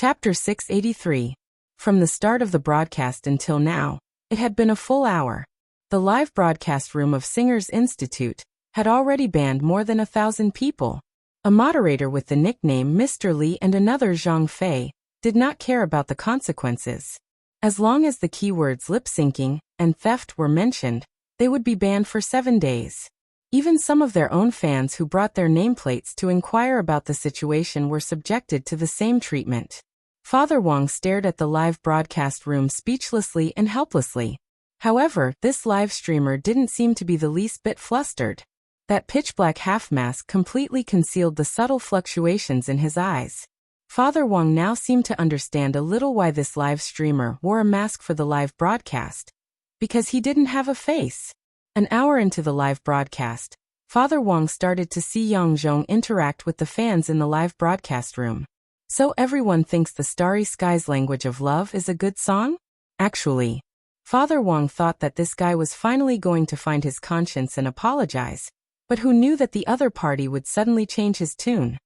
Chapter 683. From the start of the broadcast until now, it had been a full hour. The live broadcast room of Singers Institute had already banned more than 1,000 people. A moderator with the nickname Mr. Li and another Zhang Fei did not care about the consequences. As long as the keywords lip-syncing and theft were mentioned, they would be banned for 7 days. Even some of their own fans who brought their nameplates to inquire about the situation were subjected to the same treatment. Father Wang stared at the live broadcast room speechlessly and helplessly. However, this live streamer didn't seem to be the least bit flustered. That pitch-black half-mask completely concealed the subtle fluctuations in his eyes. Father Wang now seemed to understand a little why this live streamer wore a mask for the live broadcast. Because he didn't have a face. An hour into the live broadcast, Father Wang started to see Yang Zhong interact with the fans in the live broadcast room. So everyone thinks the Starry Sky's Language of Love is a good song? Actually, Father Wang thought that this guy was finally going to find his conscience and apologize, but who knew that the other party would suddenly change his tune?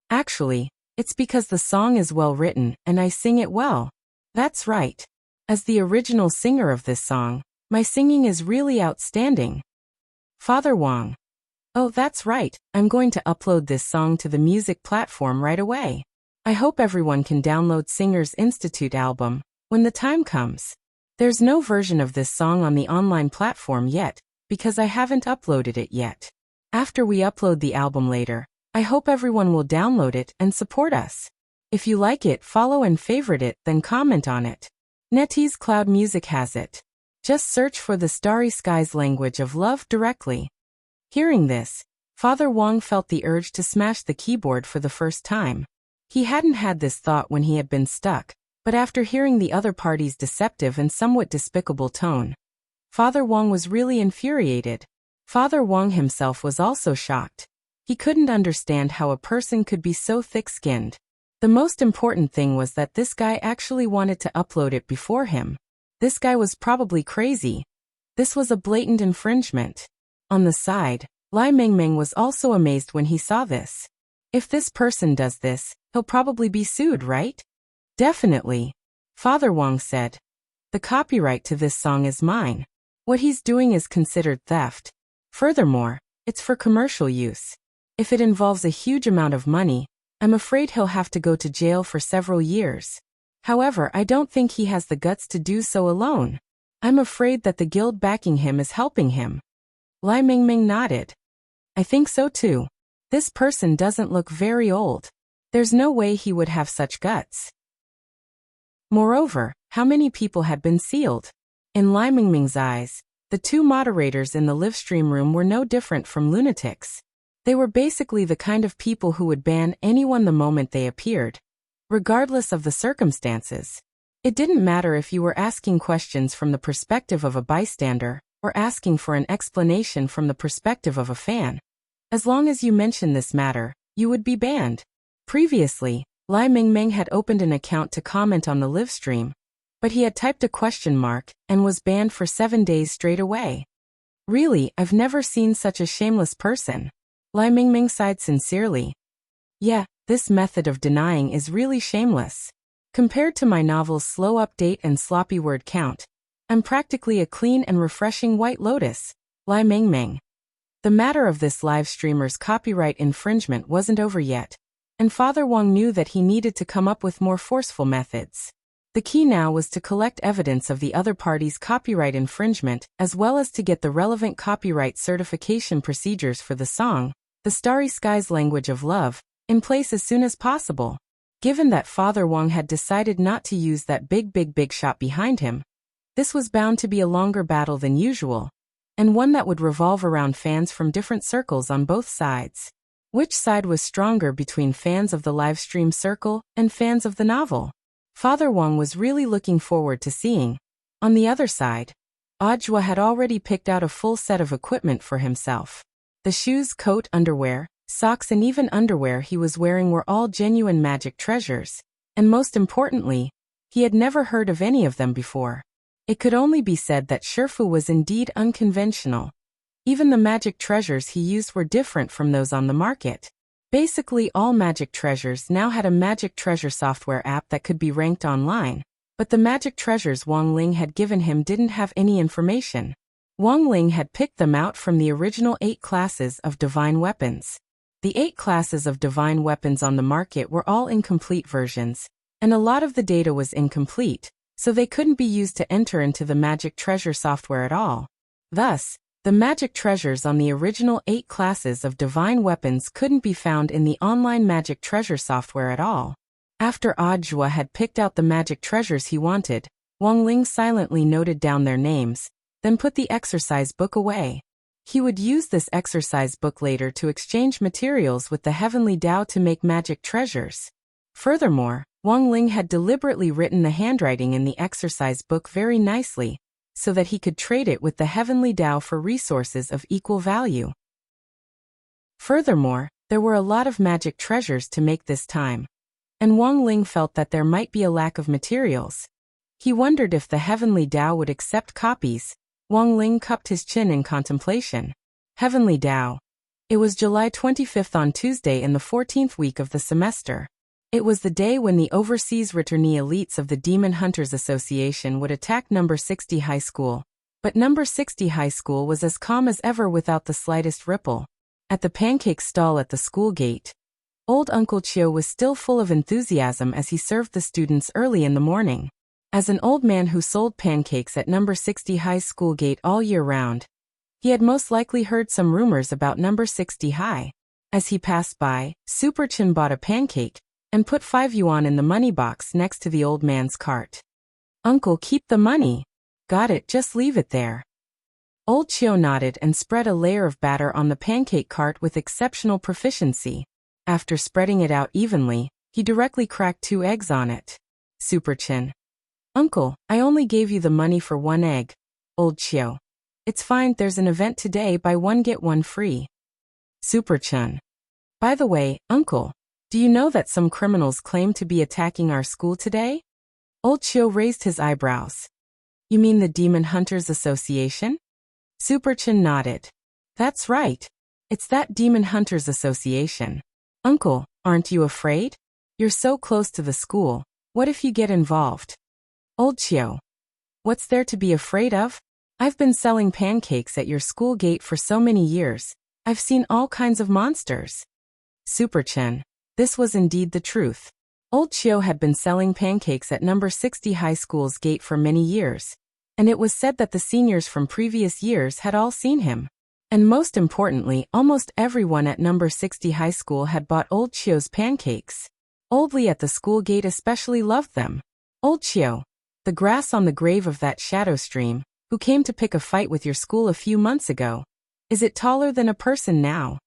Actually, it's because the song is well written and I sing it well. That's right. As the original singer of this song, my singing is really outstanding. Father Wang. Oh, that's right, I'm going to upload this song to the music platform right away. I hope everyone can download Singers Institute album when the time comes. There's no version of this song on the online platform yet, because I haven't uploaded it yet. After we upload the album later, I hope everyone will download it and support us. If you like it, follow and favorite it, then comment on it. NetEase Cloud Music has it. Just search for the Starry Sky's Language of Love directly. Hearing this, Father Wang felt the urge to smash the keyboard for the first time. He hadn't had this thought when he had been stuck, but after hearing the other party's deceptive and somewhat despicable tone, Father Wang was really infuriated. Father Wang himself was also shocked. He couldn't understand how a person could be so thick-skinned. The most important thing was that this guy actually wanted to upload it before him. This guy was probably crazy. This was a blatant infringement. On the side, Lai Mengmeng was also amazed when he saw this. If this person does this, he'll probably be sued, right? Definitely. Father Wang said. The copyright to this song is mine. What he's doing is considered theft. Furthermore, it's for commercial use. If it involves a huge amount of money, I'm afraid he'll have to go to jail for several years. However, I don't think he has the guts to do so alone. I'm afraid that the guild backing him is helping him. Lai Mingming nodded. I think so too. This person doesn't look very old. There's no way he would have such guts. Moreover, how many people had been sealed? In Lai Mingming's eyes, the two moderators in the livestream room were no different from lunatics. They were basically the kind of people who would ban anyone the moment they appeared, regardless of the circumstances. It didn't matter if you were asking questions from the perspective of a bystander or asking for an explanation from the perspective of a fan. As long as you mentioned this matter, you would be banned. Previously, Lai Mingmeng had opened an account to comment on the livestream, but he had typed a question mark and was banned for 7 days straight away. Really, I've never seen such a shameless person. Lai Mingmeng sighed sincerely. Yeah, this method of denying is really shameless. Compared to my novel's slow update and sloppy word count, I'm practically a clean and refreshing white lotus. Lai Mingmeng. The matter of this live streamer's copyright infringement wasn't over yet, and Father Wang knew that he needed to come up with more forceful methods. The key now was to collect evidence of the other party's copyright infringement, as well as to get the relevant copyright certification procedures for the song, The Starry Sky's Language of Love, in place as soon as possible. Given that Father Wang had decided not to use that big shot behind him, this was bound to be a longer battle than usual, and one that would revolve around fans from different circles on both sides. Which side was stronger between fans of the livestream circle and fans of the novel? Father Wang was really looking forward to seeing. On the other side, Audiobook had already picked out a full set of equipment for himself. The shoes, coat, underwear, socks and even underwear he was wearing were all genuine magic treasures, and most importantly, he had never heard of any of them before. It could only be said that Shifu was indeed unconventional. Even the magic treasures he used were different from those on the market. Basically, all Magic Treasures now had a Magic Treasure software app that could be ranked online, but the Magic Treasures Wang Ling had given him didn't have any information. Wang Ling had picked them out from the original 8 classes of divine weapons. The 8 classes of divine weapons on the market were all incomplete versions, and a lot of the data was incomplete, so they couldn't be used to enter into the Magic Treasure software at all. Thus, the Magic Treasures on the original 8 classes of divine weapons couldn't be found in the online Magic Treasure software at all. After Audiobook had picked out the Magic Treasures he wanted, Wang Ling silently noted down their names, then put the exercise book away. He would use this exercise book later to exchange materials with the Heavenly Tao to make Magic Treasures. Furthermore, Wang Ling had deliberately written the handwriting in the exercise book very nicely, so that he could trade it with the Heavenly Tao for resources of equal value. Furthermore, there were a lot of Magic Treasures to make this time, and Wang Ling felt that there might be a lack of materials. He wondered if the Heavenly Tao would accept copies. Wang Ling cupped his chin in contemplation. Heavenly Tao. It was July 25th on Tuesday in the 14th week of the semester. It was the day when the overseas returnee elites of the Demon Hunters Association would attack number 60 high school. But number 60 high school was as calm as ever without the slightest ripple. At the pancake stall at the school gate, old Uncle Chio was still full of enthusiasm as he served the students early in the morning. As an old man who sold pancakes at number 60 high school gate all year round, he had most likely heard some rumors about number 60 high. As he passed by, Super Chin bought a pancake and put 5 yuan in the money box next to the old man's cart. Uncle, keep the money. Got it, just leave it there. Old Chio nodded and spread a layer of batter on the pancake cart with exceptional proficiency. After spreading it out evenly, he directly cracked 2 eggs on it. Super Chin. Uncle, I only gave you the money for 1 egg. Old Chio. It's fine, there's an event today, buy 1 get 1 free. Super Chin. By the way, Uncle, do you know that some criminals claim to be attacking our school today? Old Chio raised his eyebrows. You mean the Demon Hunters Association? Super Chin nodded. That's right. It's that Demon Hunters Association. Uncle, aren't you afraid? You're so close to the school. What if you get involved? Old Chio. What's there to be afraid of? I've been selling pancakes at your school gate for so many years. I've seen all kinds of monsters. Super Chin. This was indeed the truth. Old Chio had been selling pancakes at number 60 high school's gate for many years, and it was said that the seniors from previous years had all seen him. And most importantly, almost everyone at number 60 high school had bought Old Chio's pancakes. Old Lee at the school gate especially loved them. Old Chio. The grass on the grave of that shadow stream, who came to pick a fight with your school a few months ago. Is it taller than a person now?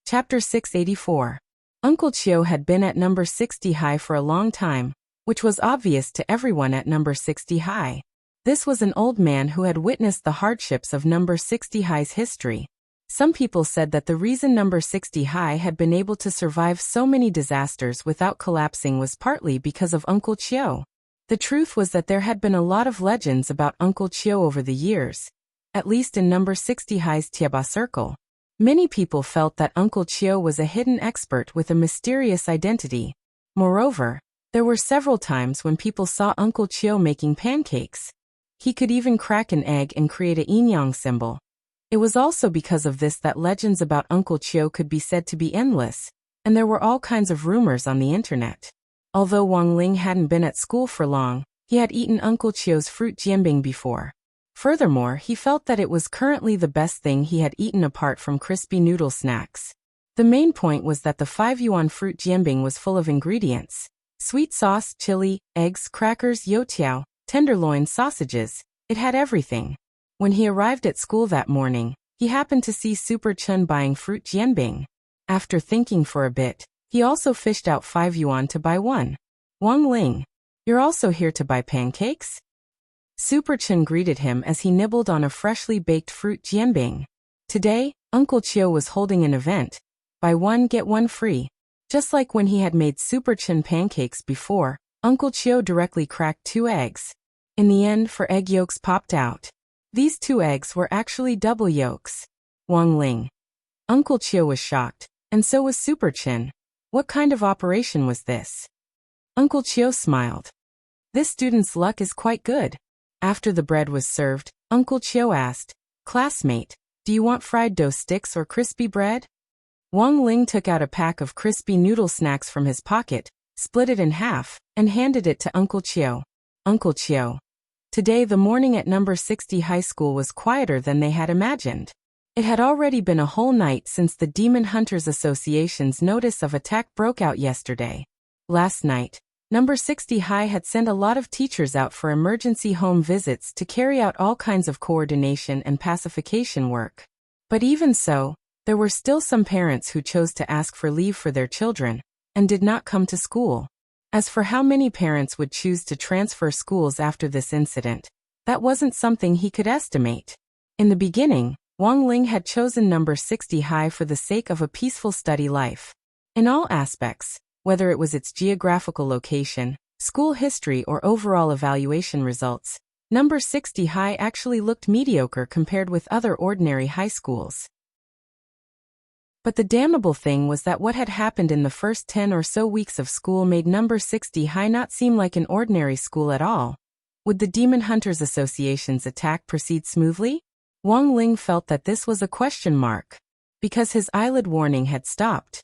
Chapter 684. Uncle Chio had been at number 60 high for a long time, which was obvious to everyone at number 60 high. This was an old man who had witnessed the hardships of number 60 high's history. Some people said that the reason number 60 high had been able to survive so many disasters without collapsing was partly because of Uncle Chio. The truth was that there had been a lot of legends about Uncle Chio over the years, at least in number 60 high's Tieba circle. Many people felt that Uncle Chio was a hidden expert with a mysterious identity. Moreover, there were several times when people saw Uncle Chio making pancakes. He could even crack an egg and create a yin-yang symbol. It was also because of this that legends about Uncle Chio could be said to be endless, and there were all kinds of rumors on the internet. Although Wang Ling hadn't been at school for long, he had eaten Uncle Chio's fruit jianbing before. Furthermore, he felt that it was currently the best thing he had eaten apart from crispy noodle snacks. The main point was that the 5 yuan fruit jianbing was full of ingredients: sweet sauce, chili, eggs, crackers, youtiao, tenderloin, sausages. It had everything. When he arrived at school that morning, he happened to see Super Chun buying fruit jianbing. After thinking for a bit, he also fished out 5 yuan to buy one. Wang Ling, you're also here to buy pancakes? Super Chun greeted him as he nibbled on a freshly baked fruit jianbing. Today, Uncle Chio was holding an event. Buy 1 get 1 free. Just like when he had made Super Chun pancakes before, Uncle Chio directly cracked 2 eggs. In the end, 4 egg yolks popped out. These 2 eggs were actually double yolks. Wang Ling. Uncle Chiu was shocked, and so was Super Chin. What kind of operation was this? Uncle Chiu smiled. This student's luck is quite good. After the bread was served, Uncle Chiu asked, "Classmate, do you want fried dough sticks or crispy bread?" Wang Ling took out a pack of crispy noodle snacks from his pocket, split it in half, and handed it to Uncle Chiu. Uncle Chiu. Today the morning at number 60 high school was quieter than they had imagined. It had already been a whole night since the Demon Hunters Association's notice of attack broke out yesterday. Last night, number 60 high had sent a lot of teachers out for emergency home visits to carry out all kinds of coordination and pacification work. But even so, there were still some parents who chose to ask for leave for their children, and did not come to school. As for how many parents would choose to transfer schools after this incident, that wasn't something he could estimate. In the beginning, Wang Ling had chosen number 60 high for the sake of a peaceful study life. In all aspects, whether it was its geographical location, school history or overall evaluation results, number 60 high actually looked mediocre compared with other ordinary high schools. But the damnable thing was that what had happened in the first 10 or so weeks of school made number 60 high not seem like an ordinary school at all. Would the Demon Hunters Association's attack proceed smoothly? Wang Ling felt that this was a question mark, because his eyelid warning had stopped.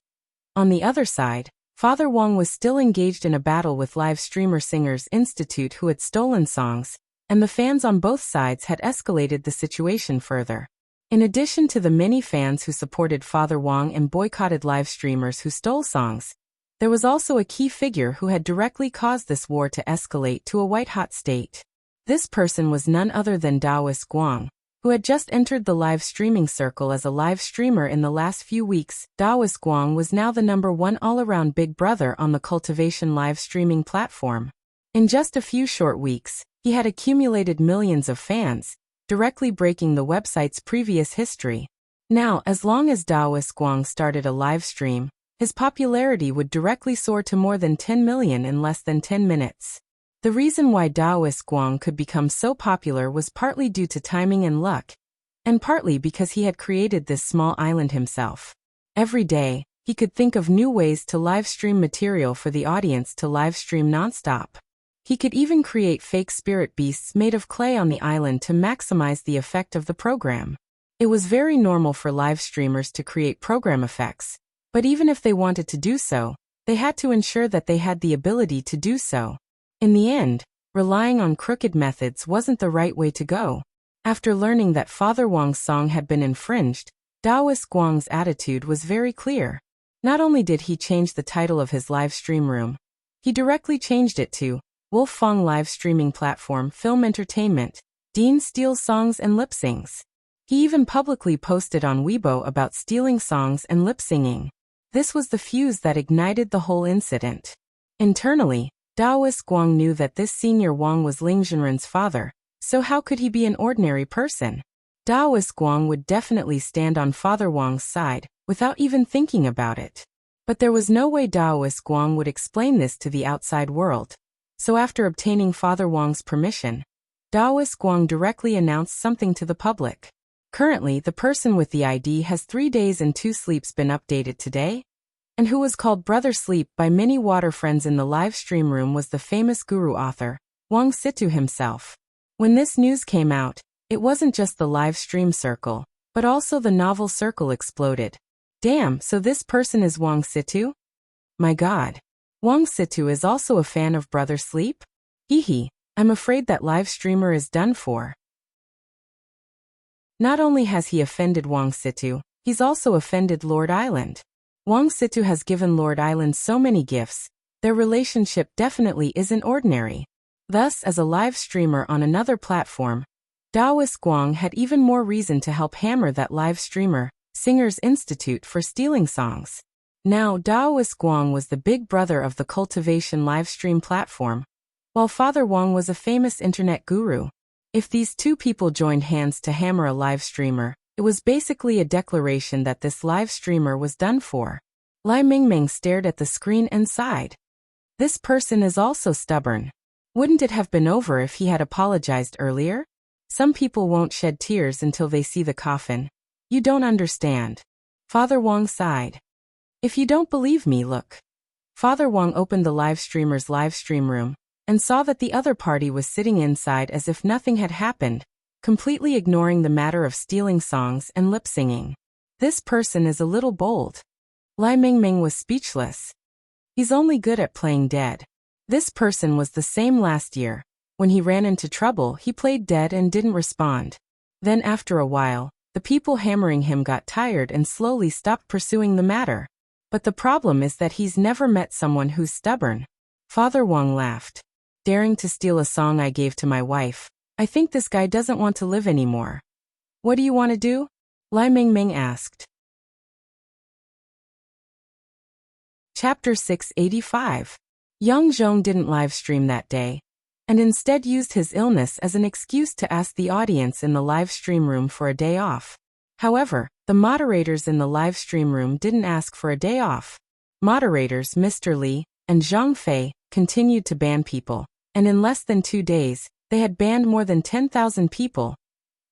On the other side, Father Wang was still engaged in a battle with live streamer Singers Institute who had stolen songs, and the fans on both sides had escalated the situation further. In addition to the many fans who supported Father Wang and boycotted live streamers who stole songs, there was also a key figure who had directly caused this war to escalate to a white-hot state. This person was none other than Daoist Guang, who had just entered the live streaming circle as a live streamer in the last few weeks. Daoist Guang was now the #1 all-around big brother on the Cultivation live streaming platform. In just a few short weeks, he had accumulated millions of fans, directly breaking the website's previous history. Now, as long as Daoist Guang started a live stream, his popularity would directly soar to more than 10 million in less than 10 minutes. The reason why Daoist Guang could become so popular was partly due to timing and luck, and partly because he had created this small island himself. Every day, he could think of new ways to live stream material for the audience to live stream nonstop. He could even create fake spirit beasts made of clay on the island to maximize the effect of the program. It was very normal for live streamers to create program effects, but even if they wanted to do so, they had to ensure that they had the ability to do so. In the end, relying on crooked methods wasn't the right way to go. After learning that Father Wang's song had been infringed, Daoist Guang's attitude was very clear. Not only did he change the title of his live stream room, he directly changed it to Wolf Fong live streaming platform film entertainment, Dean steals songs and lip-syncs. He even publicly posted on Weibo about stealing songs and lip-singing. This was the fuse that ignited the whole incident. Internally, Daoist Guang knew that this senior Wang was Ling Zhenren's father, so how could he be an ordinary person? Daoist Guang would definitely stand on Father Wang's side, without even thinking about it. But there was no way Daoist Guang would explain this to the outside world. So after obtaining Father Wang's permission, Daoist Guang directly announced something to the public. Currently, the person with the ID has 3 days and 2 sleeps been updated today, and who was called Brother Sleep by many water friends in the live stream room was the famous guru author, Wang Situ himself. When this news came out, it wasn't just the live stream circle, but also the novel circle exploded. Damn, so this person is Wang Situ? My god. Wang Situ is also a fan of Brother Sleep? Hee, I'm afraid that live streamer is done for. Not only has he offended Wang Situ, he's also offended Lord Island. Wang Situ has given Lord Island so many gifts, their relationship definitely isn't ordinary. Thus, as a live streamer on another platform, Daoist Guang had even more reason to help hammer that live streamer, Singers Institute, for stealing songs. Now, Daoist Guang was the big brother of the Cultivation livestream platform, while Father Wang was a famous internet guru. If these two people joined hands to hammer a live streamer, it was basically a declaration that this live streamer was done for. Lai Mingming stared at the screen and sighed. This person is also stubborn. Wouldn't it have been over if he had apologized earlier? Some people won't shed tears until they see the coffin. You don't understand. Father Wang sighed. If you don't believe me, look. Father Wang opened the live streamer's live stream room and saw that the other party was sitting inside as if nothing had happened, completely ignoring the matter of stealing songs and lip-singing. This person is a little bold. Lai Mingming was speechless. He's only good at playing dead. This person was the same last year. When he ran into trouble, he played dead and didn't respond. Then after a while, the people hammering him got tired and slowly stopped pursuing the matter. But the problem is that he's never met someone who's stubborn. Father Wang laughed. Daring to steal a song I gave to my wife. I think this guy doesn't want to live anymore. What do you want to do? Lai Mingming asked. Chapter 685. Yang Zhong didn't live stream that day, and instead used his illness as an excuse to ask the audience in the live stream room for a day off. However, the moderators in the live stream room didn't ask for a day off. Moderators Mr. Li and Zhang Fei continued to ban people, and in less than 2 days, they had banned more than 10,000 people,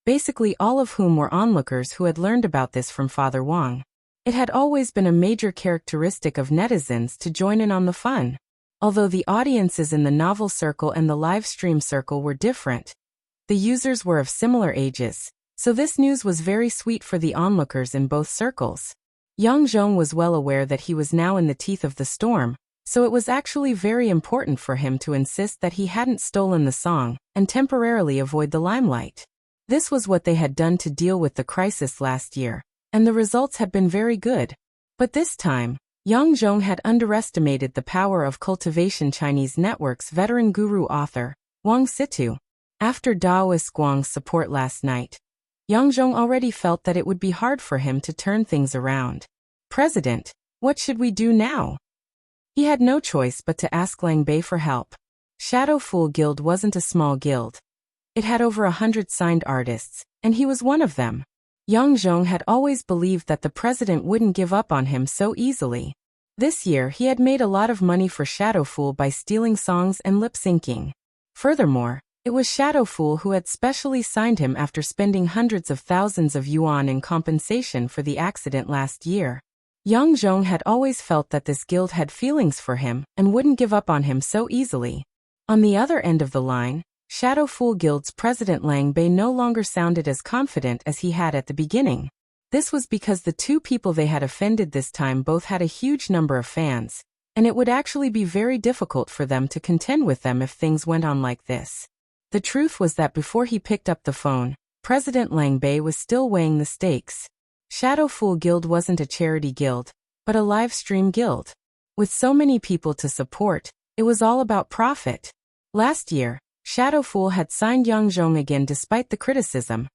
basically all of whom were onlookers who had learned about this from Father Wang. It had always been a major characteristic of netizens to join in on the fun. Although the audiences in the novel circle and the live stream circle were different, the users were of similar ages, so this news was very sweet for the onlookers in both circles. Yang Zhong was well aware that he was now in the teeth of the storm, so it was actually very important for him to insist that he hadn't stolen the song and temporarily avoid the limelight. This was what they had done to deal with the crisis last year, and the results had been very good. But this time, Yang Zhong had underestimated the power of Cultivation Chinese Network's veteran guru author, Wang Situ. After Daoist Guang's support last night, Yang Zhong already felt that it would be hard for him to turn things around. President, what should we do now? He had no choice but to ask Lang Bei for help. Shadow Fool Guild wasn't a small guild. It had over 100 signed artists, and he was one of them. Yang Zhong had always believed that the president wouldn't give up on him so easily. This year he had made a lot of money for Shadow Fool by stealing songs and lip-syncing. Furthermore, it was Shadow Fool who had specially signed him after spending hundreds of thousands of yuan in compensation for the accident last year. Yang Zhong had always felt that this guild had feelings for him and wouldn't give up on him so easily. On the other end of the line, Shadow Fool Guild's president Lang Bei no longer sounded as confident as he had at the beginning. This was because the two people they had offended this time both had a huge number of fans, and it would actually be very difficult for them to contend with them if things went on like this. The truth was that before he picked up the phone, President Lang Bei was still weighing the stakes. Shadow Fool Guild wasn't a charity guild, but a live stream guild. With so many people to support, it was all about profit. Last year, Shadow Fool had signed Yang Zhong again despite the criticism,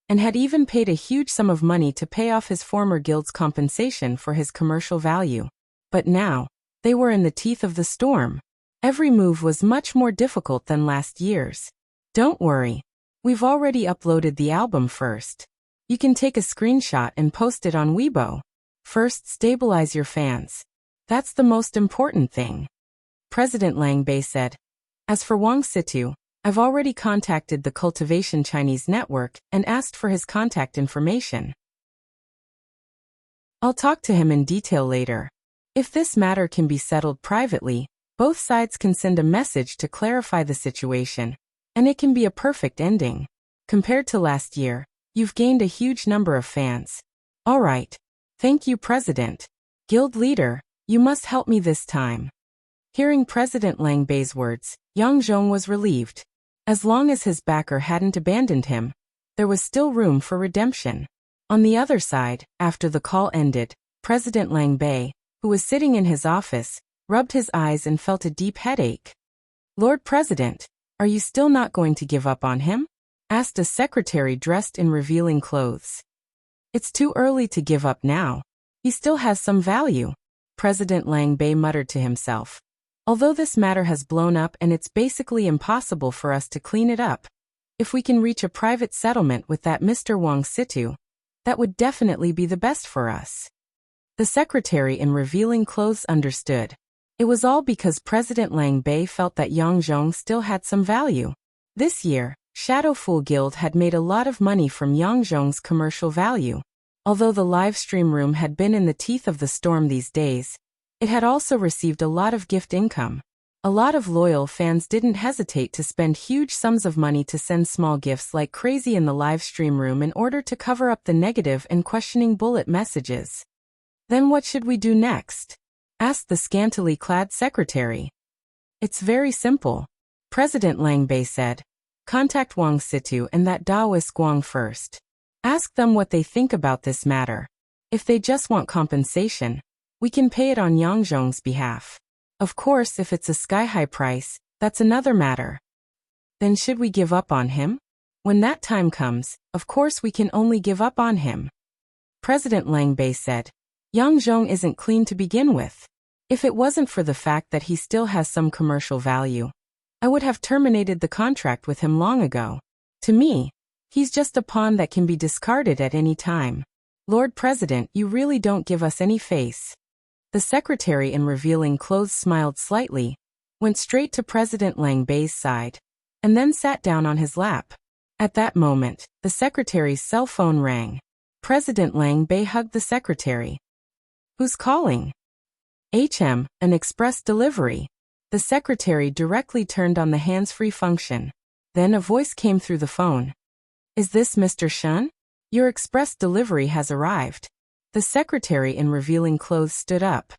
and had even paid a huge sum of money to pay off his former guild's compensation for his commercial value. But now, they were in the teeth of the storm. Every move was much more difficult than last year's. Don't worry. We've already uploaded the album first. You can take a screenshot and post it on Weibo. First, stabilize your fans. That's the most important thing. President Lang Bei said. As for Wang Situ, I've already contacted the Cultivation Chinese Network and asked for his contact information. I'll talk to him in detail later. If this matter can be settled privately, both sides can send a message to clarify the situation, and it can be a perfect ending. Compared to last year, you've gained a huge number of fans. All right. Thank you, President. Guild leader, you must help me this time. Hearing President Lang Bei's words, Yang Zhong was relieved. As long as his backer hadn't abandoned him, there was still room for redemption. On the other side, after the call ended, President Lang Bei, who was sitting in his office, rubbed his eyes and felt a deep headache. Lord President, are you still not going to give up on him? Asked a secretary dressed in revealing clothes. It's too early to give up now. He still has some value. President Lang Bei muttered to himself. Although this matter has blown up and it's basically impossible for us to clean it up, if we can reach a private settlement with that Mr. Wang Situ, that would definitely be the best for us. The secretary in revealing clothes understood. It was all because President Lang Bei felt that Yang Zhong still had some value. This year, Shadow Fool Guild had made a lot of money from Yang Zhong's commercial value. Although the live stream room had been in the teeth of the storm these days, it had also received a lot of gift income. A lot of loyal fans didn't hesitate to spend huge sums of money to send small gifts like crazy in the live stream room in order to cover up the negative and questioning bullet messages. Then what should we do next? Asked the scantily clad secretary. It's very simple. President Lang Bei said. Contact Wang Situ and that Daoist Guang first. Ask them what they think about this matter. If they just want compensation, we can pay it on Yang Zhong's behalf. Of course, if it's a sky-high price, that's another matter. Then should we give up on him? When that time comes, of course we can only give up on him. President Lang Bei said. Yang Zhong isn't clean to begin with. If it wasn't for the fact that he still has some commercial value, I would have terminated the contract with him long ago. To me, he's just a pawn that can be discarded at any time. Lord President, you really don't give us any face. The secretary in revealing clothes smiled slightly, went straight to President Lang Bei's side, and then sat down on his lap. At that moment, the secretary's cell phone rang. President Lang Bei hugged the secretary. Who's calling? HM, an express delivery. The secretary directly turned on the hands-free function. Then a voice came through the phone. Is this Mr. Shun? Your express delivery has arrived. The secretary in revealing clothes stood up.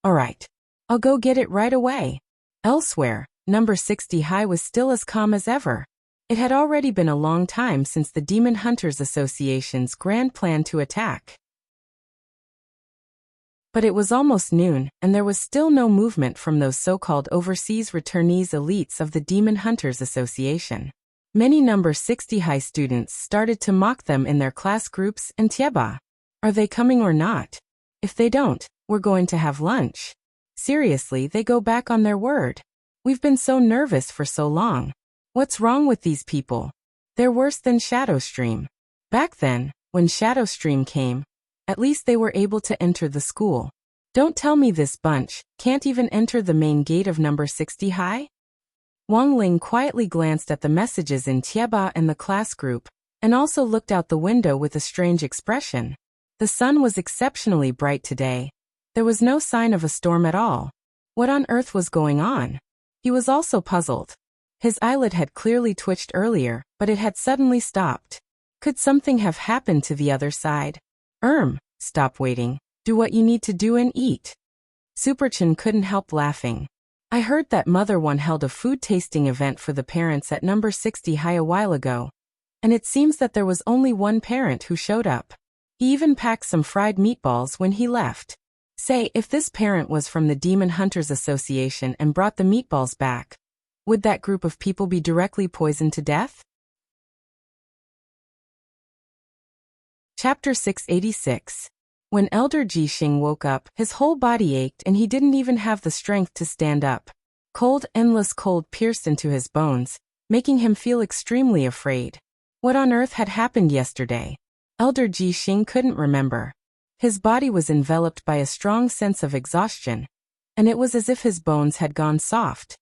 All right. I'll go get it right away. Elsewhere, number 60 High was still as calm as ever. It had already been a long time since the Demon Hunters Association's grand plan to attack. But it was almost noon, and there was still no movement from those so-called overseas returnees elites of the Demon Hunters Association. Many number 60 High students started to mock them in their class groups and tieba. Are they coming or not? If they don't, we're going to have lunch. Seriously, they go back on their word. We've been so nervous for so long. What's wrong with these people? They're worse than Shadowstream. Back then, when Shadowstream came, at least they were able to enter the school. Don't tell me this bunch can't even enter the main gate of number 60 High? Wang Ling quietly glanced at the messages in Tieba and the class group, and also looked out the window with a strange expression. The sun was exceptionally bright today. There was no sign of a storm at all. What on earth was going on? He was also puzzled. His eyelid had clearly twitched earlier, but it had suddenly stopped. Could something have happened to the other side? Stop waiting. Do what you need to do and eat. Superchin couldn't help laughing. I heard that Mother One held a food tasting event for the parents at number 60 High a while ago, and it seems that there was only one parent who showed up. He even packed some fried meatballs when he left. Say, if this parent was from the Demon Hunters Association and brought the meatballs back, would that group of people be directly poisoned to death? Chapter 686. When Elder Ji Xing woke up, his whole body ached and he didn't even have the strength to stand up. Cold, endless cold pierced into his bones, making him feel extremely afraid. What on earth had happened yesterday? Elder Ji Xing couldn't remember. His body was enveloped by a strong sense of exhaustion, and it was as if his bones had gone soft.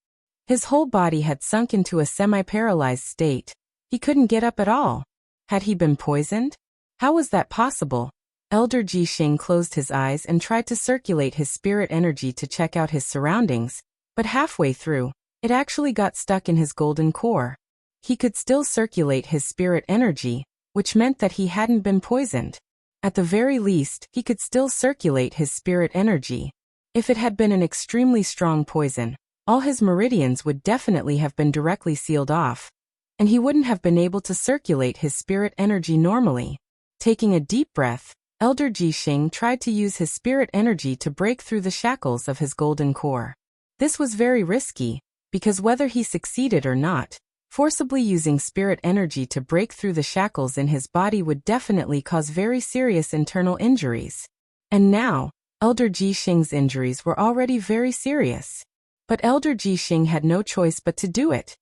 His whole body had sunk into a semi-paralyzed state. He couldn't get up at all. Had he been poisoned? How was that possible? Elder Ji Xing closed his eyes and tried to circulate his spirit energy to check out his surroundings, but halfway through, it actually got stuck in his golden core. He could still circulate his spirit energy, which meant that he hadn't been poisoned. At the very least, he could still circulate his spirit energy. If it had been an extremely strong poison, all his meridians would definitely have been directly sealed off, and he wouldn't have been able to circulate his spirit energy normally. Taking a deep breath, Elder Ji Xing tried to use his spirit energy to break through the shackles of his golden core. This was very risky, because whether he succeeded or not, forcibly using spirit energy to break through the shackles in his body would definitely cause very serious internal injuries. And now, Elder Ji Xing's injuries were already very serious. But Elder Ji Xing had no choice but to do it,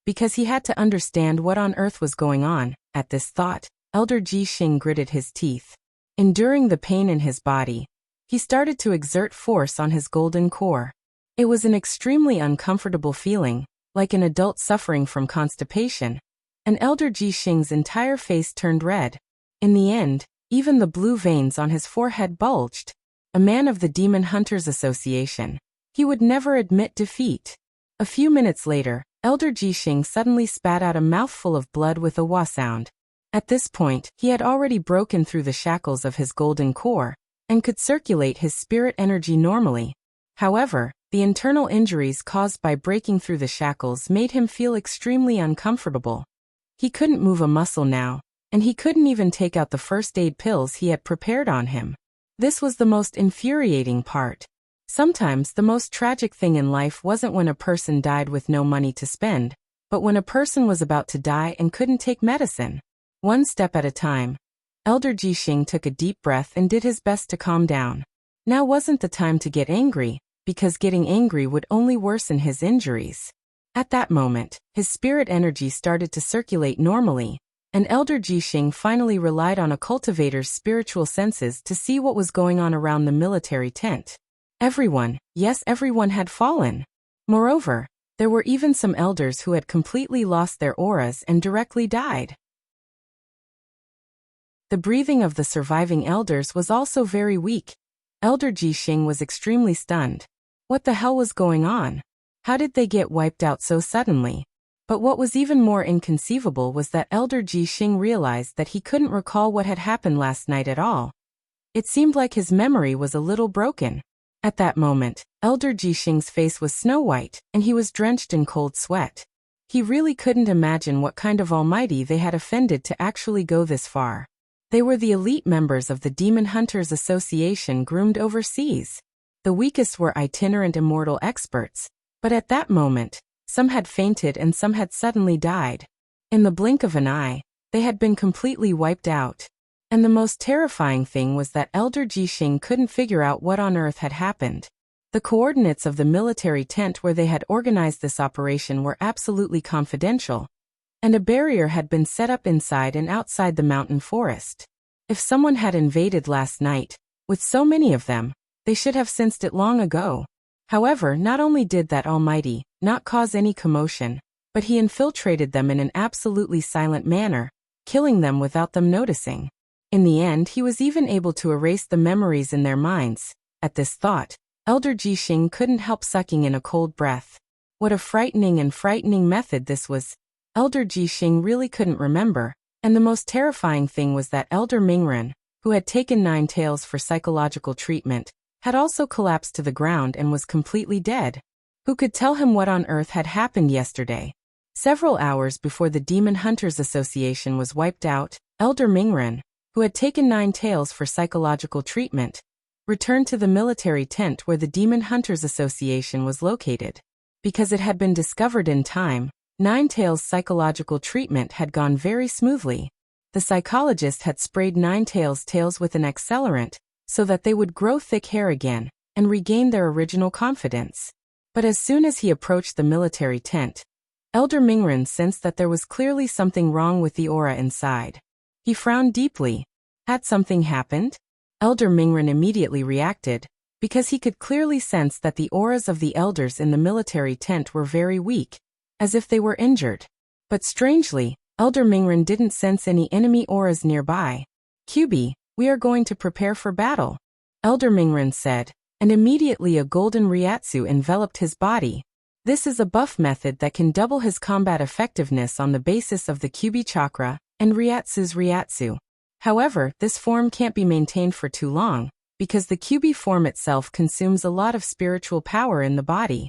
because he had to understand what on earth was going on. At this thought, Elder Ji Xing gritted his teeth. Enduring the pain in his body, he started to exert force on his golden core. It was an extremely uncomfortable feeling, like an adult suffering from constipation, and Elder Ji Xing's entire face turned red. In the end, Even the blue veins on his forehead bulged. A man of the Demon Hunters Association. He would never admit defeat. A few minutes later, Elder Jixing suddenly spat out a mouthful of blood with a wah sound. At this point, he had already broken through the shackles of his golden core, and could circulate his spirit energy normally. However, the internal injuries caused by breaking through the shackles made him feel extremely uncomfortable. He couldn't move a muscle now, and he couldn't even take out the first aid pills he had prepared on him. This was the most infuriating part. Sometimes the most tragic thing in life wasn't when a person died with no money to spend, but when a person was about to die and couldn't take medicine. One step at a time. Elder Jixing took a deep breath and did his best to calm down. Now wasn't the time to get angry, because getting angry would only worsen his injuries. At that moment, his spirit energy started to circulate normally, and Elder Jixing finally relied on a cultivator's spiritual senses to see what was going on around the military tent. Everyone, yes, everyone had fallen. Moreover, there were even some elders who had completely lost their auras and directly died. The breathing of the surviving elders was also very weak. Elder Jixing was extremely stunned. What the hell was going on? How did they get wiped out so suddenly? But what was even more inconceivable was that Elder Jixing realized that he couldn't recall what had happened last night at all. It seemed like his memory was a little broken. At that moment, Elder Jixing's face was snow-white, and he was drenched in cold sweat. He really couldn't imagine what kind of almighty they had offended to actually go this far. They were the elite members of the Demon Hunters Association groomed overseas. The weakest were itinerant immortal experts, but at that moment, some had fainted and some had suddenly died. In the blink of an eye, they had been completely wiped out. And the most terrifying thing was that Elder Jixing couldn't figure out what on earth had happened. The coordinates of the military tent where they had organized this operation were absolutely confidential, and a barrier had been set up inside and outside the mountain forest. If someone had invaded last night, with so many of them, they should have sensed it long ago. However, not only did that almighty not cause any commotion, but he infiltrated them in an absolutely silent manner, killing them without them noticing. In the end, he was even able to erase the memories in their minds. At this thought, Elder Jixing couldn't help sucking in a cold breath. What a frightening method this was. Elder Jixing really couldn't remember, and the most terrifying thing was that Elder Mingren, who had taken 9 tails for psychological treatment, had also collapsed to the ground and was completely dead. Who could tell him what on earth had happened yesterday? Several hours before the Demon Hunters Association was wiped out, Elder Mingren, who had taken 9 tails for psychological treatment, returned to the military tent where the Demon Hunters Association was located. Because it had been discovered in time, 9 tails psychological treatment had gone very smoothly. The psychologist had sprayed 9 tails with an accelerant, so that they would grow thick hair again, and regain their original confidence. But as soon as he approached the military tent, Elder Mingren sensed that there was clearly something wrong with the aura inside. He frowned deeply. Had something happened? Elder Mingren immediately reacted, because he could clearly sense that the auras of the elders in the military tent were very weak, as if they were injured. But strangely, Elder Mingren didn't sense any enemy auras nearby. "QB, we are going to prepare for battle," Elder Mingren said, and immediately a golden Ryatsu enveloped his body. This is a buff method that can double his combat effectiveness on the basis of the QB chakra and Ryatsu's Ryatsu. However, this form can't be maintained for too long, because the QB form itself consumes a lot of spiritual power in the body.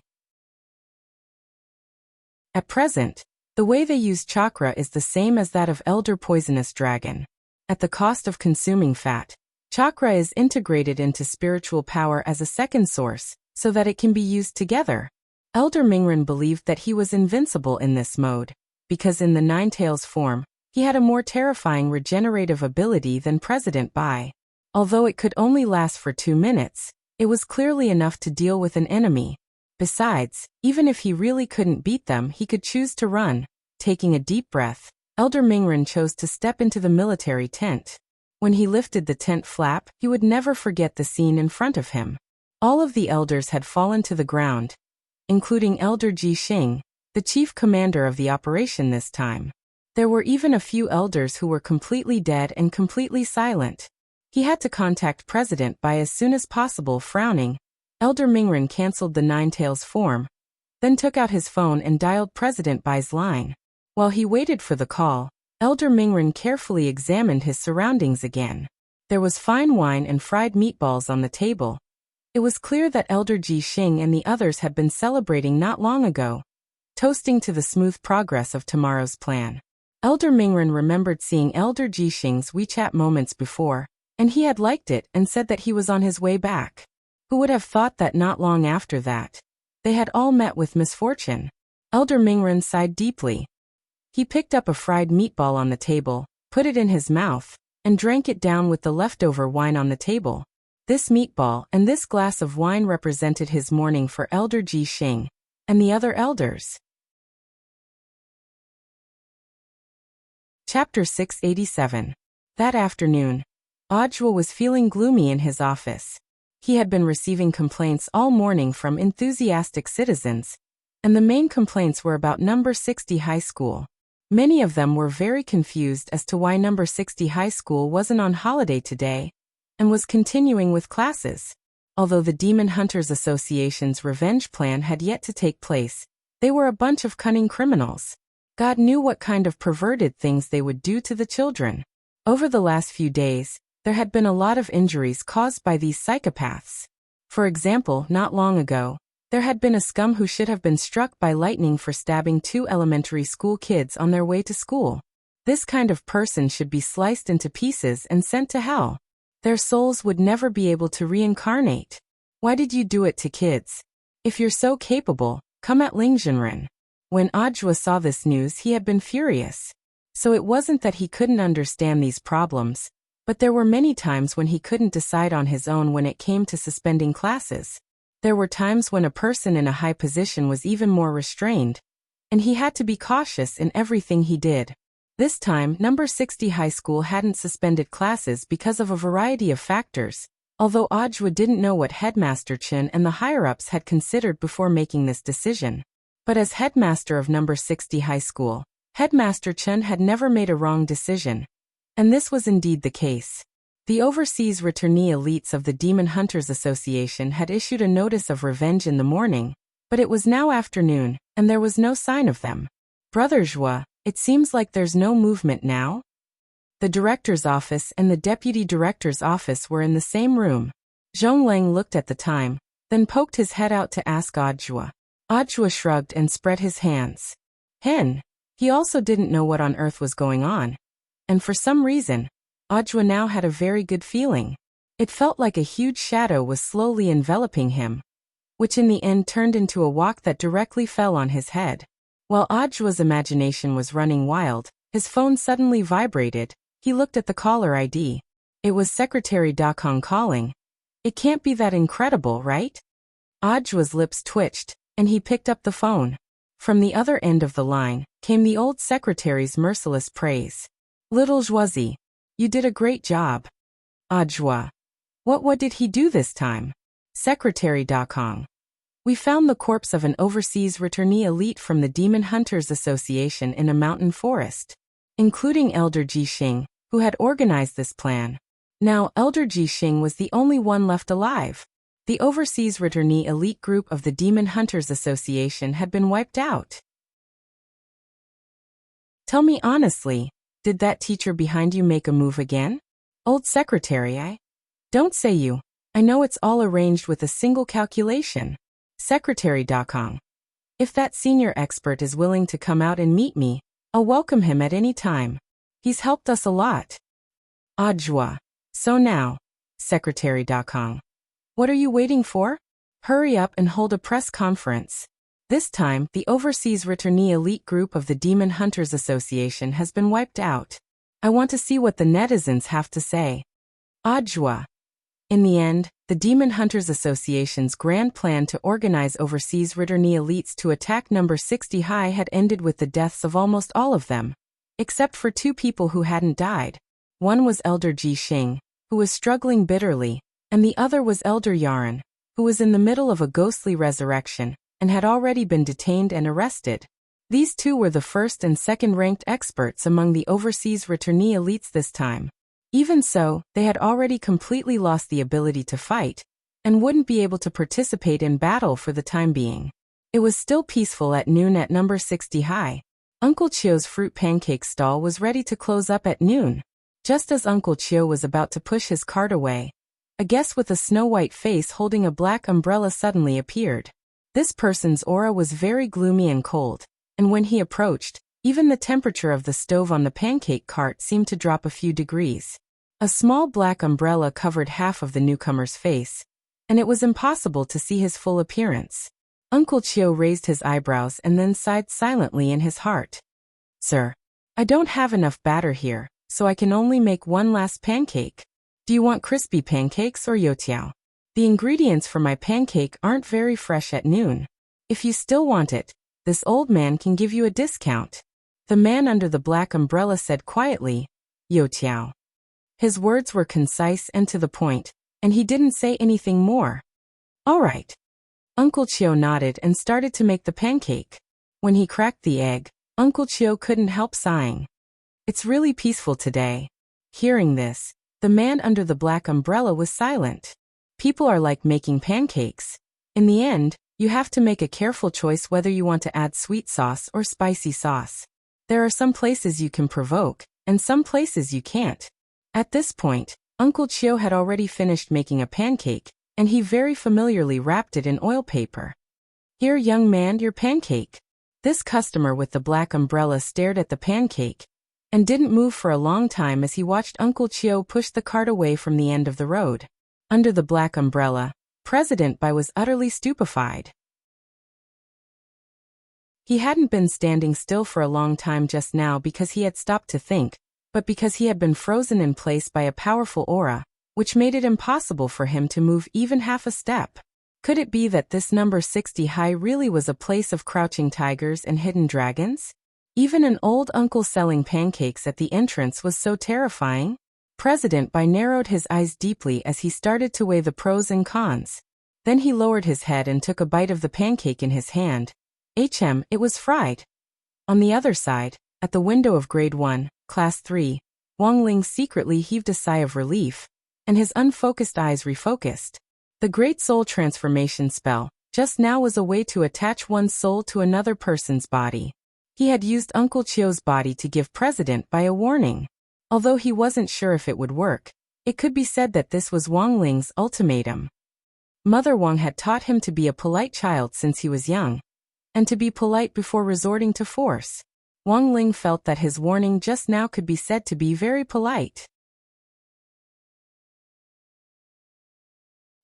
At present, the way they use chakra is the same as that of Elder Poisonous Dragon. At the cost of consuming fat, chakra is integrated into spiritual power as a second source, so that it can be used together. Elder Mingren believed that he was invincible in this mode, because in the 9 tails form, he had a more terrifying regenerative ability than President Bai. Although it could only last for 2 minutes, it was clearly enough to deal with an enemy. Besides, even if he really couldn't beat them, he could choose to run. Taking a deep breath, Elder Mingren chose to step into the military tent. When he lifted the tent flap, he would never forget the scene in front of him. All of the elders had fallen to the ground, including Elder Jixing, the chief commander of the operation this time. There were even a few elders who were completely dead and completely silent. He had to contact President Bai as soon as possible. Frowning, Elder Mingren canceled the Nine Tails form, then took out his phone and dialed President Bai's line. While he waited for the call, Elder Mingren carefully examined his surroundings again. There was fine wine and fried meatballs on the table. It was clear that Elder Ji Xing and the others had been celebrating not long ago, toasting to the smooth progress of tomorrow's plan. Elder Mingren remembered seeing Elder Ji Xing's WeChat moments before, and he had liked it and said that he was on his way back. Who would have thought that not long after that, they had all met with misfortune? Elder Mingren sighed deeply. He picked up a fried meatball on the table, put it in his mouth, and drank it down with the leftover wine on the table. This meatball and this glass of wine represented his mourning for Elder Ji Xing and the other elders. Chapter 687. That afternoon, Audiobook was feeling gloomy in his office. He had been receiving complaints all morning from enthusiastic citizens, and the main complaints were about number 60 high school. Many of them were very confused as to why number 60 high school wasn't on holiday today and was continuing with classes. Although the Demon Hunters Association's revenge plan had yet to take place, they were a bunch of cunning criminals. God knew what kind of perverted things they would do to the children. Over the last few days, there had been a lot of injuries caused by these psychopaths. For example, not long ago, there had been a scum who should have been struck by lightning for stabbing 2 elementary school kids on their way to school. This kind of person should be sliced into pieces and sent to hell. Their souls would never be able to reincarnate. Why did you do it to kids? If you're so capable, come at Lingzhenren. When Audiobook saw this news, he had been furious. So it wasn't that he couldn't understand these problems, but there were many times when he couldn't decide on his own when it came to suspending classes. There were times when a person in a high position was even more restrained, and he had to be cautious in everything he did. This time, number 60 high school hadn't suspended classes because of a variety of factors, although Audiobook didn't know what Headmaster Chen and the higher-ups had considered before making this decision. But as headmaster of number 60 high school, Headmaster Chen had never made a wrong decision. And this was indeed the case. The overseas returnee elites of the Demon Hunters Association had issued a notice of revenge in the morning, but it was now afternoon, and there was no sign of them. Brother Zhua, it seems like there's no movement now? The director's office and the deputy director's office were in the same room. Zhongleng looked at the time, then poked his head out to ask Audiobook. Audiobook shrugged and spread his hands. He also didn't know what on earth was going on. And for some reason, Audiobook now had a very good feeling. It felt like a huge shadow was slowly enveloping him, which in the end turned into a wok that directly fell on his head. While Audiobook's imagination was running wild, his phone suddenly vibrated. He looked at the caller ID. It was Secretary Dakong calling. It can't be that incredible, right? Audiobook's lips twitched, and he picked up the phone. From the other end of the line came the old secretary's merciless praise. Little Zhuazi, you did a great job. Audiobook. What did he do this time? Secretary Dakong. We found the corpse of an overseas returnee elite from the Demon Hunters Association in a mountain forest, including Elder Ji Xing, who had organized this plan. Now, Elder Ji Xing was the only one left alive. The overseas returnee elite group of the Demon Hunters Association had been wiped out. Tell me honestly, did that teacher behind you make a move again? Old secretary, Don't say you. I know it's all arranged with a single calculation. Secretary Dakong. If that senior expert is willing to come out and meet me, I'll welcome him at any time. He's helped us a lot. Audiobook. So now, Secretary Dakong. What are you waiting for? Hurry up and hold a press conference. This time, the overseas returnee elite group of the Demon Hunters Association has been wiped out. I want to see what the netizens have to say. Audiobook. In the end, the Demon Hunters Association's grand plan to organize overseas returnee elites to attack number 60 high had ended with the deaths of almost all of them, except for 2 people who hadn't died. One was Elder Ji Xing, who was struggling bitterly, and the other was Elder Yaren, who was in the middle of a ghostly resurrection and had already been detained and arrested. These two were the first and second-ranked experts among the overseas returnee elites this time. Even so, they had already completely lost the ability to fight, and wouldn't be able to participate in battle for the time being. It was still peaceful at noon at number 60 high. Uncle Chio's fruit pancake stall was ready to close up at noon. Just as Uncle Chio was about to push his cart away, a guest with a snow-white face holding a black umbrella suddenly appeared. This person's aura was very gloomy and cold, and when he approached, even the temperature of the stove on the pancake cart seemed to drop a few degrees. A small black umbrella covered half of the newcomer's face, and it was impossible to see his full appearance. Uncle Chio raised his eyebrows and then sighed silently in his heart. "Sir, I don't have enough batter here, so I can only make one last pancake. Do you want crispy pancakes or youtiao? The ingredients for my pancake aren't very fresh at noon. If you still want it, this old man can give you a discount." The man under the black umbrella said quietly, "Youtiao." His words were concise and to the point, and he didn't say anything more. "All right." Uncle Chio nodded and started to make the pancake. When he cracked the egg, Uncle Chio couldn't help sighing. "It's really peaceful today." Hearing this, the man under the black umbrella was silent. People are like making pancakes. In the end, you have to make a careful choice whether you want to add sweet sauce or spicy sauce. There are some places you can provoke, and some places you can't. At this point, Uncle Chio had already finished making a pancake, and he very familiarly wrapped it in oil paper. "Here, young man, your pancake." This customer with the black umbrella stared at the pancake, and didn't move for a long time as he watched Uncle Chio push the cart away from the end of the road. Under the black umbrella, President Bai was utterly stupefied. He hadn't been standing still for a long time just now because he had stopped to think, but because he had been frozen in place by a powerful aura, which made it impossible for him to move even half a step. Could it be that this number 60 high really was a place of crouching tigers and hidden dragons? Even an old uncle selling pancakes at the entrance was so terrifying. President Bai narrowed his eyes deeply as he started to weigh the pros and cons. Then he lowered his head and took a bite of the pancake in his hand. It was fried. On the other side, at the window of Grade 1, Class 3, Wang Ling secretly heaved a sigh of relief, and his unfocused eyes refocused. The Great Soul Transformation spell just now was a way to attach one's soul to another person's body. He had used Uncle Chio's body to give President Bai a warning. Although he wasn't sure if it would work, it could be said that this was Wang Ling's ultimatum. Mother Wang had taught him to be a polite child since he was young, and to be polite before resorting to force. Wang Ling felt that his warning just now could be said to be very polite.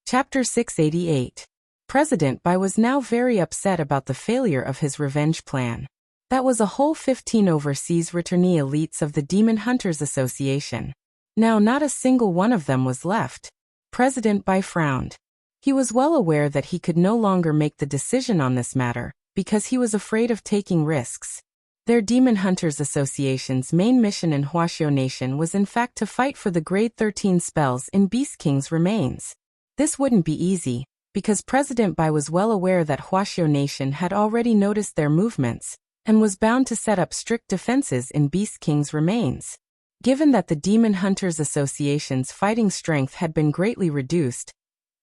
Chapter 688. President Bai was now very upset about the failure of his revenge plan. That was a whole 15 overseas returnee elites of the Demon Hunters Association. Now not a single one of them was left. President Bai frowned. He was well aware that he could no longer make the decision on this matter, because he was afraid of taking risks. Their Demon Hunters Association's main mission in Wuxia Nation was in fact to fight for the Grade 13 spells in Beast King's remains. This wouldn't be easy, because President Bai was well aware that Wuxia Nation had already noticed their movements, and was bound to set up strict defenses in Beast King's remains. Given that the Demon Hunters Association's fighting strength had been greatly reduced,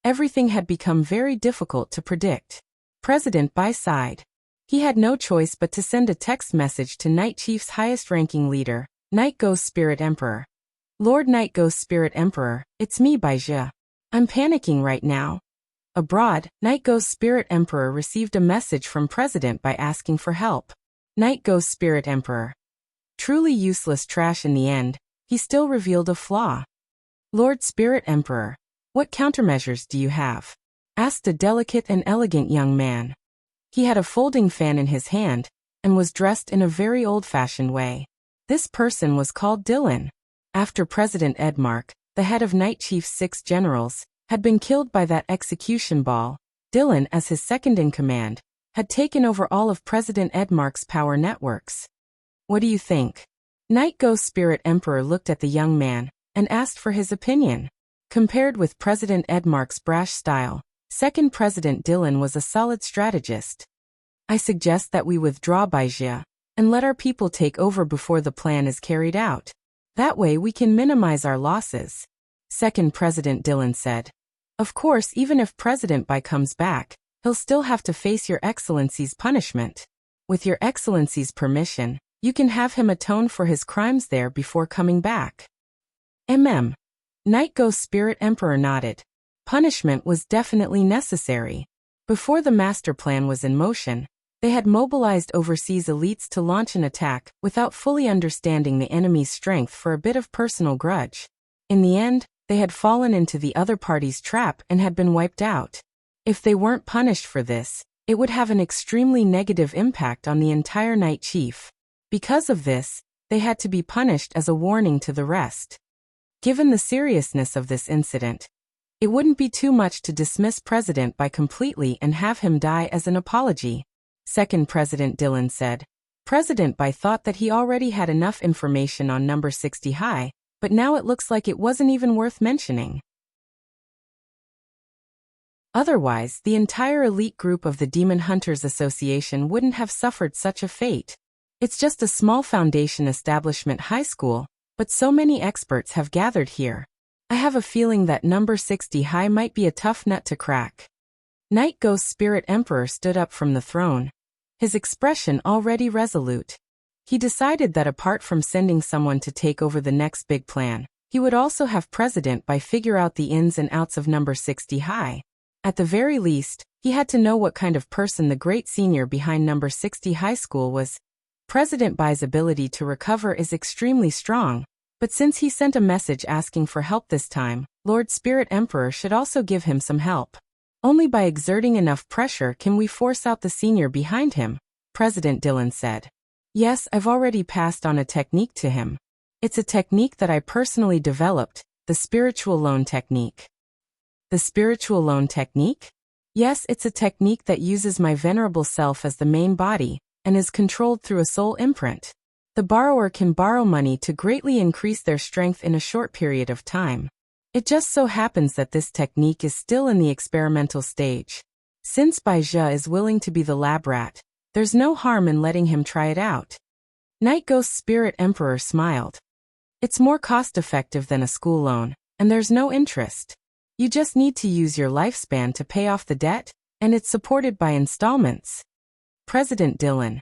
everything had become very difficult to predict. President Bai sighed. He had no choice but to send a text message to Night Chief's highest-ranking leader, Night Ghost Spirit Emperor. "Lord Night Ghost Spirit Emperor, it's me, Bai Zhe. I'm panicking right now." Abroad, Night Ghost Spirit Emperor received a message from President Bai asking for help. Night Ghost Spirit Emperor. Truly useless trash in the end, he still revealed a flaw. "Lord Spirit Emperor, what countermeasures do you have?" asked a delicate and elegant young man. He had a folding fan in his hand, and was dressed in a very old-fashioned way. This person was called Dylan. After President Edmark, the head of Night Chief's 6 generals, had been killed by that execution ball, Dylan, as his second-in-command, had taken over all of President Edmark's power networks. "What do you think?" Night Ghost Spirit Emperor looked at the young man, and asked for his opinion. Compared with President Edmark's brash style, Second President Dylan was a solid strategist. I suggest that we withdraw Baijia and let our people take over before the plan is carried out. That way we can minimize our losses. Second President Dylan said. Of course, even if President Bai comes back, he'll still have to face Your Excellency's punishment. With Your Excellency's permission, you can have him atone for his crimes there before coming back. Night Ghost Spirit Emperor nodded. Punishment was definitely necessary. Before the master plan was in motion, they had mobilized overseas elites to launch an attack without fully understanding the enemy's strength for a bit of personal grudge. In the end, they had fallen into the other party's trap and had been wiped out. If they weren't punished for this, it would have an extremely negative impact on the entire Night Chief. Because of this, they had to be punished as a warning to the rest. Given the seriousness of this incident, it wouldn't be too much to dismiss President Bai completely and have him die as an apology. Second President Dylan said. President Bai thought that he already had enough information on number 60 high, but now it looks like it wasn't even worth mentioning. Otherwise, the entire elite group of the Demon Hunters Association wouldn't have suffered such a fate. It's just a small foundation establishment high school, but so many experts have gathered here. I have a feeling that number 60 high might be a tough nut to crack. Night Ghost Spirit Emperor stood up from the throne, his expression already resolute. He decided that apart from sending someone to take over the next big plan, he would also have President Bai figure out the ins and outs of number 60 high. At the very least, he had to know what kind of person the great senior behind number 60 high school was. President Bai's ability to recover is extremely strong, but since he sent a message asking for help this time, Lord Spirit Emperor should also give him some help. Only by exerting enough pressure can we force out the senior behind him, President Dylan said. Yes, I've already passed on a technique to him. It's a technique that I personally developed, the spiritual loan technique. The spiritual loan technique? Yes, it's a technique that uses my venerable self as the main body, and is controlled through a soul imprint. The borrower can borrow money to greatly increase their strength in a short period of time. It just so happens that this technique is still in the experimental stage. Since Baijia is willing to be the lab rat, there's no harm in letting him try it out. Night Ghost Spirit Emperor smiled. It's more cost-effective than a school loan, and there's no interest. You just need to use your lifespan to pay off the debt, and it's supported by installments. President Dylan.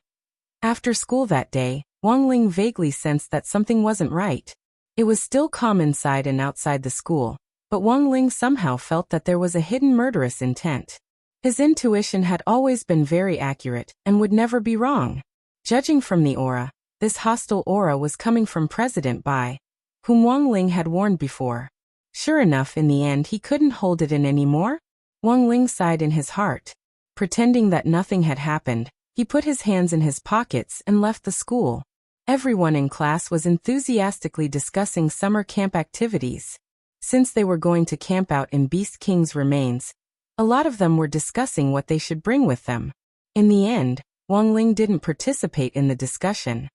After school that day, Wang Ling vaguely sensed that something wasn't right. It was still calm inside and outside the school, but Wang Ling somehow felt that there was a hidden murderous intent. His intuition had always been very accurate and would never be wrong. Judging from the aura, this hostile aura was coming from President Bai, whom Wang Ling had warned before. Sure enough, in the end he couldn't hold it in anymore. Wang Ling sighed in his heart. Pretending that nothing had happened, he put his hands in his pockets and left the school. Everyone in class was enthusiastically discussing summer camp activities. Since they were going to camp out in Beast King's remains, a lot of them were discussing what they should bring with them. In the end, Wang Ling didn't participate in the discussion.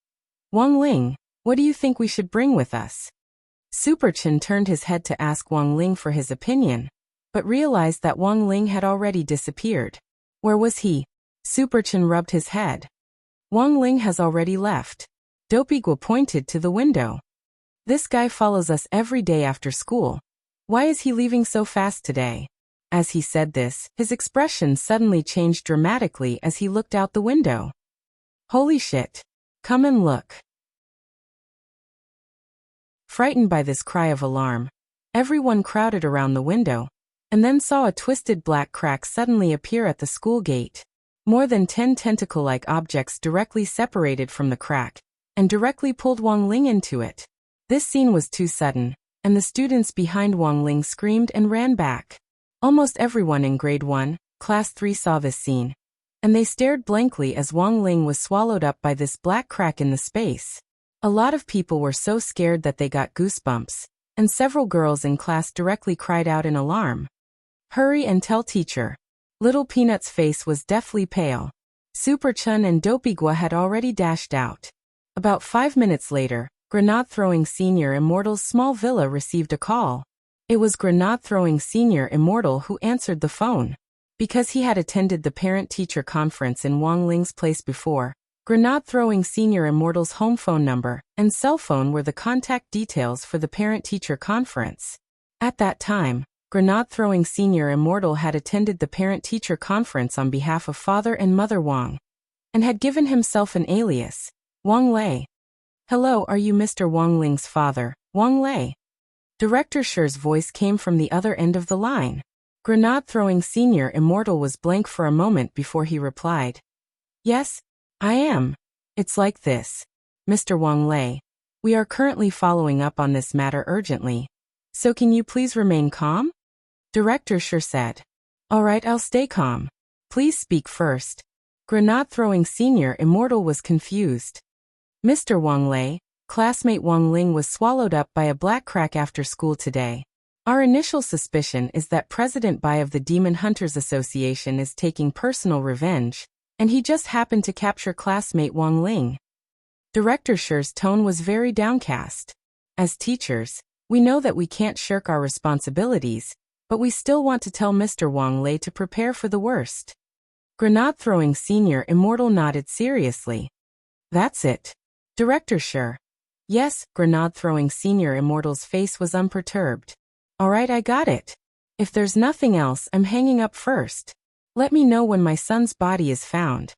Wang Ling, what do you think we should bring with us? Super Chen turned his head to ask Wang Ling for his opinion, but realized that Wang Ling had already disappeared. Where was he? Super Chen rubbed his head. Wang Ling has already left. Dopigua pointed to the window. This guy follows us every day after school. Why is he leaving so fast today? As he said this, his expression suddenly changed dramatically as he looked out the window. Holy shit. Come and look. Frightened by this cry of alarm, everyone crowded around the window, and then saw a twisted black crack suddenly appear at the school gate. More than 10 tentacle-like objects directly separated from the crack, and directly pulled Wang Ling into it. This scene was too sudden, and the students behind Wang Ling screamed and ran back. Almost everyone in Grade 1, Class 3 saw this scene, and they stared blankly as Wang Ling was swallowed up by this black crack in the space. A lot of people were so scared that they got goosebumps, and several girls in class directly cried out in alarm. Hurry and tell teacher. Little Peanut's face was deathly pale. Super Chun and Dopigua had already dashed out. About 5 minutes later, Grenade-throwing Senior Immortal's small villa received a call. It was Grenade-throwing Senior Immortal who answered the phone. Because he had attended the parent-teacher conference in Wang Ling's place before, Grenade-throwing Senior Immortal's home phone number and cell phone were the contact details for the parent-teacher conference. At that time, Grenade-throwing Senior Immortal had attended the parent-teacher conference on behalf of Father and Mother Wang, and had given himself an alias, Wang Lei. "Hello, are you Mr. Wang Ling's father, Wang Lei?" Director Shi's voice came from the other end of the line. Grenade-throwing Senior Immortal was blank for a moment before he replied. "Yes, I am. It's like this. Mr. Wang Lei, we are currently following up on this matter urgently. So can you please remain calm?" Director Shi said. "All right, I'll stay calm. Please speak first." Grenade-throwing Senior Immortal was confused. "Mr. Wang Lei, classmate Wang Ling was swallowed up by a black crack after school today. Our initial suspicion is that President Bai of the Demon Hunters Association is taking personal revenge, and he just happened to capture classmate Wang Ling." Director Shi's tone was very downcast. "As teachers, we know that we can't shirk our responsibilities, but we still want to tell Mr. Wang Lei to prepare for the worst." Grenade-throwing Senior Immortal nodded seriously. "That's it. Director Shi." "Yes," Grenade-throwing Senior Immortal's face was unperturbed. "All right, I got it. If there's nothing else, I'm hanging up first. Let me know when my son's body is found."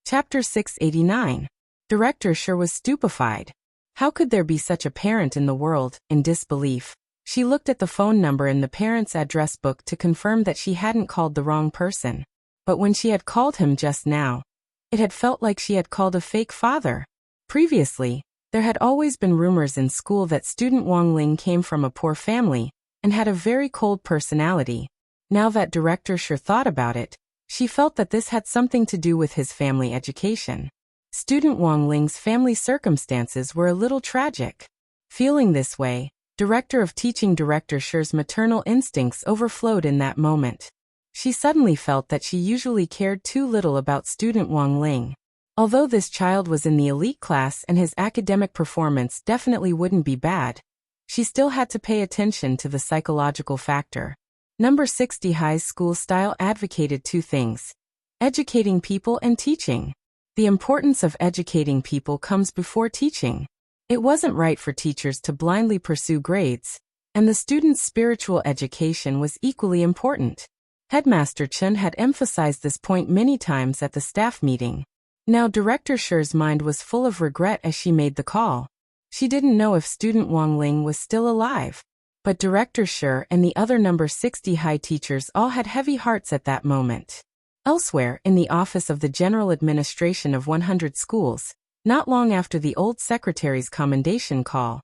Chapter 689. Director Shi was stupefied. How could there be such a parent in the world? In disbelief, she looked at the phone number in the parent's address book to confirm that she hadn't called the wrong person. But when she had called him just now, it had felt like she had called a fake father. Previously, there had always been rumors in school that student Wang Ling came from a poor family and had a very cold personality. Now that Director Shi thought about it, she felt that this had something to do with his family education. Student Wang Ling's family circumstances were a little tragic. Feeling this way, Director of Teaching Director Shi's maternal instincts overflowed in that moment. She suddenly felt that she usually cared too little about student Wang Ling. Although this child was in the elite class and his academic performance definitely wouldn't be bad, she still had to pay attention to the psychological factor. Number 60 High's school style advocated two things: educating people and teaching. The importance of educating people comes before teaching. It wasn't right for teachers to blindly pursue grades, and the students' spiritual education was equally important. Headmaster Chen had emphasized this point many times at the staff meeting. Now Director Shi's mind was full of regret as she made the call. She didn't know if student Wang Ling was still alive. But Director Shi and the other number 60 high teachers all had heavy hearts at that moment. Elsewhere, in the office of the General Administration of 100 schools, not long after the old secretary's commendation call,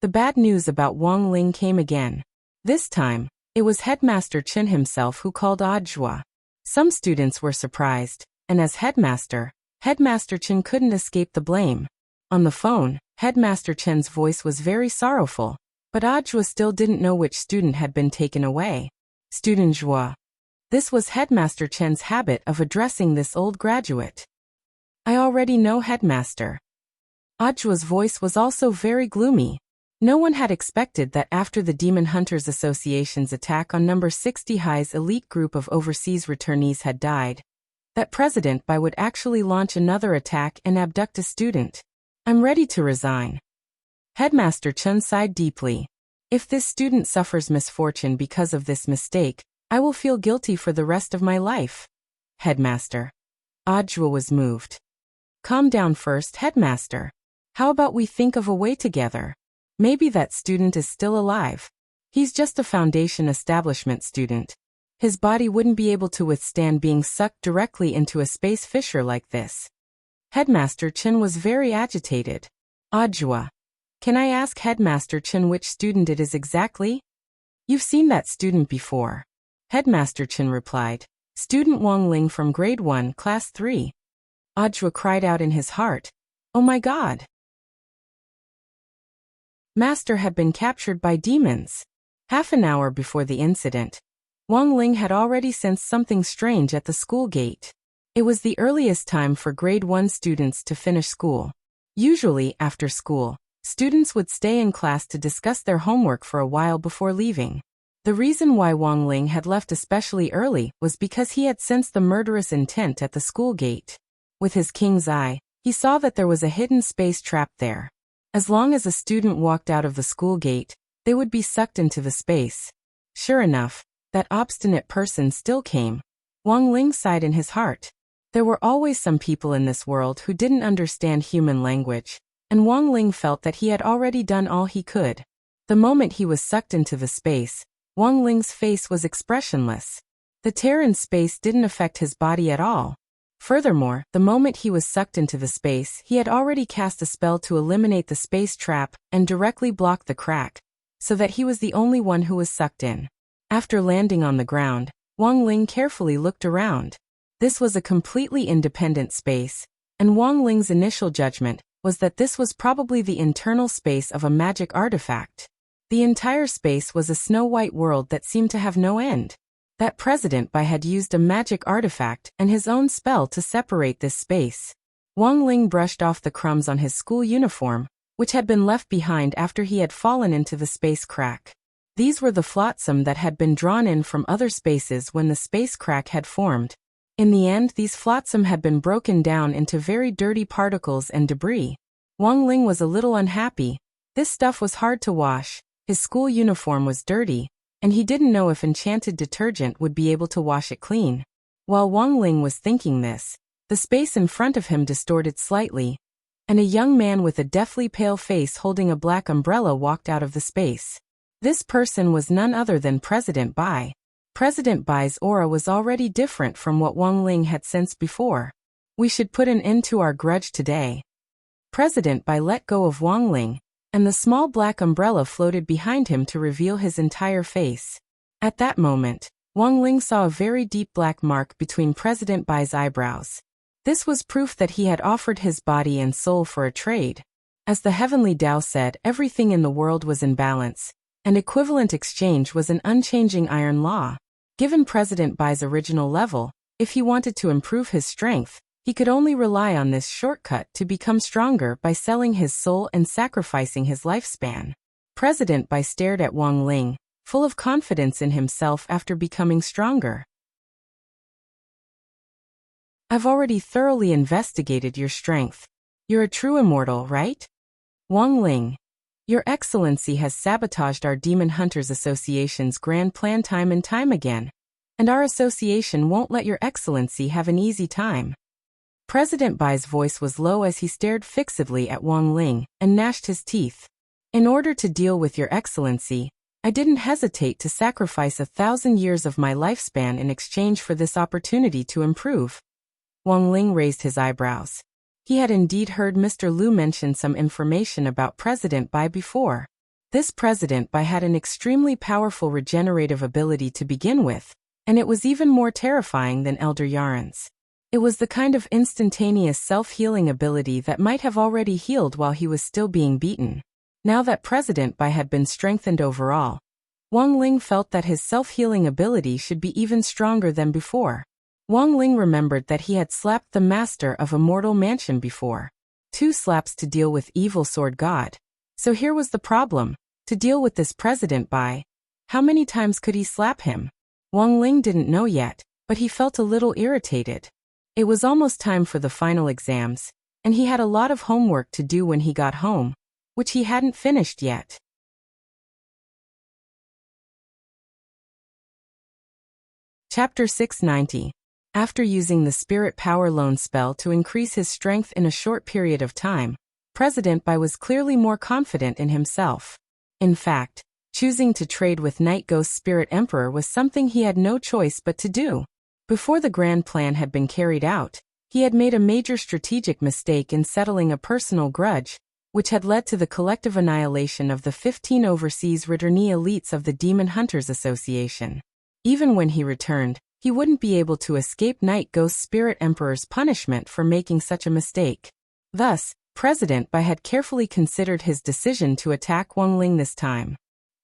the bad news about Wang Ling came again. This time, it was Headmaster Chen himself who called Audiobook. Some students were surprised, and as Headmaster Chen couldn't escape the blame. On the phone, Headmaster Chen's voice was very sorrowful, but Audiobook still didn't know which student had been taken away. Student Zhua. This was Headmaster Chen's habit of addressing this old graduate. "I already know, Headmaster." Audiobook's voice was also very gloomy. No one had expected that after the Demon Hunters Association's attack on number 60 High's elite group of overseas returnees had died, that President Bai would actually launch another attack and abduct a student. "I'm ready to resign." Headmaster Chen sighed deeply. "If this student suffers misfortune because of this mistake, I will feel guilty for the rest of my life." "Headmaster." Audiobook was moved. "Calm down first, Headmaster. How about we think of a way together? Maybe that student is still alive. He's just a foundation establishment student. His body wouldn't be able to withstand being sucked directly into a space fissure like this." Headmaster Chen was very agitated. "Audiobook. Can I ask Headmaster Chen which student it is exactly?" "You've seen that student before." Headmaster Chen replied. "Student Wang Ling from grade 1, class 3. Audiobook cried out in his heart. "Oh my God!" Master had been captured by demons. Half an hour before the incident, Wang Ling had already sensed something strange at the school gate. It was the earliest time for grade 1 students to finish school. Usually, after school, Students would stay in class to discuss their homework for a while before leaving. The reason why Wang Ling had left especially early was because he had sensed the murderous intent at the school gate. With his king's eye, he saw that there was a hidden space trapped there. As long as a student walked out of the school gate, they would be sucked into the space. Sure enough, that obstinate person still came. Wang Ling sighed in his heart. There were always some people in this world who didn't understand human language, and Wang Ling felt that he had already done all he could. The moment he was sucked into the space, Wang Ling's face was expressionless. The tear in space didn't affect his body at all. Furthermore, the moment he was sucked into the space, he had already cast a spell to eliminate the space trap and directly block the crack, so that he was the only one who was sucked in. After landing on the ground, Wang Ling carefully looked around. This was a completely independent space, and Wang Ling's initial judgment was that this was probably the internal space of a magic artifact. The entire space was a snow-white world that seemed to have no end. That President Bai had used a magic artifact and his own spell to separate this space. Wang Ling brushed off the crumbs on his school uniform, which had been left behind after he had fallen into the space crack. These were the flotsam that had been drawn in from other spaces when the space crack had formed. In the end, these flotsam had been broken down into very dirty particles and debris. Wang Ling was a little unhappy. This stuff was hard to wash, his school uniform was dirty, and he didn't know if enchanted detergent would be able to wash it clean. While Wang Ling was thinking this, the space in front of him distorted slightly, and a young man with a deathly pale face holding a black umbrella walked out of the space. This person was none other than President Bai. President Bai's aura was already different from what Wang Ling had sensed before. We should put an end to our grudge today. President Bai let go of Wang Ling, and the small black umbrella floated behind him to reveal his entire face. At that moment, Wang Ling saw a very deep black mark between President Bai's eyebrows. This was proof that he had offered his body and soul for a trade. As the heavenly Tao said, everything in the world was in balance, and equivalent exchange was an unchanging iron law. Given President Bai's original level, if he wanted to improve his strength, he could only rely on this shortcut to become stronger by selling his soul and sacrificing his lifespan. President Bai stared at Wang Ling, full of confidence in himself after becoming stronger. I've already thoroughly investigated your strength. You're a true immortal, right? Wang Ling. Your Excellency has sabotaged our Demon Hunters Association's grand plan time and time again, and our association won't let Your Excellency have an easy time. President Bai's voice was low as he stared fixedly at Wang Ling and gnashed his teeth. In order to deal with Your Excellency, I didn't hesitate to sacrifice 1,000 years of my lifespan in exchange for this opportunity to improve. Wang Ling raised his eyebrows. He had indeed heard Mr. Liu mention some information about President Bai before. This President Bai had an extremely powerful regenerative ability to begin with, and it was even more terrifying than Elder Yaren's. It was the kind of instantaneous self-healing ability that might have already healed while he was still being beaten. Now that President Bai had been strengthened overall, Wang Ling felt that his self-healing ability should be even stronger than before. Wang Ling remembered that he had slapped the master of Immortal Mansion before. 2 slaps to deal with Evil Sword God. So here was the problem. To deal with this President Bai, how many times could he slap him? Wang Ling didn't know yet, but he felt a little irritated. It was almost time for the final exams, and he had a lot of homework to do when he got home, which he hadn't finished yet. Chapter 690. After using the Spirit Power Loan spell to increase his strength in a short period of time, President Bai was clearly more confident in himself. In fact, choosing to trade with Night Ghost Spirit Emperor was something he had no choice but to do. Before the grand plan had been carried out, he had made a major strategic mistake in settling a personal grudge, which had led to the collective annihilation of the 15 overseas returnee elites of the Demon Hunters Association. Even when he returned, he wouldn't be able to escape Night Ghost Spirit Emperor's punishment for making such a mistake. Thus, President Bai had carefully considered his decision to attack Wang Ling this time.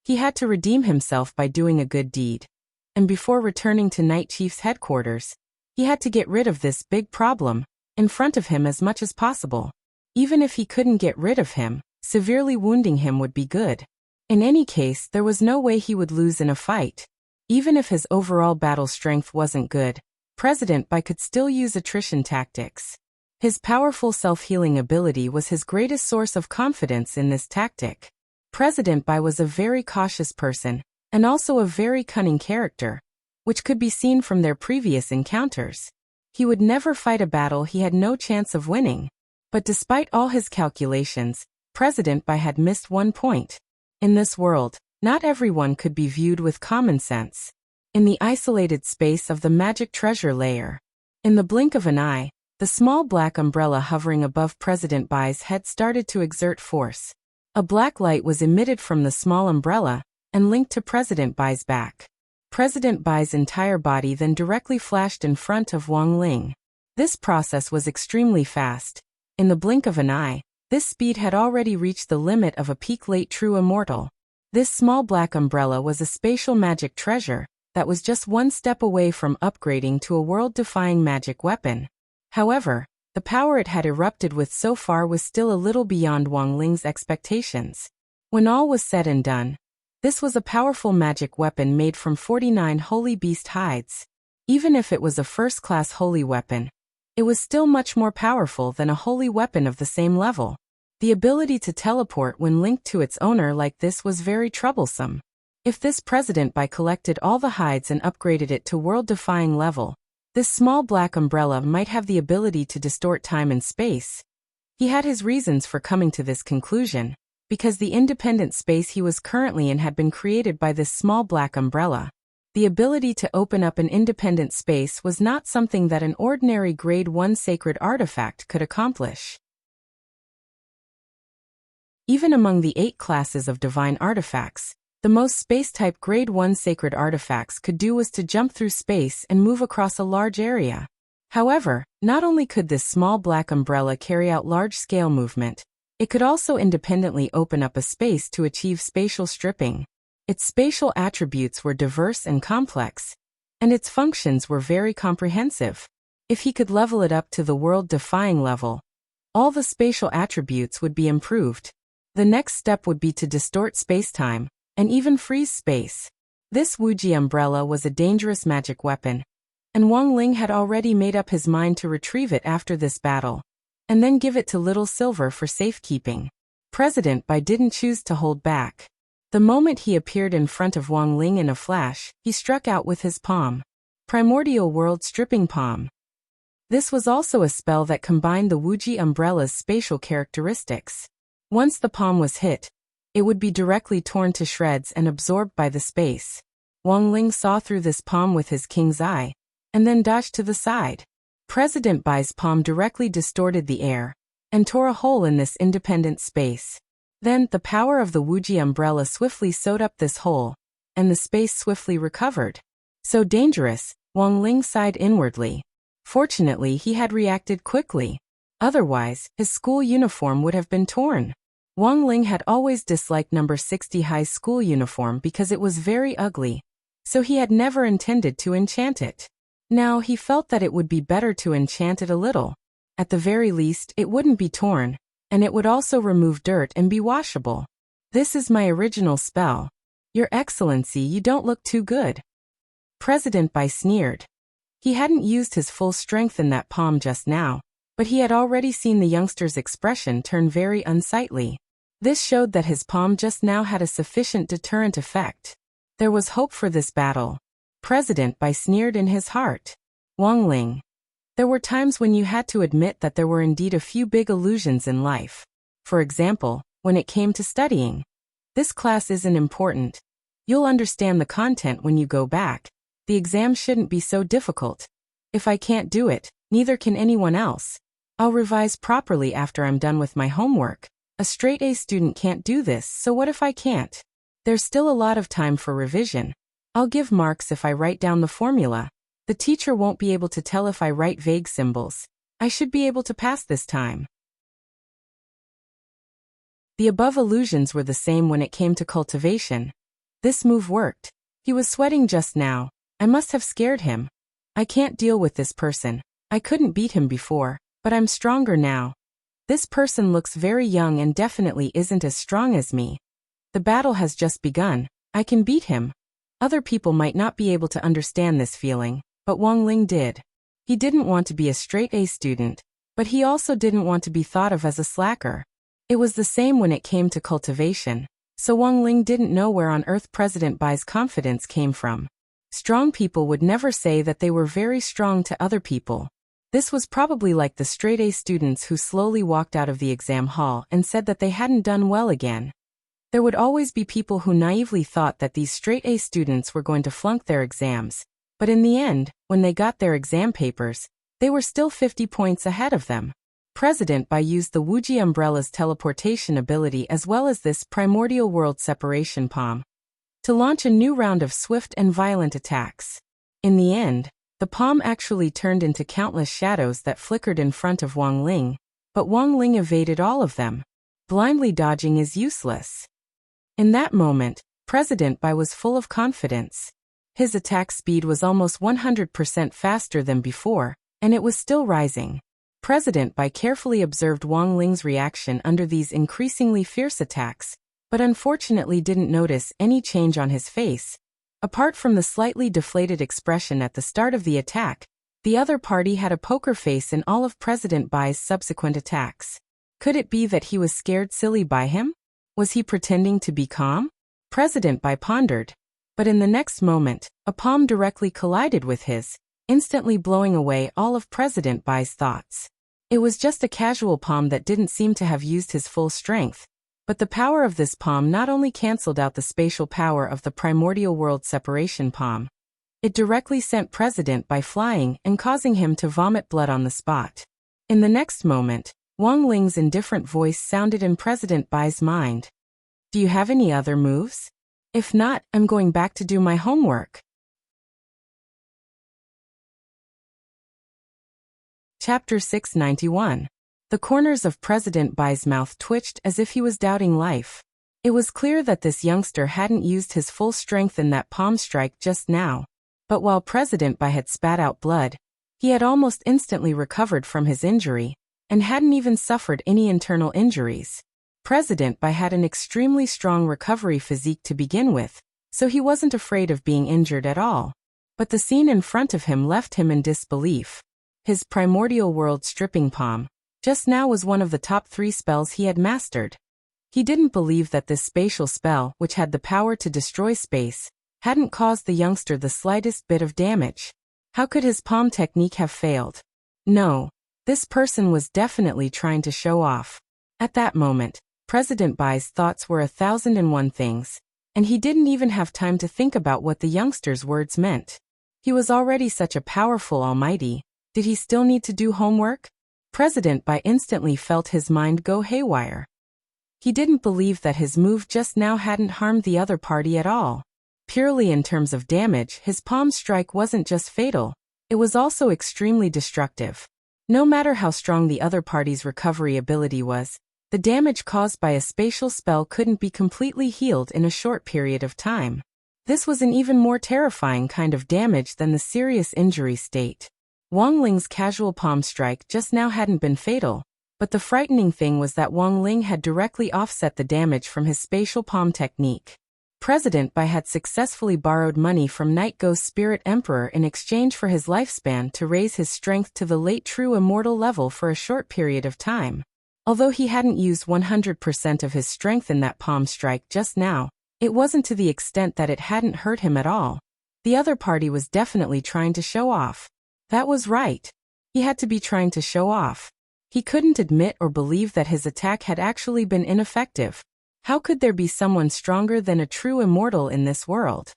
He had to redeem himself by doing a good deed. And before returning to Night Chief's headquarters, he had to get rid of this big problem in front of him as much as possible. Even if he couldn't get rid of him, Severely wounding him would be good. In any case, there was no way he would lose in a fight. Even if his overall battle strength wasn't good, President Bai could still use attrition tactics. His powerful self-healing ability was his greatest source of confidence in this tactic. President Bai was a very cautious person, and also a very cunning character, which could be seen from their previous encounters. He would never fight a battle he had no chance of winning. But despite all his calculations, President Bai had missed one point. In this world, not everyone could be viewed with common sense. In the isolated space of the magic treasure layer, in the blink of an eye, the small black umbrella hovering above President Bai's head started to exert force. A black light was emitted from the small umbrella and linked to President Bai's back. President Bai's entire body then directly flashed in front of Wang Ling. This process was extremely fast. In the blink of an eye, this speed had already reached the limit of a peak late true immortal. This small black umbrella was a spatial magic treasure that was just one step away from upgrading to a world-defying magic weapon. However, the power it had erupted with so far was still a little beyond Wang Ling's expectations. When all was said and done, this was a powerful magic weapon made from 49 holy beast hides. Even if it was a first-class holy weapon, it was still much more powerful than a holy weapon of the same level. The ability to teleport when linked to its owner like this was very troublesome. If this President Bai collected all the hides and upgraded it to world-defying level, this small black umbrella might have the ability to distort time and space. He had his reasons for coming to this conclusion, because the independent space he was currently in had been created by this small black umbrella. The ability to open up an independent space was not something that an ordinary Grade 1 sacred artifact could accomplish. Even among the 8 classes of divine artifacts, the most space-type Grade 1 sacred artifacts could do was to jump through space and move across a large area. However, not only could this small black umbrella carry out large-scale movement, it could also independently open up a space to achieve spatial stripping. Its spatial attributes were diverse and complex, and its functions were very comprehensive. If he could level it up to the world-defying level, all the spatial attributes would be improved. The next step would be to distort space-time, and even freeze space. This Wuxia umbrella was a dangerous magic weapon, and Wang Ling had already made up his mind to retrieve it after this battle, and then give it to Little Silver for safekeeping. President Bai didn't choose to hold back. The moment he appeared in front of Wang Ling in a flash, he struck out with his palm. Primordial World Stripping Palm. This was also a spell that combined the Wuxia umbrella's spatial characteristics. Once the palm was hit, it would be directly torn to shreds and absorbed by the space. Wang Ling saw through this palm with his king's eye, and then dodged to the side. President Bai's palm directly distorted the air, and tore a hole in this independent space. Then, the power of the Wuxia umbrella swiftly sewed up this hole, and the space swiftly recovered. So dangerous, Wang Ling sighed inwardly. Fortunately, he had reacted quickly. Otherwise, his school uniform would have been torn. Wang Ling had always disliked number 60 high school uniform because it was very ugly, so he had never intended to enchant it. Now he felt that it would be better to enchant it a little. At the very least, it wouldn't be torn, and it would also remove dirt and be washable. This is my original spell. Your Excellency, you don't look too good. President Bai sneered. He hadn't used his full strength in that palm just now, but he had already seen the youngster's expression turn very unsightly. This showed that his palm just now had a sufficient deterrent effect. There was hope for this battle. President Bai sneered in his heart. Wang Ling. There were times when you had to admit that there were indeed a few big illusions in life. For example, when it came to studying. This class isn't important. You'll understand the content when you go back. The exam shouldn't be so difficult. If I can't do it, neither can anyone else. I'll revise properly after I'm done with my homework. A straight A student can't do this, so what if I can't? There's still a lot of time for revision. I'll give marks if I write down the formula. The teacher won't be able to tell if I write vague symbols. I should be able to pass this time. The above illusions were the same when it came to cultivation. This move worked. He was sweating just now. I must have scared him. I can't deal with this person. I couldn't beat him before, but I'm stronger now. This person looks very young and definitely isn't as strong as me. The battle has just begun. I can beat him. Other people might not be able to understand this feeling, but Wang Ling did. He didn't want to be a straight-A student, but he also didn't want to be thought of as a slacker. It was the same when it came to cultivation, so Wang Ling didn't know where on earth President Bai's confidence came from. Strong people would never say that they were very strong to other people. This was probably like the straight-A students who slowly walked out of the exam hall and said that they hadn't done well again. There would always be people who naively thought that these straight-A students were going to flunk their exams, but in the end, when they got their exam papers, they were still 50 points ahead of them. President Bai used the Wuxia umbrella's teleportation ability as well as this primordial world separation palm to launch a new round of swift and violent attacks. In the end, the palm actually turned into countless shadows that flickered in front of Wang Ling, but Wang Ling evaded all of them. Blindly dodging is useless. In that moment, President Bai was full of confidence. His attack speed was almost 100% faster than before, and it was still rising. President Bai carefully observed Wang Ling's reaction under these increasingly fierce attacks, but unfortunately didn't notice any change on his face. Apart from the slightly deflated expression at the start of the attack, the other party had a poker face in all of President Bai's subsequent attacks. Could it be that he was scared silly by him? Was he pretending to be calm? President Bai pondered. But in the next moment, a palm directly collided with his, instantly blowing away all of President Bai's thoughts. It was just a casual palm that didn't seem to have used his full strength, but the power of this palm not only cancelled out the spatial power of the primordial world separation palm, it directly sent President Bai flying and causing him to vomit blood on the spot. In the next moment, Wang Ling's indifferent voice sounded in President Bai's mind. Do you have any other moves? If not, I'm going back to do my homework. Chapter 691. The corners of President Bai's mouth twitched as if he was doubting life. It was clear that this youngster hadn't used his full strength in that palm strike just now. But while President Bai had spat out blood, he had almost instantly recovered from his injury, and hadn't even suffered any internal injuries. President Bai had an extremely strong recovery physique to begin with, so he wasn't afraid of being injured at all. But the scene in front of him left him in disbelief. His primordial world stripping palm just now was one of the top 3 spells he had mastered. He didn't believe that this spatial spell, which had the power to destroy space, hadn't caused the youngster the slightest bit of damage. How could his palm technique have failed? No, this person was definitely trying to show off. At that moment, President Bai's thoughts were 1,001 things, and he didn't even have time to think about what the youngster's words meant. He was already such a powerful almighty. Did he still need to do homework? President Bai instantly felt his mind go haywire. He didn't believe that his move just now hadn't harmed the other party at all. Purely in terms of damage, his palm strike wasn't just fatal, it was also extremely destructive. No matter how strong the other party's recovery ability was, the damage caused by a spatial spell couldn't be completely healed in a short period of time. This was an even more terrifying kind of damage than the serious injury state. Wang Ling's casual palm strike just now hadn't been fatal, but the frightening thing was that Wang Ling had directly offset the damage from his spatial palm technique. President Bai had successfully borrowed money from Night Ghost Spirit Emperor in exchange for his lifespan to raise his strength to the late true immortal level for a short period of time. Although he hadn't used 100% of his strength in that palm strike just now, it wasn't to the extent that it hadn't hurt him at all. The other party was definitely trying to show off. That was right. He had to be trying to show off. He couldn't admit or believe that his attack had actually been ineffective. How could there be someone stronger than a true immortal in this world?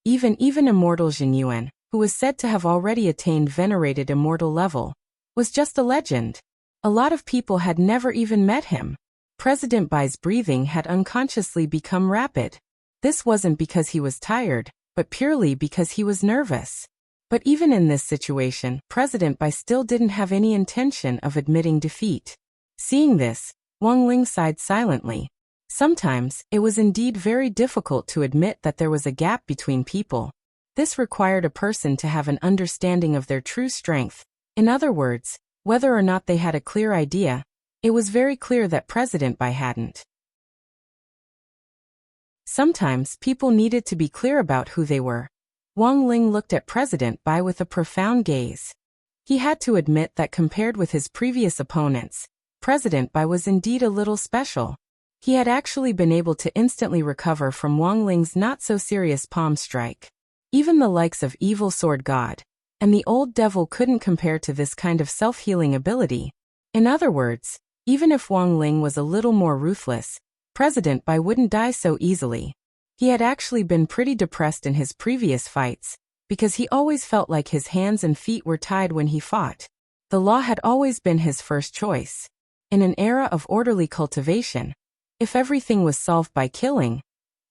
Even immortal Jin Yuan, who was said to have already attained venerated immortal level, was just a legend. A lot of people had never even met him. President Bai's breathing had unconsciously become rapid. This wasn't because he was tired, but purely because he was nervous. But even in this situation, President Bai still didn't have any intention of admitting defeat. Seeing this, Wang Ling sighed silently. Sometimes, it was indeed very difficult to admit that there was a gap between people. This required a person to have an understanding of their true strength. In other words, whether or not they had a clear idea It was very clear that President Bai hadn't. Sometimes people needed to be clear about who they were. Wang Ling looked at President Bai with a profound gaze. He had to admit that compared with his previous opponents, President Bai was indeed a little special. He had actually been able to instantly recover from Wang Ling's not-so-serious palm strike. Even the likes of Evil Sword God and the Old Devil couldn't compare to this kind of self-healing ability. In other words, even if Wang Ling was a little more ruthless, President Bai wouldn't die so easily. He had actually been pretty depressed in his previous fights, because he always felt like his hands and feet were tied when he fought. The law had always been his first choice. In an era of orderly cultivation, if everything was solved by killing,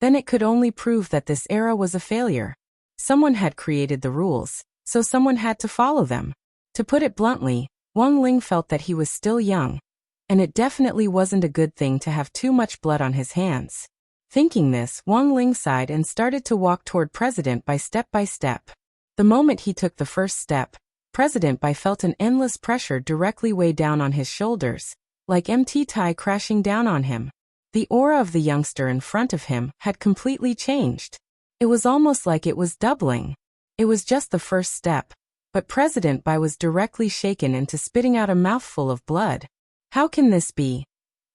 then it could only prove that this era was a failure. Someone had created the rules, so someone had to follow them. To put it bluntly, Wang Ling felt that he was still young, and it definitely wasn't a good thing to have too much blood on his hands. Thinking this, Wang Ling sighed and started to walk toward President Bai step by step. The moment he took the first step, President Bai felt an endless pressure directly weigh down on his shoulders, like empty tie crashing down on him. The aura of the youngster in front of him had completely changed. It was almost like it was doubling. It was just the first step, but President Bai was directly shaken into spitting out a mouthful of blood. How can this be?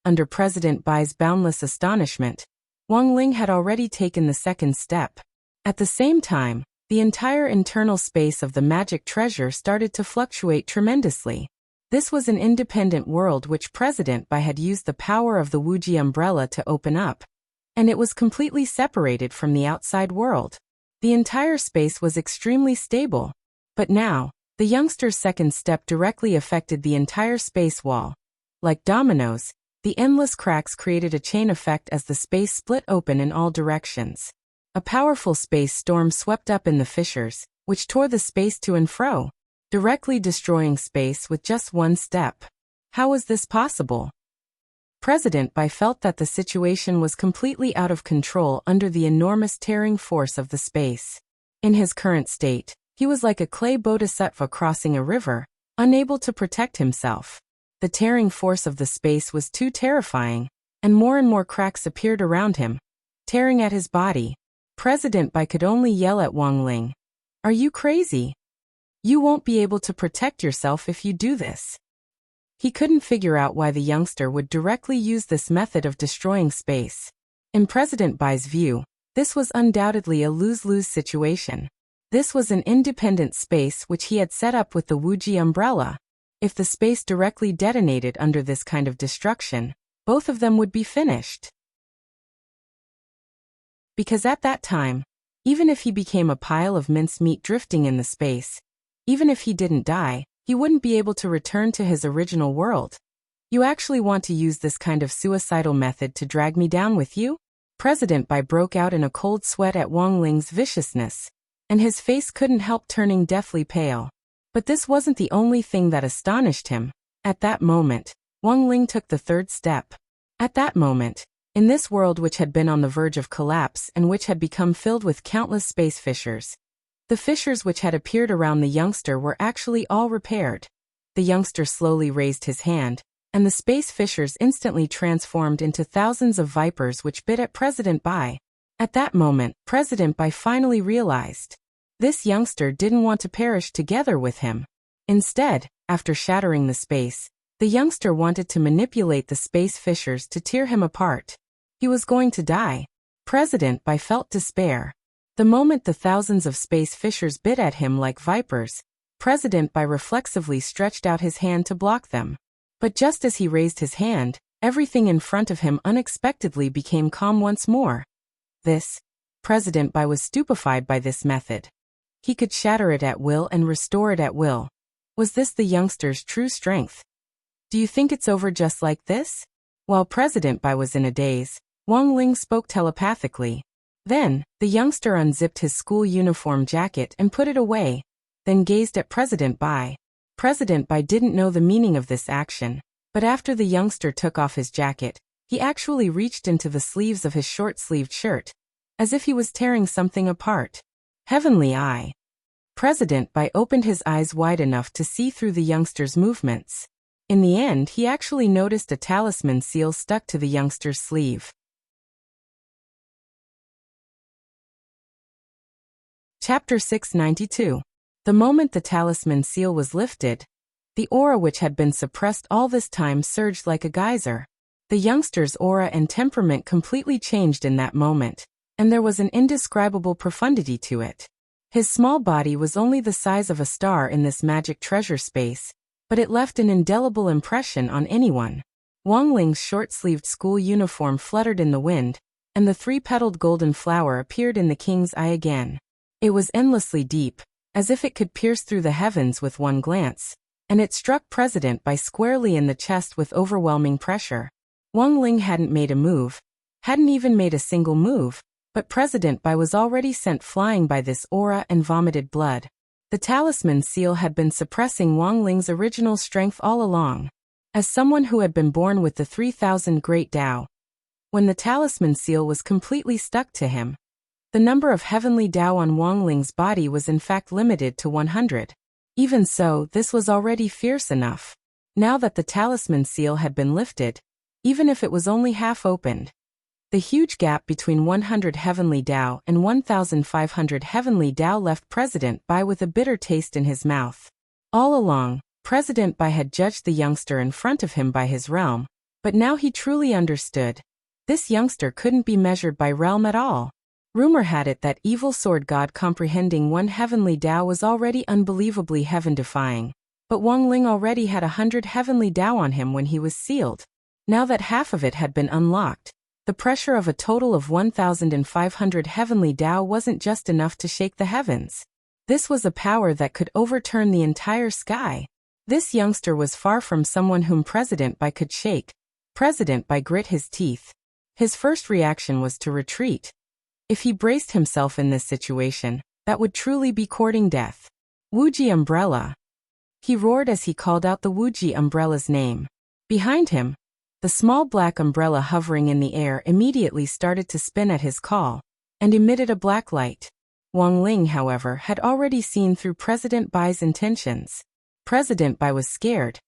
Under President Bai's boundless astonishment, Wang Ling had already taken the second step. At the same time, the entire internal space of the magic treasure started to fluctuate tremendously. This was an independent world which President Bai had used the power of the Wuxia umbrella to open up, and it was completely separated from the outside world. The entire space was extremely stable. But now, the youngster's second step directly affected the entire space wall. Like dominoes, the endless cracks created a chain effect as the space split open in all directions. A powerful space storm swept up in the fissures, which tore the space to and fro, directly destroying space with just one step. How was this possible? President Bai felt that the situation was completely out of control under the enormous tearing force of the space. In his current state, he was like a clay bodhisattva crossing a river, unable to protect himself. The tearing force of the space was too terrifying, and more cracks appeared around him, tearing at his body. President Bai could only yell at Wang Ling. "Are you crazy? You won't be able to protect yourself if you do this." He couldn't figure out why the youngster would directly use this method of destroying space. In President Bai's view, this was undoubtedly a lose-lose situation. This was an independent space which he had set up with the Wuxia umbrella. If the space directly detonated under this kind of destruction, both of them would be finished. Because at that time, even if he became a pile of mincemeat drifting in the space, even if he didn't die, he wouldn't be able to return to his original world. "You actually want to use this kind of suicidal method to drag me down with you?" President Bai broke out in a cold sweat at Wang Ling's viciousness, and his face couldn't help turning deathly pale. But this wasn't the only thing that astonished him. At that moment, Wang Ling took the third step. At that moment, in this world which had been on the verge of collapse and which had become filled with countless space fissures, the fissures which had appeared around the youngster were actually all repaired. The youngster slowly raised his hand, and the space fissures instantly transformed into thousands of vipers which bit at President Bai. At that moment, President Bai finally realized. This youngster didn't want to perish together with him. Instead, after shattering the space, the youngster wanted to manipulate the space fissures to tear him apart. He was going to die. President Bai felt despair. The moment the thousands of space fissures bit at him like vipers, President Bai reflexively stretched out his hand to block them. But just as he raised his hand, everything in front of him unexpectedly became calm once more. President Bai was stupefied by this method. He could shatter it at will and restore it at will. Was this the youngster's true strength? "Do you think it's over just like this?" While President Bai was in a daze, Wang Ling spoke telepathically. Then, the youngster unzipped his school uniform jacket and put it away, then gazed at President Bai. President Bai didn't know the meaning of this action, but after the youngster took off his jacket, he actually reached into the sleeves of his short-sleeved shirt, as if he was tearing something apart. Heavenly eye. President Bai opened his eyes wide enough to see through the youngster's movements. In the end, he actually noticed a talisman seal stuck to the youngster's sleeve. Chapter 692. The moment the talisman seal was lifted, the aura which had been suppressed all this time surged like a geyser. The youngster's aura and temperament completely changed in that moment, and there was an indescribable profundity to it. His small body was only the size of a star in this magic treasure space, but it left an indelible impression on anyone. Wang Ling's short-sleeved school uniform fluttered in the wind, and the three-petaled golden flower appeared in the king's eye again. It was endlessly deep, as if it could pierce through the heavens with one glance, and it struck President Bai squarely in the chest with overwhelming pressure. Wang Ling hadn't made a move, hadn't even made a single move, but President Bai was already sent flying by this aura and vomited blood. The talisman seal had been suppressing Wang Ling's original strength all along. As someone who had been born with the 3,000 Great Tao, when the talisman seal was completely stuck to him, the number of heavenly Tao on Wang Ling's body was in fact limited to 100. Even so, this was already fierce enough. Now that the talisman seal had been lifted, even if it was only half opened, the huge gap between 100 heavenly Tao and 1,500 heavenly Tao left President Bai with a bitter taste in his mouth. All along, President Bai had judged the youngster in front of him by his realm, but now he truly understood. This youngster couldn't be measured by realm at all. Rumor had it that evil sword god comprehending one heavenly Tao was already unbelievably heaven-defying, but Wang Ling already had 100 heavenly Tao on him when he was sealed. Now that half of it had been unlocked, the pressure of a total of 1,500 heavenly Tao wasn't just enough to shake the heavens. This was a power that could overturn the entire sky. This youngster was far from someone whom President Bai could shake. President Bai grit his teeth. His first reaction was to retreat. If he braced himself in this situation, that would truly be courting death. Wuxia umbrella. He roared as he called out the Wuxia umbrella's name. Behind him, the small black umbrella hovering in the air immediately started to spin at his call, and emitted a black light. Wang Ling, however, had already seen through President Bai's intentions. President Bai was scared.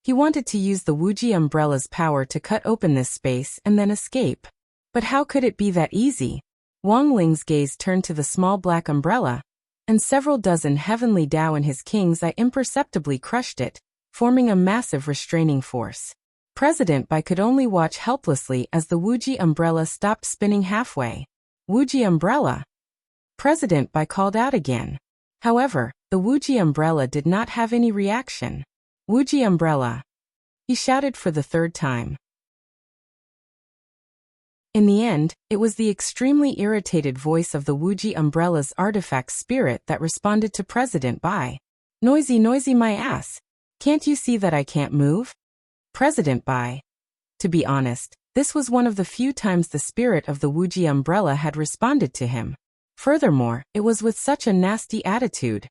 He wanted to use the Wuxia umbrella's power to cut open this space and then escape. But how could it be that easy? Wang Ling's gaze turned to the small black umbrella, and several dozen heavenly Tao in his king's eye imperceptibly crushed it, forming a massive restraining force. President Bai could only watch helplessly as the Wuxia umbrella stopped spinning halfway. Wuxia umbrella! President Bai called out again. However, the Wuxia umbrella did not have any reaction. Wuxia umbrella! He shouted for the third time. In the end, it was the extremely irritated voice of the Wuxia umbrella's artifact spirit that responded to President Bai. Noisy, noisy my ass. Can't you see that I can't move? President Bai. To be honest, this was one of the few times the spirit of the Wuxia umbrella had responded to him. Furthermore, it was with such a nasty attitude.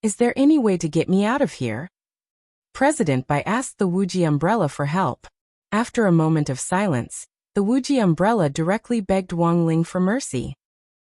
Is there any way to get me out of here? President Bai asked the Wuxia umbrella for help. After a moment of silence, the Wuxia umbrella directly begged Wang Ling for mercy.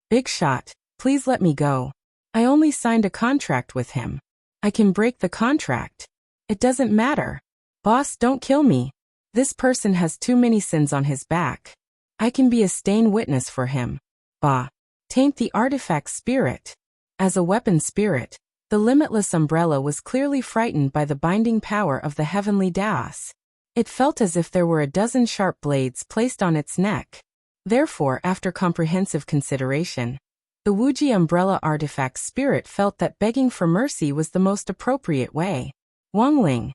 Big shot, please let me go. I only signed a contract with him. I can break the contract. It doesn't matter. Boss, don't kill me. This person has too many sins on his back. I can be a stain witness for him. Bah. Taint the artifact spirit. As a weapon spirit, the limitless umbrella was clearly frightened by the binding power of the heavenly Taos. It felt as if there were a dozen sharp blades placed on its neck. Therefore, after comprehensive consideration, the Wuxia umbrella artifact spirit felt that begging for mercy was the most appropriate way. Wang Ling.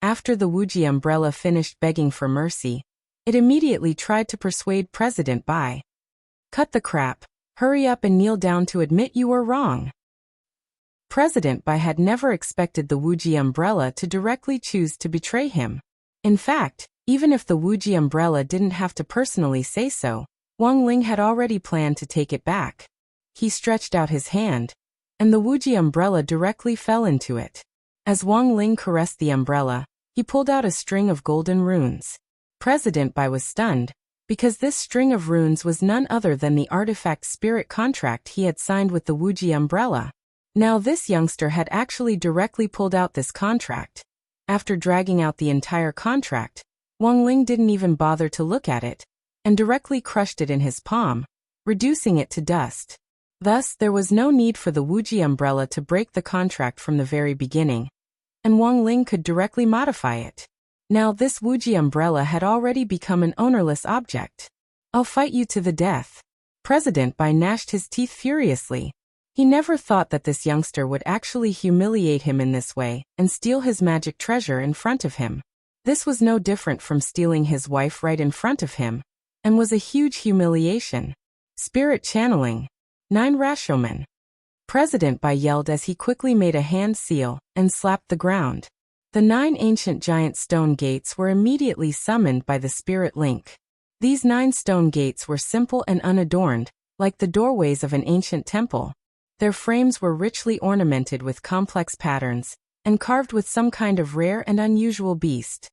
After the Wuxia umbrella finished begging for mercy, it immediately tried to persuade President Bai. Cut the crap. Hurry up and kneel down to admit you were wrong. President Bai had never expected the Wuxia umbrella to directly choose to betray him. In fact, even if the Wuxia umbrella didn't have to personally say so, Wang Ling had already planned to take it back. He stretched out his hand, and the Wuxia umbrella directly fell into it. As Wang Ling caressed the umbrella, he pulled out a string of golden runes. President Bai was stunned, because this string of runes was none other than the artifact spirit contract he had signed with the Wuxia umbrella. Now this youngster had actually directly pulled out this contract. After dragging out the entire contract, Wang Ling didn't even bother to look at it, and directly crushed it in his palm, reducing it to dust. Thus, there was no need for the Wuxia umbrella to break the contract from the very beginning, and Wang Ling could directly modify it. Now this Wuxia umbrella had already become an ownerless object. "I'll fight you to the death." President Bai gnashed his teeth furiously. He never thought that this youngster would actually humiliate him in this way and steal his magic treasure in front of him. This was no different from stealing his wife right in front of him, and was a huge humiliation. Spirit channeling. 9 Rashomon. President Bai yelled as he quickly made a hand seal and slapped the ground. The 9 ancient giant stone gates were immediately summoned by the spirit link. These 9 stone gates were simple and unadorned, like the doorways of an ancient temple. Their frames were richly ornamented with complex patterns, and carved with some kind of rare and unusual beast.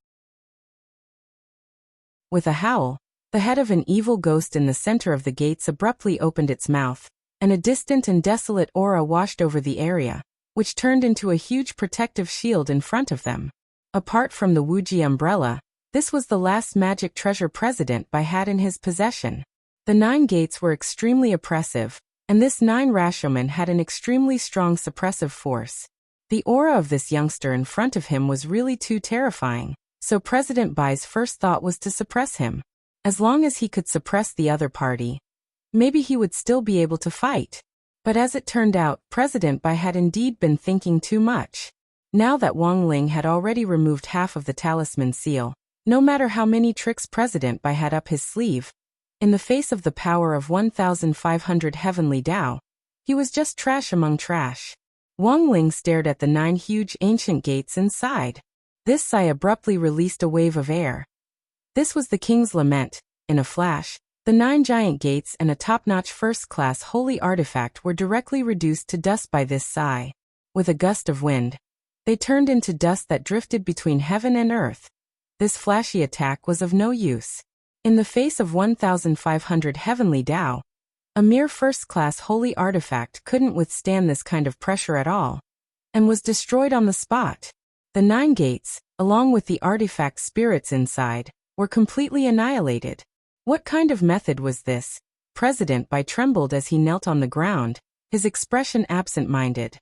With a howl, the head of an evil ghost in the center of the gates abruptly opened its mouth, and a distant and desolate aura washed over the area, which turned into a huge protective shield in front of them. Apart from the Wuxia umbrella, this was the last magic treasure President Bai had in his possession. The 9 gates were extremely oppressive, and this 9 Rashomon had an extremely strong suppressive force. The aura of this youngster in front of him was really too terrifying, so President Bai's first thought was to suppress him. As long as he could suppress the other party, maybe he would still be able to fight. But as it turned out, President Bai had indeed been thinking too much. Now that Wang Ling had already removed half of the talisman seal, no matter how many tricks President Bai had up his sleeve, in the face of the power of 1,500 heavenly Dao, he was just trash among trash. Wang Ling stared at the 9 huge ancient gates inside. This sigh abruptly released a wave of air. This was the king's lament. In a flash, the 9 giant gates and a top-notch first-class holy artifact were directly reduced to dust by this sigh. With a gust of wind, they turned into dust that drifted between heaven and earth. This flashy attack was of no use. In the face of 1,500 heavenly Dao, a mere first-class holy artifact couldn't withstand this kind of pressure at all, and was destroyed on the spot. The 9 gates, along with the artifact spirits inside, were completely annihilated. What kind of method was this? President Bai trembled as he knelt on the ground, his expression absent-minded.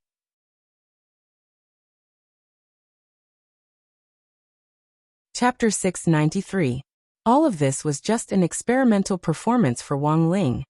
Chapter 693. All of this was just an experimental performance for Wang Ling.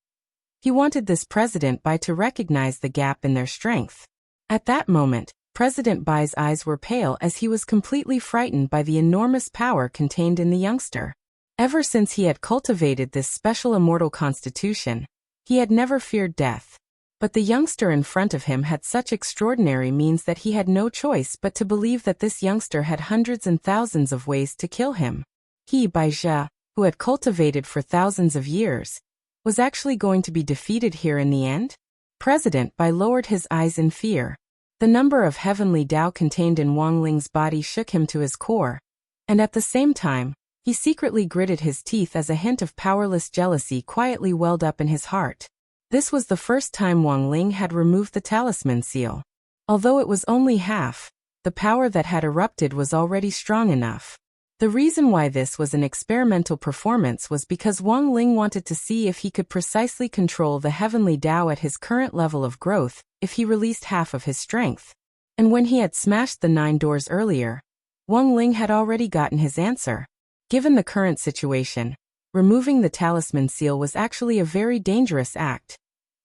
He wanted this President Bai to recognize the gap in their strength. At that moment, President Bai's eyes were pale as he was completely frightened by the enormous power contained in the youngster. Ever since he had cultivated this special immortal constitution, he had never feared death. But the youngster in front of him had such extraordinary means that he had no choice but to believe that this youngster had hundreds and thousands of ways to kill him. He, Bai Zhe, who had cultivated for thousands of years, was actually going to be defeated here in the end? President Bai lowered his eyes in fear. The number of heavenly Dao contained in Wang Ling's body shook him to his core, and at the same time, he secretly gritted his teeth as a hint of powerless jealousy quietly welled up in his heart. This was the first time Wang Ling had removed the talisman seal. Although it was only half, the power that had erupted was already strong enough. The reason why this was an experimental performance was because Wang Ling wanted to see if he could precisely control the heavenly Dao at his current level of growth if he released half of his strength. And when he had smashed the 9 doors earlier, Wang Ling had already gotten his answer. Given the current situation, removing the talisman seal was actually a very dangerous act.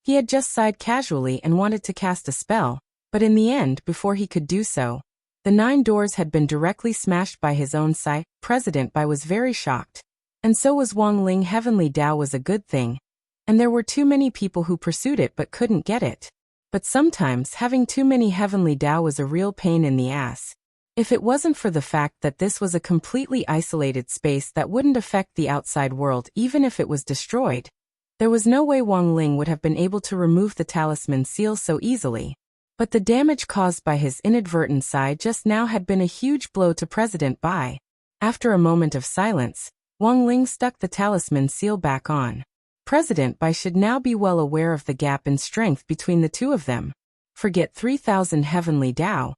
He had just sighed casually and wanted to cast a spell, but in the end, before he could do so, the 9 doors had been directly smashed by his own sigh. President Bai was very shocked. And so was Wang Ling. Heavenly Dao was a good thing, and there were too many people who pursued it but couldn't get it. But sometimes having too many heavenly Dao was a real pain in the ass. If it wasn't for the fact that this was a completely isolated space that wouldn't affect the outside world even if it was destroyed, there was no way Wang Ling would have been able to remove the talisman seal so easily. But the damage caused by his inadvertent sigh just now had been a huge blow to President Bai. After a moment of silence, Wang Ling stuck the talisman seal back on. President Bai should now be well aware of the gap in strength between the two of them. Forget 3,000 heavenly Dao.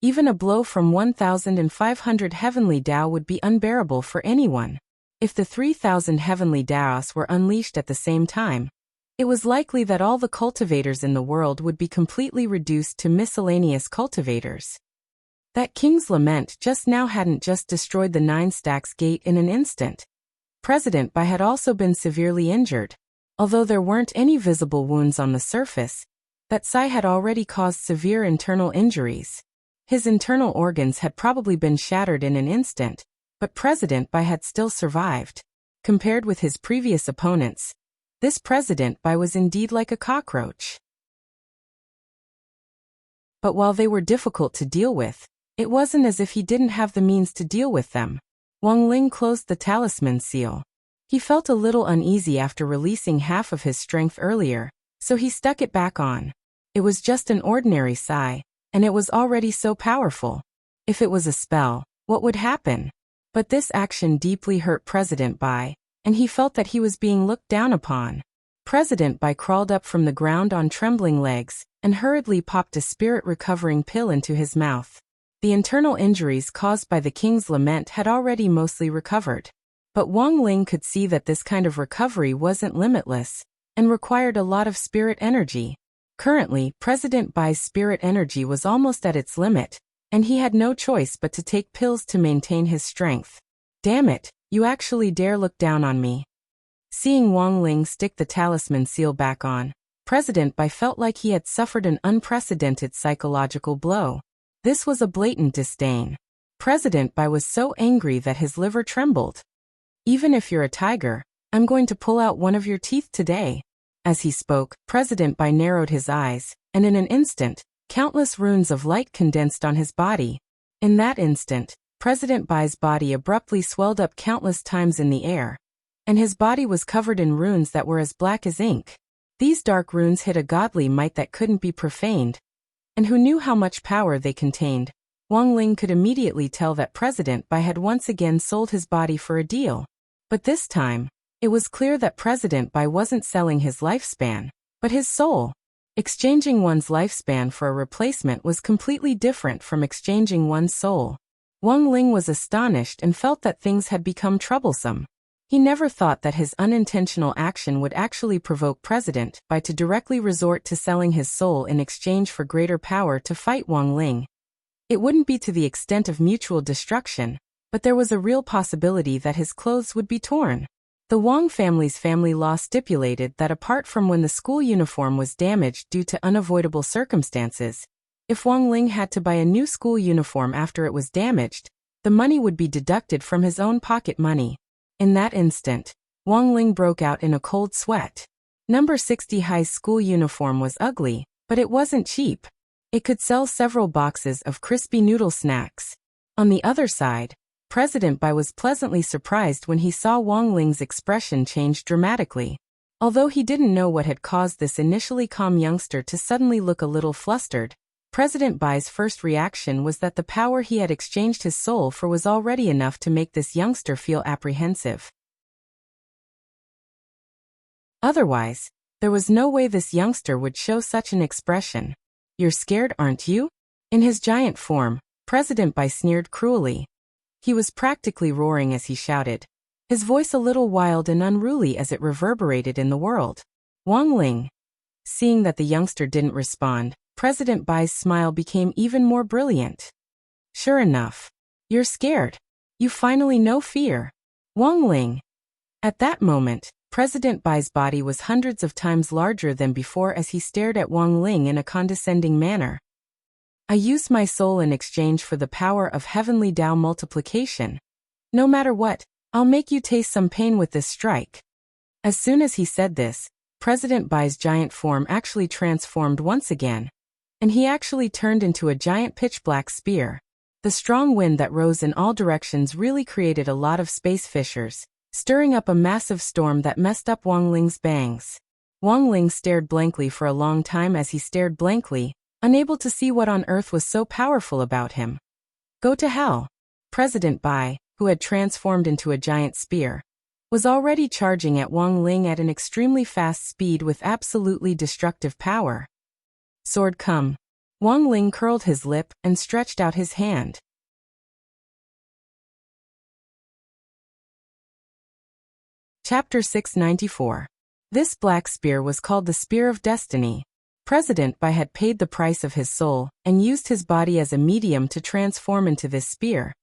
Even a blow from 1,500 heavenly Dao would be unbearable for anyone. If the 3,000 heavenly Daos were unleashed at the same time, it was likely that all the cultivators in the world would be completely reduced to miscellaneous cultivators. That King's Lament just now hadn't just destroyed the 9 Stacks Gate in an instant. President Bai had also been severely injured. Although there weren't any visible wounds on the surface, that Sai had already caused severe internal injuries. His internal organs had probably been shattered in an instant, but President Bai had still survived. Compared with his previous opponents, this President Bai was indeed like a cockroach. But while they were difficult to deal with, it wasn't as if he didn't have the means to deal with them. Wang Ling closed the talisman seal. He felt a little uneasy after releasing half of his strength earlier, so he stuck it back on. It was just an ordinary Sai, and it was already so powerful. If it was a spell, what would happen? But this action deeply hurt President Bai, and he felt that he was being looked down upon. President Bai crawled up from the ground on trembling legs, and hurriedly popped a spirit-recovering pill into his mouth. The internal injuries caused by the King's Lament had already mostly recovered. But Wang Ling could see that this kind of recovery wasn't limitless, and required a lot of spirit energy. Currently, President Bai's spirit energy was almost at its limit, and he had no choice but to take pills to maintain his strength. Damn it, you actually dare look down on me. Seeing Wang Ling stick the talisman seal back on, President Bai felt like he had suffered an unprecedented psychological blow. This was a blatant disdain. President Bai was so angry that his liver trembled. Even if you're a tiger, I'm going to pull out one of your teeth today. As he spoke, President Bai narrowed his eyes, and in an instant, countless runes of light condensed on his body. In that instant, President Bai's body abruptly swelled up countless times in the air, and his body was covered in runes that were as black as ink. These dark runes hid a godly might that couldn't be profaned, and who knew how much power they contained. Wang Ling could immediately tell that President Bai had once again sold his body for a deal. But this time, it was clear that President Bai wasn't selling his lifespan, but his soul. Exchanging one's lifespan for a replacement was completely different from exchanging one's soul. Wang Ling was astonished and felt that things had become troublesome. He never thought that his unintentional action would actually provoke President Bai to directly resort to selling his soul in exchange for greater power to fight Wang Ling. It wouldn't be to the extent of mutual destruction, but there was a real possibility that his clothes would be torn. The Wang family's family law stipulated that apart from when the school uniform was damaged due to unavoidable circumstances, if Wang Ling had to buy a new school uniform after it was damaged, the money would be deducted from his own pocket money. In that instant, Wang Ling broke out in a cold sweat. Number 60 high school uniform was ugly, but it wasn't cheap. It could sell several boxes of crispy noodle snacks. On the other side, President Bai was pleasantly surprised when he saw Wang Ling's expression change dramatically. Although he didn't know what had caused this initially calm youngster to suddenly look a little flustered, President Bai's first reaction was that the power he had exchanged his soul for was already enough to make this youngster feel apprehensive. Otherwise, there was no way this youngster would show such an expression. You're scared, aren't you? In his giant form, President Bai sneered cruelly. He was practically roaring as he shouted, his voice a little wild and unruly as it reverberated in the world. Wang Ling. Seeing that the youngster didn't respond, President Bai's smile became even more brilliant. Sure enough. You're scared. You finally know fear. Wang Ling. At that moment, President Bai's body was hundreds of times larger than before as he stared at Wang Ling in a condescending manner. I used my soul in exchange for the power of heavenly Tao multiplication. No matter what, I'll make you taste some pain with this strike. As soon as he said this, President Bai's giant form actually transformed once again, and he actually turned into a giant pitch-black spear. The strong wind that rose in all directions really created a lot of space fissures, stirring up a massive storm that messed up Wang Ling's bangs. Wang Ling stared blankly for a long time as he stared blankly, unable to see what on earth was so powerful about him. Go to hell. President Bai, who had transformed into a giant spear, was already charging at Wang Ling at an extremely fast speed with absolutely destructive power. Sword come. Wang Ling curled his lip and stretched out his hand. Chapter 694. This black spear was called the Spear of Destiny. President Bai had paid the price of his soul and used his body as a medium to transform into this spear.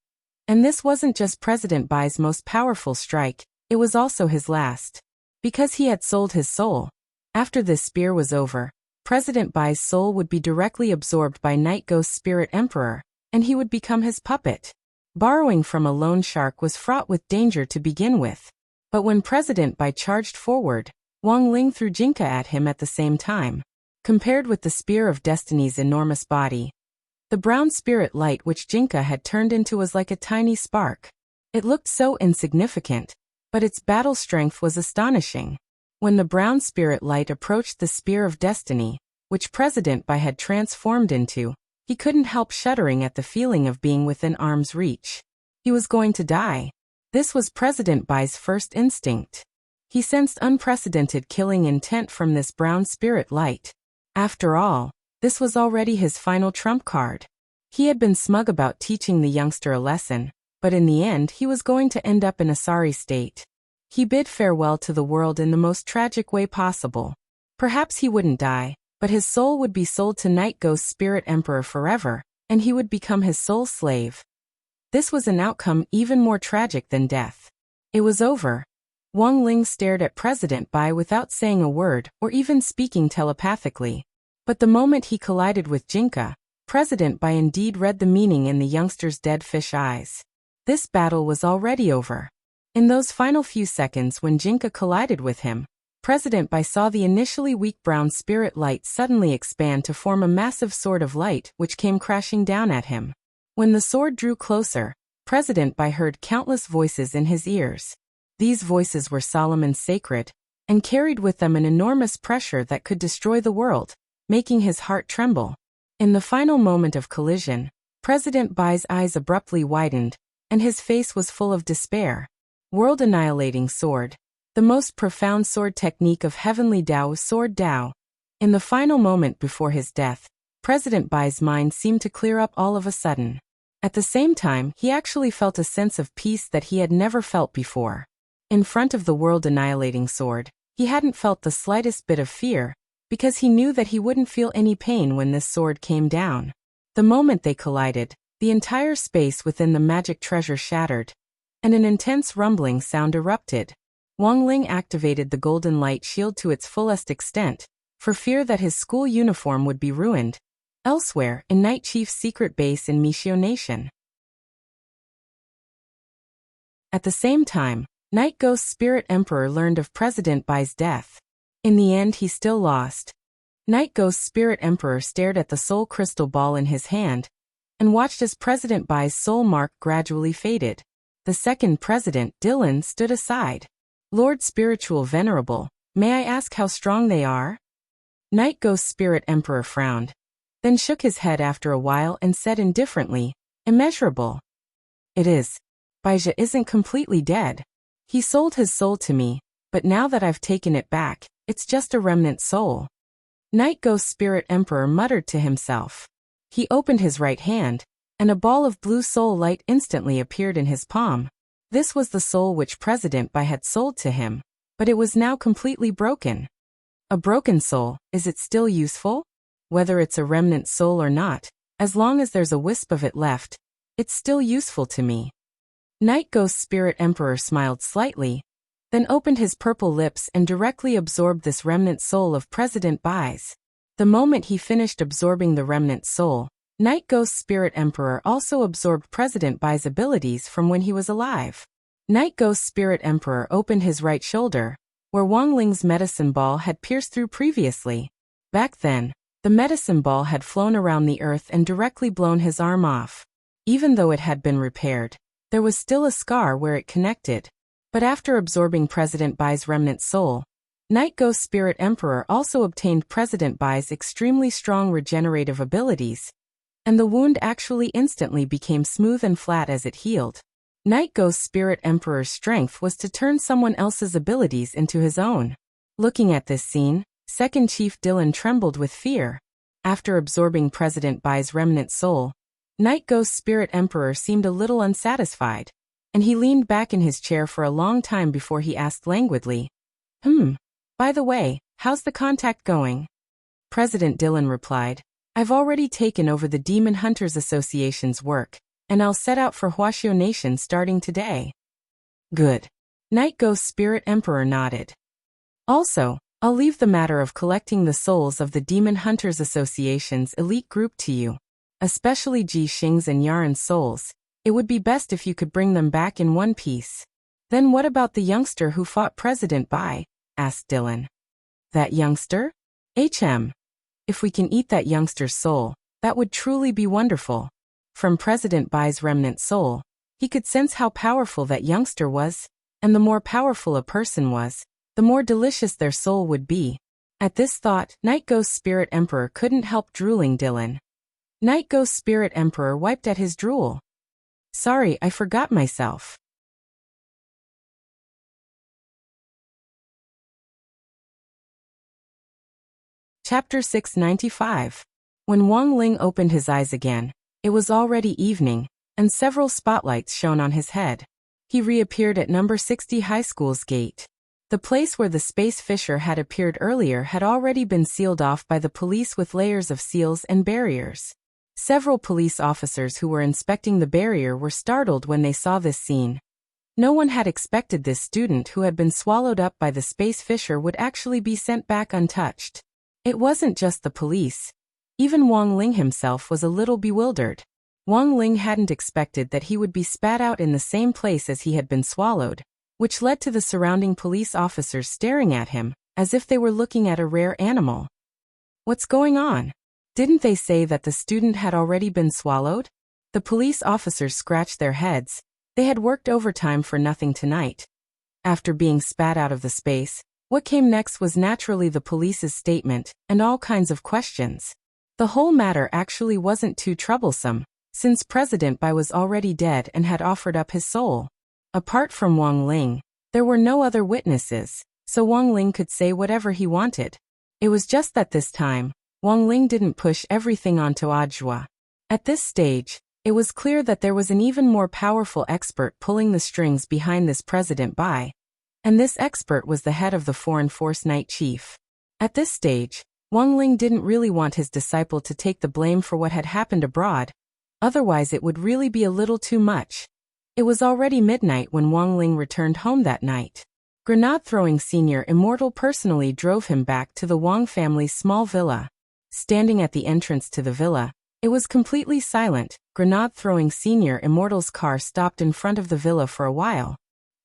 And this wasn't just President Bai's most powerful strike, it was also his last. Because he had sold his soul. After this spear was over, President Bai's soul would be directly absorbed by Night Ghost's Spirit Emperor, and he would become his puppet. Borrowing from a loan shark was fraught with danger to begin with. But when President Bai charged forward, Wang Ling threw Jinka at him at the same time. Compared with the Spear of Destiny's enormous body, the brown spirit light which Jinka had turned into was like a tiny spark. It looked so insignificant, but its battle strength was astonishing. When the brown spirit light approached the Spear of Destiny, which President Bai had transformed into, he couldn't help shuddering at the feeling of being within arm's reach. He was going to die. This was President Bai's first instinct. He sensed unprecedented killing intent from this brown spirit light. After all, this was already his final trump card. He had been smug about teaching the youngster a lesson, but in the end he was going to end up in a sorry state. He bid farewell to the world in the most tragic way possible. Perhaps he wouldn't die, but his soul would be sold to Night Ghost's Spirit Emperor forever, and he would become his sole slave. This was an outcome even more tragic than death. It was over. Wang Ling stared at President Bai without saying a word or even speaking telepathically. But the moment he collided with Jinka, President Bai indeed read the meaning in the youngster's dead fish eyes. This battle was already over. In those final few seconds when Jinka collided with him, President Bai saw the initially weak brown spirit light suddenly expand to form a massive sword of light which came crashing down at him. When the sword drew closer, President Bai heard countless voices in his ears. These voices were solemn and sacred, and carried with them an enormous pressure that could destroy the world, making his heart tremble. In the final moment of collision, President Bai's eyes abruptly widened, and his face was full of despair. World-annihilating sword. The most profound sword technique of Heavenly Dao, Sword Dao. In the final moment before his death, President Bai's mind seemed to clear up all of a sudden. At the same time, he actually felt a sense of peace that he had never felt before. In front of the world-annihilating sword, he hadn't felt the slightest bit of fear, because he knew that he wouldn't feel any pain when this sword came down. The moment they collided, the entire space within the magic treasure shattered, and an intense rumbling sound erupted. Wang Ling activated the golden light shield to its fullest extent, for fear that his school uniform would be ruined. Elsewhere, in Night Chief's secret base in Mishio Nation. At the same time, Night Ghost's Spirit Emperor learned of President Bai's death. In the end he still lost. Night Ghost's Spirit Emperor stared at the soul crystal ball in his hand, and watched as President Bai's soul mark gradually faded. The second president, Dylan, stood aside. Lord Spiritual Venerable, may I ask how strong they are? Night Ghost's Spirit Emperor frowned, then shook his head after a while and said indifferently, immeasurable. It is. Baija isn't completely dead. He sold his soul to me, but now that I've taken it back, it's just a remnant soul. Night Ghost's Spirit Emperor muttered to himself. He opened his right hand, and a ball of blue soul light instantly appeared in his palm. This was the soul which President Bai had sold to him, but it was now completely broken. A broken soul, is it still useful? Whether it's a remnant soul or not, as long as there's a wisp of it left, it's still useful to me. Night Ghost's Spirit Emperor smiled slightly, then opened his purple lips and directly absorbed this remnant soul of President Bai's. The moment he finished absorbing the remnant soul, Night Ghost's Spirit Emperor also absorbed President Bai's abilities from when he was alive. Night Ghost's Spirit Emperor opened his right shoulder, where Wang Ling's medicine ball had pierced through previously. Back then, the medicine ball had flown around the earth and directly blown his arm off. Even though it had been repaired, there was still a scar where it connected. But after absorbing President Bai's remnant soul, Night Ghost's Spirit Emperor also obtained President Bai's extremely strong regenerative abilities, and the wound actually instantly became smooth and flat as it healed. Night Ghost's Spirit Emperor's strength was to turn someone else's abilities into his own. Looking at this scene, Second Chief Dylan trembled with fear. After absorbing President Bai's remnant soul, Night Ghost Spirit Emperor seemed a little unsatisfied, and he leaned back in his chair for a long time before he asked languidly, by the way, how's the contact going? President Dylan replied, I've already taken over the Demon Hunters Association's work, and I'll set out for Wuxia Nation starting today. Good. Night Ghost Spirit Emperor nodded. Also, I'll leave the matter of collecting the souls of the Demon Hunters Association's elite group to you, especially Ji Xing's and Yaren's souls. It would be best if you could bring them back in one piece. Then what about the youngster who fought President Bai? Asked Dylan. That youngster? If we can eat that youngster's soul, that would truly be wonderful. From President Bai's remnant soul, he could sense how powerful that youngster was, and the more powerful a person was, the more delicious their soul would be. At this thought, Night Ghost Spirit Emperor couldn't help drooling Dylan. Night Ghost Spirit Emperor wiped at his drool. Sorry, I forgot myself. Chapter 695. When Wang Ling opened his eyes again, it was already evening, and several spotlights shone on his head. He reappeared at number 60 High School's gate. The place where the space fisher had appeared earlier had already been sealed off by the police with layers of seals and barriers. Several police officers who were inspecting the barrier were startled when they saw this scene. No one had expected this student who had been swallowed up by the space fisher would actually be sent back untouched. It wasn't just the police. Even Wang Ling himself was a little bewildered. Wang Ling hadn't expected that he would be spat out in the same place as he had been swallowed, which led to the surrounding police officers staring at him, as if they were looking at a rare animal. What's going on? Didn't they say that the student had already been swallowed? The police officers scratched their heads. They had worked overtime for nothing tonight. After being spat out of the space, what came next was naturally the police's statement, and all kinds of questions. The whole matter actually wasn't too troublesome, since President Bai was already dead and had offered up his soul. Apart from Wang Ling, there were no other witnesses, so Wang Ling could say whatever he wanted. It was just that this time, Wang Ling didn't push everything onto Audiobook. At this stage, it was clear that there was an even more powerful expert pulling the strings behind this President Bai, and this expert was the head of the Foreign Force Night Chief. At this stage, Wang Ling didn't really want his disciple to take the blame for what had happened abroad, otherwise it would really be a little too much. It was already midnight when Wang Ling returned home that night. Grenade-throwing Senior Immortal personally drove him back to the Wang family's small villa. Standing at the entrance to the villa, it was completely silent. Grenade-throwing Senior Immortal's car stopped in front of the villa for a while.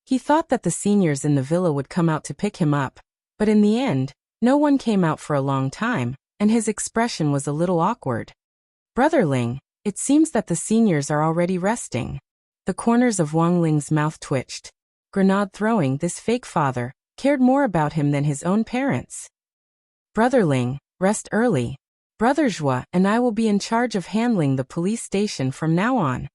He thought that the seniors in the villa would come out to pick him up, but in the end, no one came out for a long time, and his expression was a little awkward. Brother Ling, it seems that the seniors are already resting. The corners of Wang Ling's mouth twitched. Grenade-throwing this fake father cared more about him than his own parents. Brother Ling, rest early. Brother Zhua and I will be in charge of handling the police station from now on.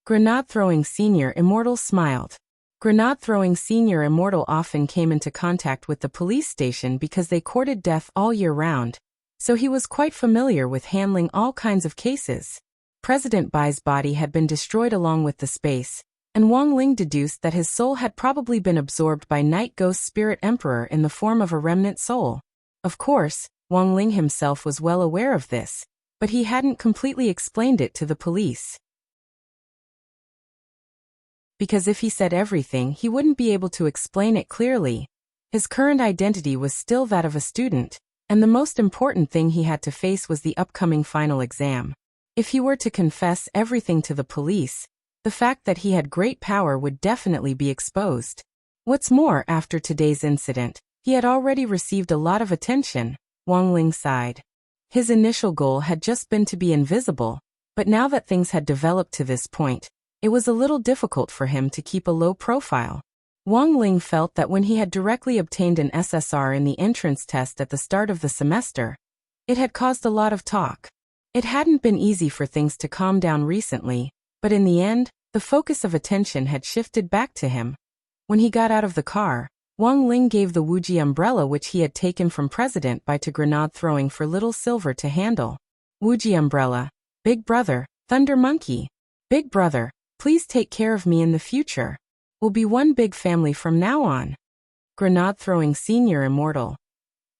Grenade-throwing Senior Immortal smiled. Grenade-throwing Senior Immortal often came into contact with the police station because they courted death all year round, so he was quite familiar with handling all kinds of cases. President Bai's body had been destroyed along with the space, and Wang Ling deduced that his soul had probably been absorbed by Night Ghost Spirit Emperor in the form of a remnant soul. Of course, Wang Ling himself was well aware of this, but he hadn't completely explained it to the police. Because if he said everything, he wouldn't be able to explain it clearly. His current identity was still that of a student, and the most important thing he had to face was the upcoming final exam. If he were to confess everything to the police, the fact that he had great power would definitely be exposed. What's more, after today's incident, he had already received a lot of attention. Wang Ling sighed. His initial goal had just been to be invisible, but now that things had developed to this point, it was a little difficult for him to keep a low profile. Wang Ling felt that when he had directly obtained an SSR in the entrance test at the start of the semester, it had caused a lot of talk. It hadn't been easy for things to calm down recently, but in the end, the focus of attention had shifted back to him. When he got out of the car, Wang Ling gave the Wuxia umbrella which he had taken from President Bai to Grenade-throwing for Little Silver to handle. Wuxia umbrella. Big brother, Thunder Monkey. Big brother, please take care of me in the future. We'll be one big family from now on. Grenade throwing senior immortal.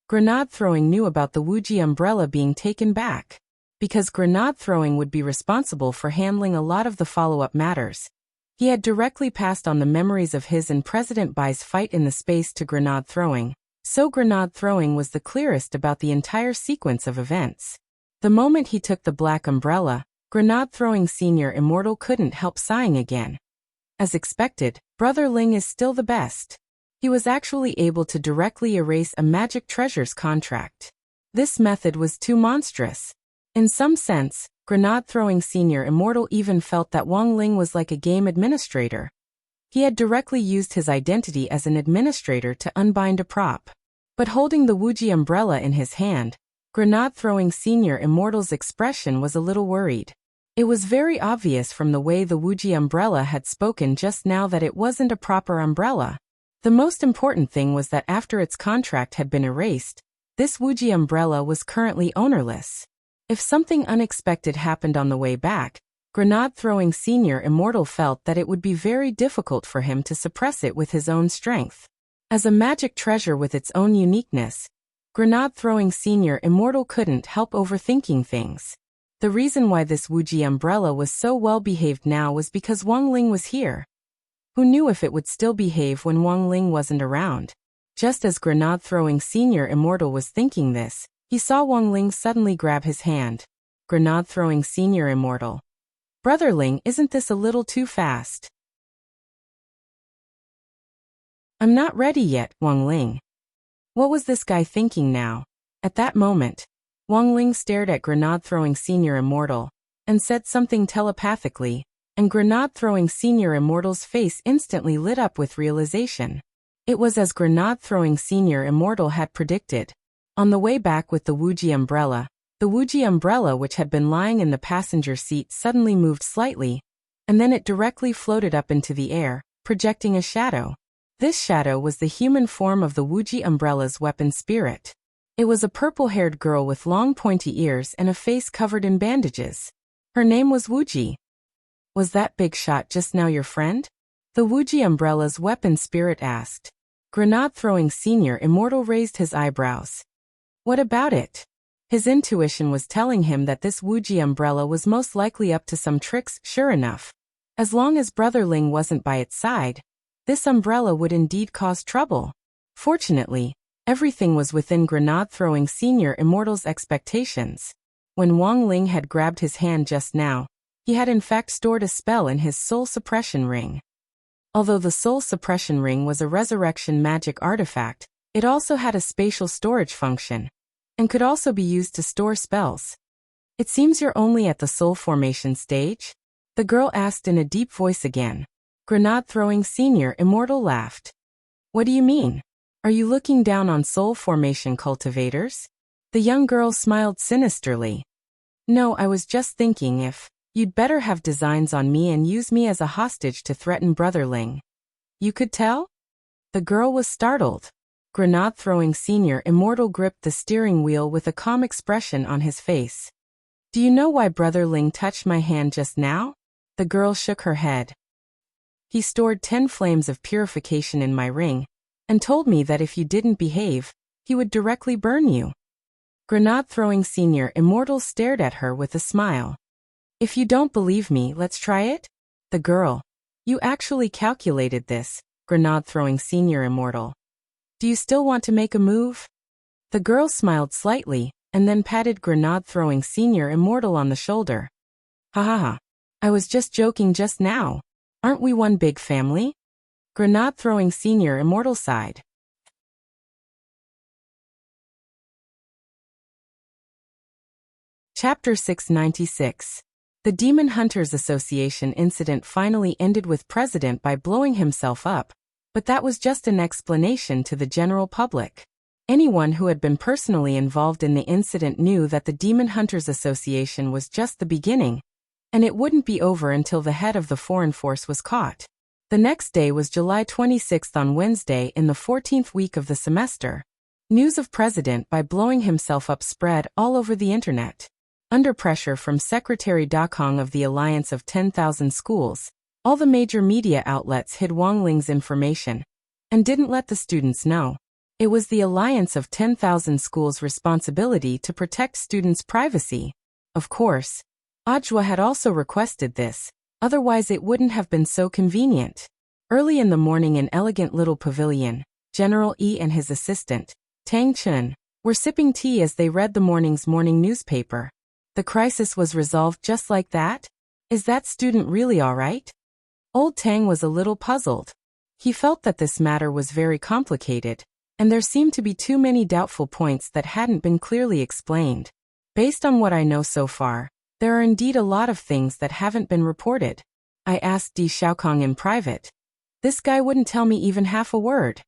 Grenade throwing knew about the Wuxia umbrella being taken back, because grenade throwing would be responsible for handling a lot of the follow-up matters. He had directly passed on the memories of his and President Bai's fight in the space to grenade throwing, so grenade throwing was the clearest about the entire sequence of events. The moment he took the black umbrella, grenade throwing senior immortal couldn't help sighing again. As expected, Brother Ling is still the best. He was actually able to directly erase a magic treasures contract. This method was too monstrous. In some sense, grenade-throwing senior immortal even felt that Wang Ling was like a game administrator. He had directly used his identity as an administrator to unbind a prop. But holding the Wuxia umbrella in his hand, grenade-throwing senior immortal's expression was a little worried. It was very obvious from the way the Wuxia umbrella had spoken just now that it wasn't a proper umbrella. The most important thing was that after its contract had been erased, this Wuxia umbrella was currently ownerless. If something unexpected happened on the way back, grenade-throwing senior immortal felt that it would be very difficult for him to suppress it with his own strength. As a magic treasure with its own uniqueness, grenade-throwing senior immortal couldn't help overthinking things. The reason why this Wuxia umbrella was so well behaved now was because Wang Ling was here. Who knew if it would still behave when Wang Ling wasn't around? Just as grenade-throwing senior immortal was thinking this, he saw Wang Ling suddenly grab his hand. Grenade-throwing senior immortal. Brother Ling, isn't this a little too fast? I'm not ready yet, Wang Ling. What was this guy thinking now? At that moment, Wang Ling stared at grenade-throwing senior immortal and said something telepathically, and grenade-throwing senior immortal's face instantly lit up with realization. It was as grenade-throwing senior immortal had predicted. On the way back with the Wuxia umbrella which had been lying in the passenger seat suddenly moved slightly, and then it directly floated up into the air, projecting a shadow. This shadow was the human form of the Wuxia umbrella's weapon spirit. It was a purple-haired girl with long pointy ears and a face covered in bandages. Her name was Wuxia. Was that big shot just now your friend? The Wuxia umbrella's weapon spirit asked. Grenade-throwing senior immortal raised his eyebrows. What about it? His intuition was telling him that this Wuxia umbrella was most likely up to some tricks. Sure enough, as long as Brother Ling wasn't by its side, this umbrella would indeed cause trouble. Fortunately, everything was within grenade-throwing senior immortal's expectations. When Wang Ling had grabbed his hand just now, he had in fact stored a spell in his soul suppression ring. Although the soul suppression ring was a resurrection magic artifact, it also had a spatial storage function, and could also be used to store spells. It seems you're only at the soul formation stage? The girl asked in a deep voice again. Grenade-throwing senior immortal laughed. What do you mean? Are you looking down on soul formation cultivators? The young girl smiled sinisterly. No, I was just thinking if you'd better have designs on me and use me as a hostage to threaten Brother Ling. You could tell? The girl was startled. Grenade-throwing senior immortal gripped the steering wheel with a calm expression on his face. Do you know why Brother Ling touched my hand just now? The girl shook her head. He stored 10 flames of purification in my ring, and told me that if you didn't behave, he would directly burn you. Grenade-throwing senior immortal stared at her with a smile. If you don't believe me, let's try it? The girl. You actually calculated this, grenade-throwing senior immortal. Do you still want to make a move? The girl smiled slightly, and then patted grenade-throwing senior immortal on the shoulder. Ha ha ha. I was just joking just now. Aren't we one big family? Grenade-throwing senior immortal sighed. Chapter 696. The Demon Hunters Association incident finally ended with President by blowing himself up, but that was just an explanation to the general public. Anyone who had been personally involved in the incident knew that the Demon Hunters Association was just the beginning, and it wouldn't be over until the head of the foreign force was caught. The next day was July 26th on Wednesday in the 14th week of the semester. News of President by blowing himself up spread all over the internet. Under pressure from Secretary Da Kong of the Alliance of 10,000 Schools, all the major media outlets hid Wang Ling's information and didn't let the students know. It was the Alliance of 10,000 Schools' responsibility to protect students' privacy. Of course, Audiobook had also requested this, otherwise it wouldn't have been so convenient. Early in the morning in elegant little pavilion, General Yi and his assistant, Tang Chun, were sipping tea as they read the morning's morning newspaper. The crisis was resolved just like that? Is that student really all right? Old Tang was a little puzzled. He felt that this matter was very complicated, and there seemed to be too many doubtful points that hadn't been clearly explained. Based on what I know so far, there are indeed a lot of things that haven't been reported. I asked Di Xiaokong in private. This guy wouldn't tell me even half a word.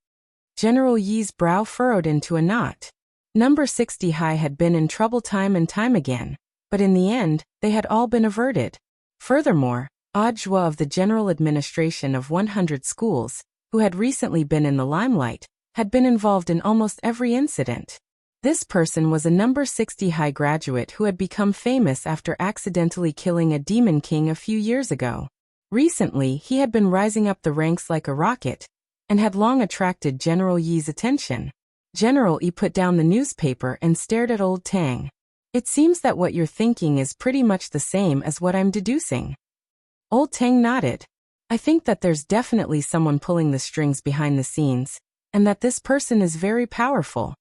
General Yi's brow furrowed into a knot. Number 60 High had been in trouble time and time again, but in the end, they had all been averted. Furthermore, Audiobook of the General Administration of 100 Schools, who had recently been in the limelight, had been involved in almost every incident. This person was a number 60 High graduate who had become famous after accidentally killing a demon king a few years ago. Recently, he had been rising up the ranks like a rocket, and had long attracted General Yi's attention. General Yi put down the newspaper and stared at old Tang. It seems that what you're thinking is pretty much the same as what I'm deducing. Old Tang nodded. I think that there's definitely someone pulling the strings behind the scenes, and that this person is very powerful.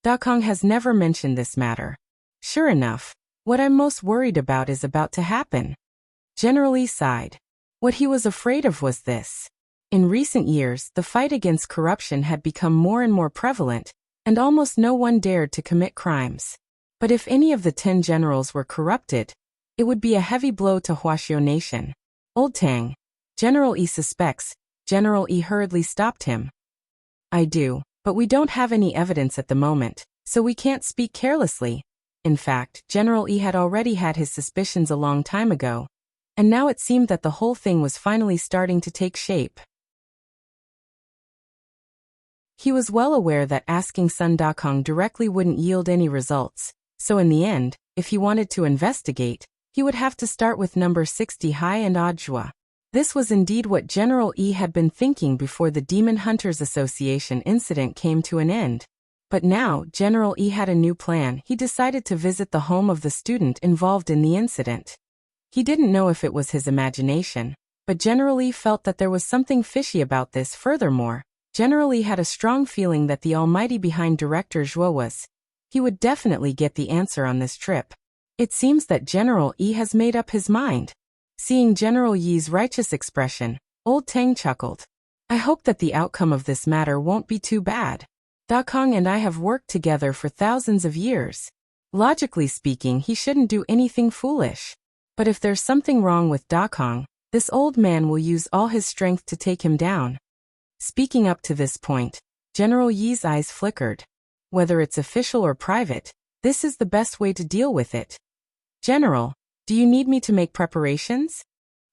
Da Kong has never mentioned this matter. Sure enough, what I'm most worried about is about to happen. General Yi sighed. What he was afraid of was this. In recent years, the fight against corruption had become more and more prevalent, and almost no one dared to commit crimes. But if any of the 10 generals were corrupted, it would be a heavy blow to Wuxia nation. Old Tang, General Yi suspects. General Yi hurriedly stopped him. I do, but we don't have any evidence at the moment, so we can't speak carelessly. In fact, General Yi had already had his suspicions a long time ago, and now it seemed that the whole thing was finally starting to take shape. He was well aware that asking Sun Dakong directly wouldn't yield any results, so in the end, if he wanted to investigate, he would have to start with number 60 High and Audiobook. This was indeed what General Yi had been thinking before the Demon Hunters Association incident came to an end. But now, General Yi had a new plan. He decided to visit the home of the student involved in the incident. He didn't know if it was his imagination, but General Yi felt that there was something fishy about this. Furthermore, General Yi had a strong feeling that the almighty behind Director Zhuo was. He would definitely get the answer on this trip. It seems that General Yi has made up his mind. Seeing General Yi's righteous expression, old Tang chuckled. I hope that the outcome of this matter won't be too bad. Da Kong and I have worked together for thousands of years. Logically speaking, he shouldn't do anything foolish. But if there's something wrong with Da Kong, this old man will use all his strength to take him down. Speaking up to this point, General Yi's eyes flickered. Whether it's official or private, this is the best way to deal with it. General, do you need me to make preparations?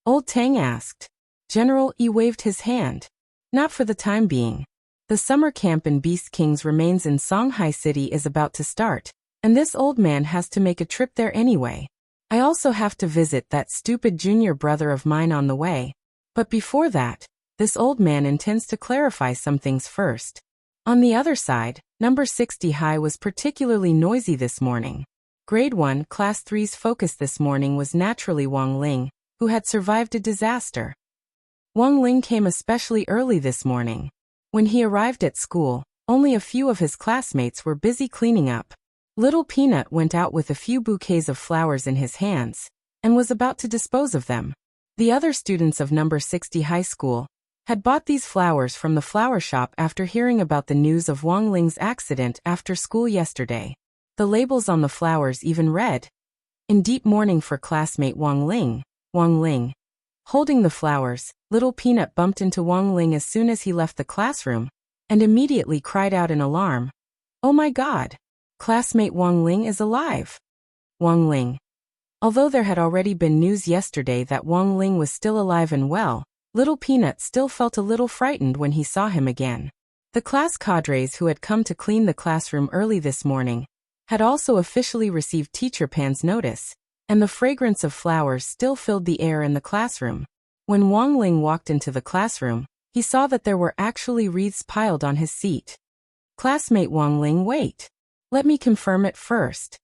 Old Tang asked. General Yi waved his hand. Not for the time being. The summer camp in Beast King's remains in Songhai City is about to start, and this old man has to make a trip there anyway. I also have to visit that stupid junior brother of mine on the way. But before that, this old man intends to clarify some things first. On the other side, number 60 High was particularly noisy this morning. Grade 1, Class 3's focus this morning was naturally Wang Ling, who had survived a disaster. Wang Ling came especially early this morning. When he arrived at school, only a few of his classmates were busy cleaning up. Little Peanut went out with a few bouquets of flowers in his hands, and was about to dispose of them. The other students of number 60 High School had bought these flowers from the flower shop after hearing about the news of Wang Ling's accident after school yesterday. The labels on the flowers even read, "In deep mourning for classmate Wang Ling, Wang Ling." Holding the flowers, Little Peanut bumped into Wang Ling as soon as he left the classroom, and immediately cried out in alarm, "Oh my God! Classmate Wang Ling is alive!" Wang Ling. Although there had already been news yesterday that Wang Ling was still alive and well, Little Peanut still felt a little frightened when he saw him again. The class cadres who had come to clean the classroom early this morning had also officially received Teacher Pan's notice, and the fragrance of flowers still filled the air in the classroom. When Wang Ling walked into the classroom, he saw that there were actually wreaths piled on his seat. "Classmate Wang Ling, wait. Let me confirm it first."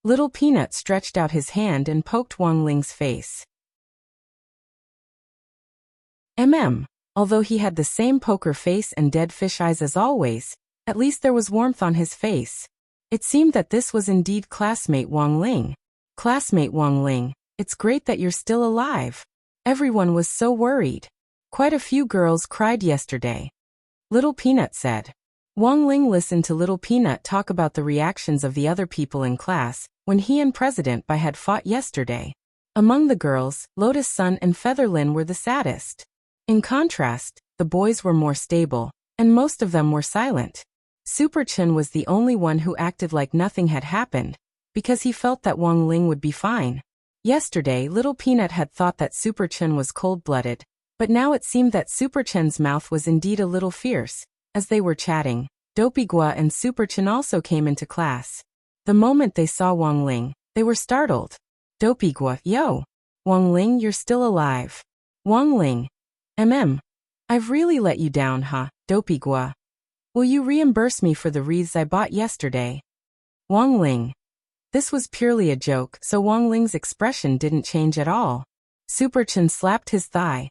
Little Peanut stretched out his hand and poked Wang Ling's face. Although he had the same poker face and dead fish eyes as always, at least there was warmth on his face. It seemed that this was indeed classmate Wang Ling. "Classmate Wang Ling, it's great that you're still alive. Everyone was so worried. Quite a few girls cried yesterday," Little Peanut said. Wang Ling listened to Little Peanut talk about the reactions of the other people in class when he and President Bai had fought yesterday. Among the girls, Lotus Sun and Featherlin were the saddest. In contrast, the boys were more stable, and most of them were silent. Super Chen was the only one who acted like nothing had happened, because he felt that Wang Ling would be fine. Yesterday, Little Peanut had thought that Super Chen was cold-blooded, but now it seemed that Super Chen's mouth was indeed a little fierce. As they were chatting, Dopigua and Super Chen also came into class. The moment they saw Wang Ling, they were startled. Dopigua, "Yo! Wang Ling, you're still alive." Wang Ling, I've really let you down, huh, Dopigua? Will you reimburse me for the wreaths I bought yesterday? Wang Ling. This was purely a joke, so Wang Ling's expression didn't change at all. Super Chen slapped his thigh.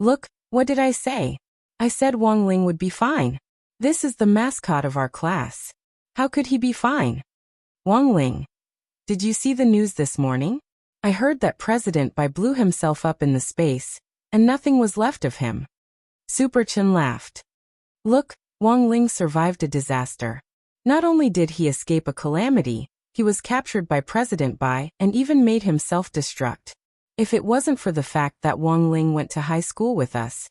"Look, what did I say? I said Wang Ling would be fine. This is the mascot of our class. How could he be fine?" Wang Ling. "Did you see the news this morning? I heard that President Bai blew himself up in the space, and nothing was left of him." Super Chen laughed. "Look, Wang Ling survived a disaster. Not only did he escape a calamity, he was captured by President Bai and even made himself self-destruct. If it wasn't for the fact that Wang Ling went to high school with us,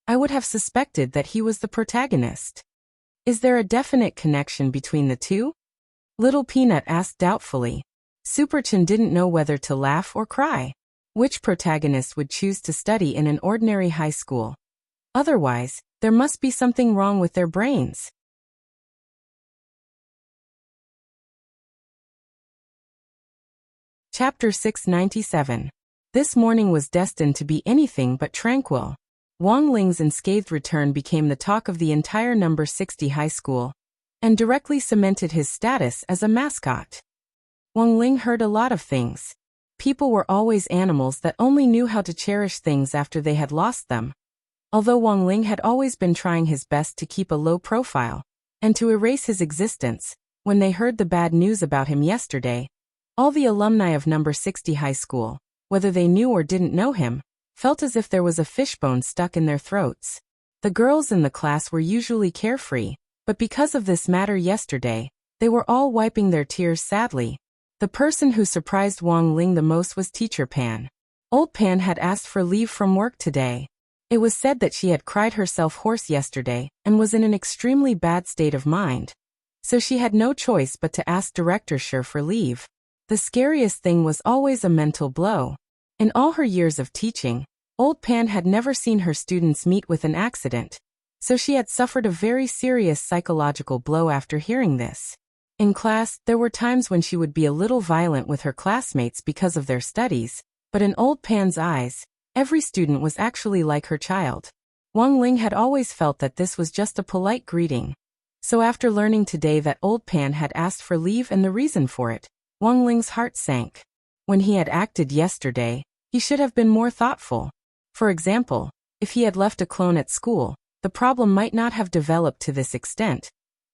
I would have suspected that he was the protagonist. Is there a definite connection between the two?" Little Peanut asked doubtfully. Super Chen didn't know whether to laugh or cry. Which protagonist would choose to study in an ordinary high school? Otherwise, there must be something wrong with their brains. Chapter 697. This morning was destined to be anything but tranquil. Wang Ling's unscathed return became the talk of the entire number 60 high school, and directly cemented his status as a mascot. Wang Ling heard a lot of things. People were always animals that only knew how to cherish things after they had lost them. Although Wang Ling had always been trying his best to keep a low profile, and to erase his existence, when they heard the bad news about him yesterday, all the alumni of number 60 high school, whether they knew or didn't know him, felt as if there was a fishbone stuck in their throats. The girls in the class were usually carefree, but because of this matter yesterday, they were all wiping their tears sadly. The person who surprised Wang Ling the most was Teacher Pan. Old Pan had asked for leave from work today. It was said that she had cried herself hoarse yesterday and was in an extremely bad state of mind. So she had no choice but to ask Director Shi for leave. The scariest thing was always a mental blow. In all her years of teaching, Old Pan had never seen her students meet with an accident, so she had suffered a very serious psychological blow after hearing this. In class, there were times when she would be a little violent with her classmates because of their studies, but in Old Pan's eyes, every student was actually like her child. Wang Ling had always felt that this was just a polite greeting. So after learning today that Old Pan had asked for leave and the reason for it, Wang Ling's heart sank. When he had acted yesterday, he should have been more thoughtful. For example, if he had left a clone at school, the problem might not have developed to this extent.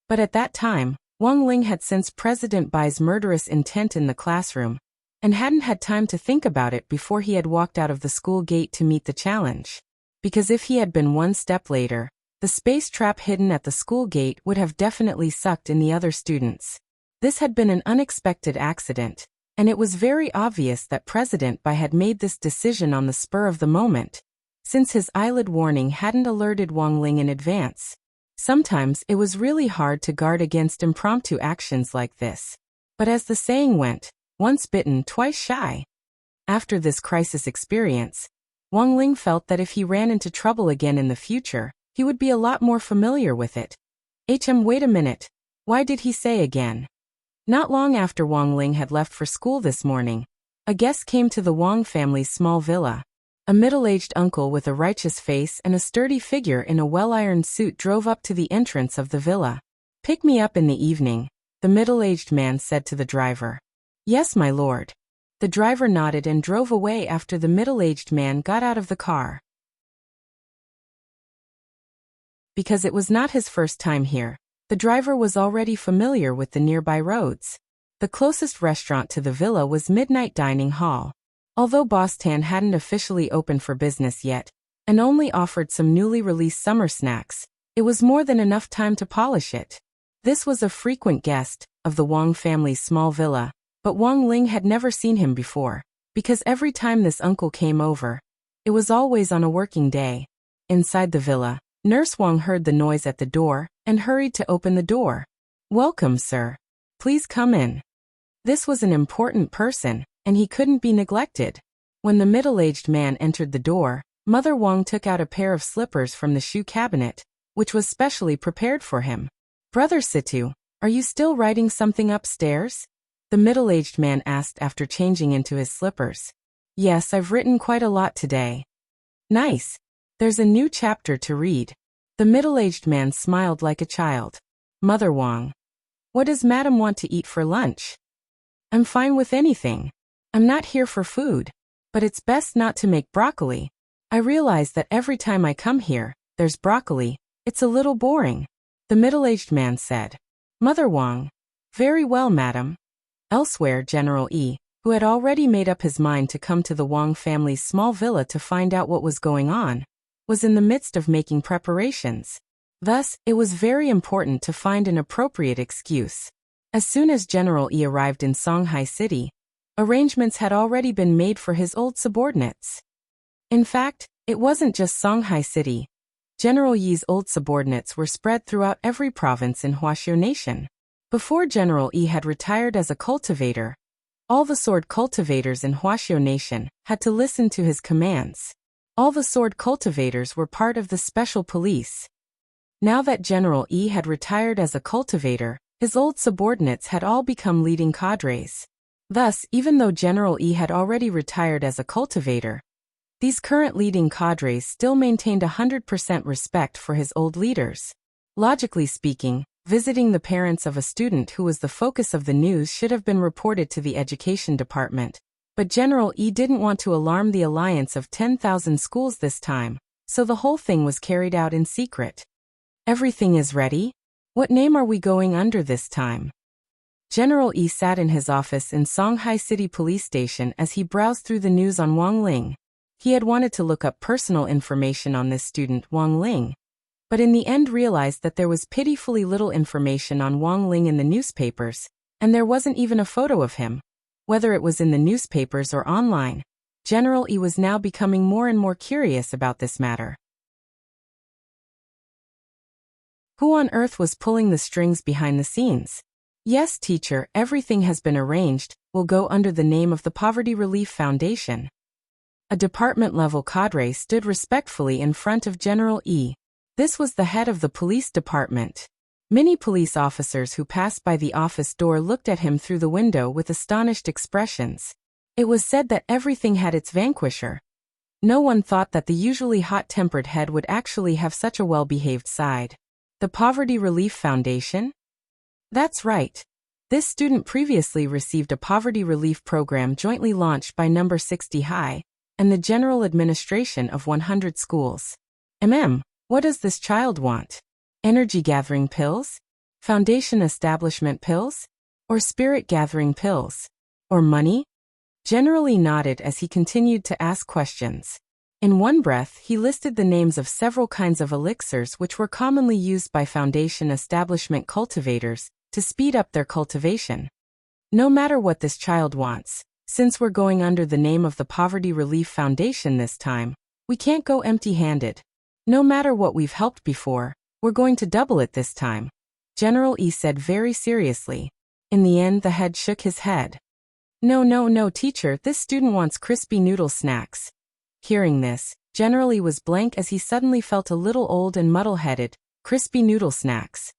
But at that time, Wang Ling had sensed President Bai's murderous intent in the classroom, and hadn't had time to think about it before he had walked out of the school gate to meet the challenge. Because if he had been one step later, the space trap hidden at the school gate would have definitely sucked in the other students. This had been an unexpected accident, and it was very obvious that President Bai had made this decision on the spur of the moment, since his eyelid warning hadn't alerted Wang Ling in advance. Sometimes it was really hard to guard against impromptu actions like this. But as the saying went, once bitten, twice shy. After this crisis experience, Wang Ling felt that if he ran into trouble again in the future, he would be a lot more familiar with it. Wait a minute. Why did he say again? Not long after Wang Ling had left for school this morning, a guest came to the Wang family's small villa. A middle-aged uncle with a righteous face and a sturdy figure in a well-ironed suit drove up to the entrance of the villa. "Pick me up in the evening," the middle-aged man said to the driver. "Yes, my lord." The driver nodded and drove away after the middle-aged man got out of the car. Because it was not his first time here, the driver was already familiar with the nearby roads. The closest restaurant to the villa was Midnight Dining Hall. Although Bostan hadn't officially opened for business yet, and only offered some newly released summer snacks, it was more than enough time to polish it. This was a frequent guest of the Wang family's small villa, but Wang Ling had never seen him before, because every time this uncle came over, it was always on a working day. Inside the villa, Nurse Wang heard the noise at the door and hurried to open the door. "Welcome, sir. Please come in." This was an important person, and he couldn't be neglected. When the middle-aged man entered the door, Mother Wang took out a pair of slippers from the shoe cabinet, which was specially prepared for him. "Brother Situ, are you still writing something upstairs?" the middle-aged man asked after changing into his slippers. "Yes, I've written quite a lot today." "Nice. There's a new chapter to read." The middle-aged man smiled like a child. "Mother Wang, what does Madam want to eat for lunch?" "I'm fine with anything. I'm not here for food. But it's best not to make broccoli. I realize that every time I come here, there's broccoli. It's a little boring," the middle-aged man said. "Mother Wang, very well, madam." Elsewhere, General E, who had already made up his mind to come to the Wang family's small villa to find out what was going on, was in the midst of making preparations. Thus, it was very important to find an appropriate excuse. As soon as General E arrived in Songhai City, arrangements had already been made for his old subordinates. In fact, it wasn't just Songhai City. General Yi's old subordinates were spread throughout every province in Wuxia Nation. Before General Yi had retired as a cultivator, all the sword cultivators in Wuxia Nation had to listen to his commands. All the sword cultivators were part of the special police. Now that General Yi had retired as a cultivator, his old subordinates had all become leading cadres. Thus, even though General Yi had already retired as a cultivator, these current leading cadres still maintained 100% respect for his old leaders. Logically speaking, visiting the parents of a student who was the focus of the news should have been reported to the education department. But General Yi didn't want to alarm the alliance of 10,000 schools this time, so the whole thing was carried out in secret. "Everything is ready? What name are we going under this time?" General Yi sat in his office in Songhai City Police Station as he browsed through the news on Wang Ling. He had wanted to look up personal information on this student, Wang Ling, but in the end realized that there was pitifully little information on Wang Ling in the newspapers, and there wasn't even a photo of him. Whether it was in the newspapers or online, General Yi was now becoming more and more curious about this matter. Who on earth was pulling the strings behind the scenes? "Yes, teacher, everything has been arranged. Will go under the name of the Poverty Relief Foundation." A department-level cadre stood respectfully in front of General Yi. This was the head of the police department. Many police officers who passed by the office door looked at him through the window with astonished expressions. It was said that everything had its vanquisher. No one thought that the usually hot-tempered head would actually have such a well-behaved side. The Poverty Relief Foundation? That's right. This student previously received a poverty relief program jointly launched by Number 60 High and the General Administration of 100 schools. What does this child want? Energy-gathering pills? Foundation establishment pills? Or spirit-gathering pills? Or money? Generally nodded as he continued to ask questions. In one breath, he listed the names of several kinds of elixirs which were commonly used by foundation establishment cultivators to speed up their cultivation. No matter what this child wants, since we're going under the name of the Poverty Relief Foundation this time, we can't go empty-handed. No matter what we've helped before, we're going to double it this time, General Yi said very seriously. In the end, the head shook his head. No, teacher, this student wants crispy noodle snacks. Hearing this, General Yi was blank as he suddenly felt a little old and muddle-headed. Crispy noodle snacks.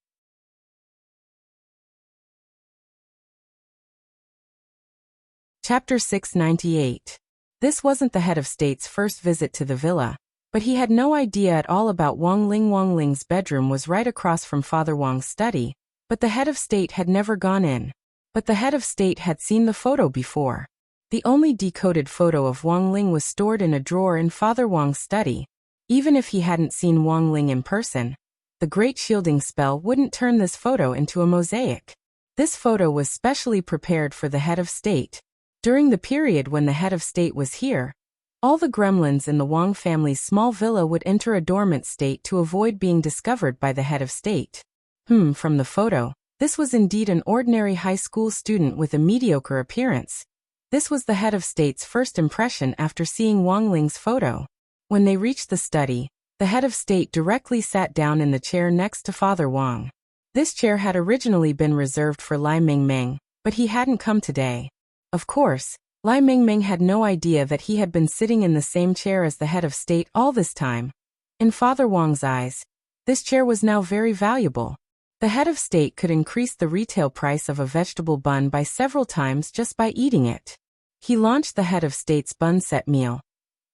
Chapter 698. This wasn't the head of state's first visit to the villa, but he had no idea at all about Wang Ling. Wang Ling's bedroom was right across from Father Wang's study, but the head of state had never gone in. But the head of state had seen the photo before. The only decoded photo of Wang Ling was stored in a drawer in Father Wang's study. Even if he hadn't seen Wang Ling in person, the great shielding spell wouldn't turn this photo into a mosaic. This photo was specially prepared for the head of state. During the period when the head of state was here, all the gremlins in the Wang family's small villa would enter a dormant state to avoid being discovered by the head of state. From the photo, this was indeed an ordinary high school student with a mediocre appearance. This was the head of state's first impression after seeing Wang Ling's photo. When they reached the study, the head of state directly sat down in the chair next to Father Wang. This chair had originally been reserved for Lai Mingming, but he hadn't come today. Of course, Lai Mingming had no idea that he had been sitting in the same chair as the head of state all this time. In Father Wang's eyes, this chair was now very valuable. The head of state could increase the retail price of a vegetable bun by several times just by eating it. He launched the head of state's bun set meal.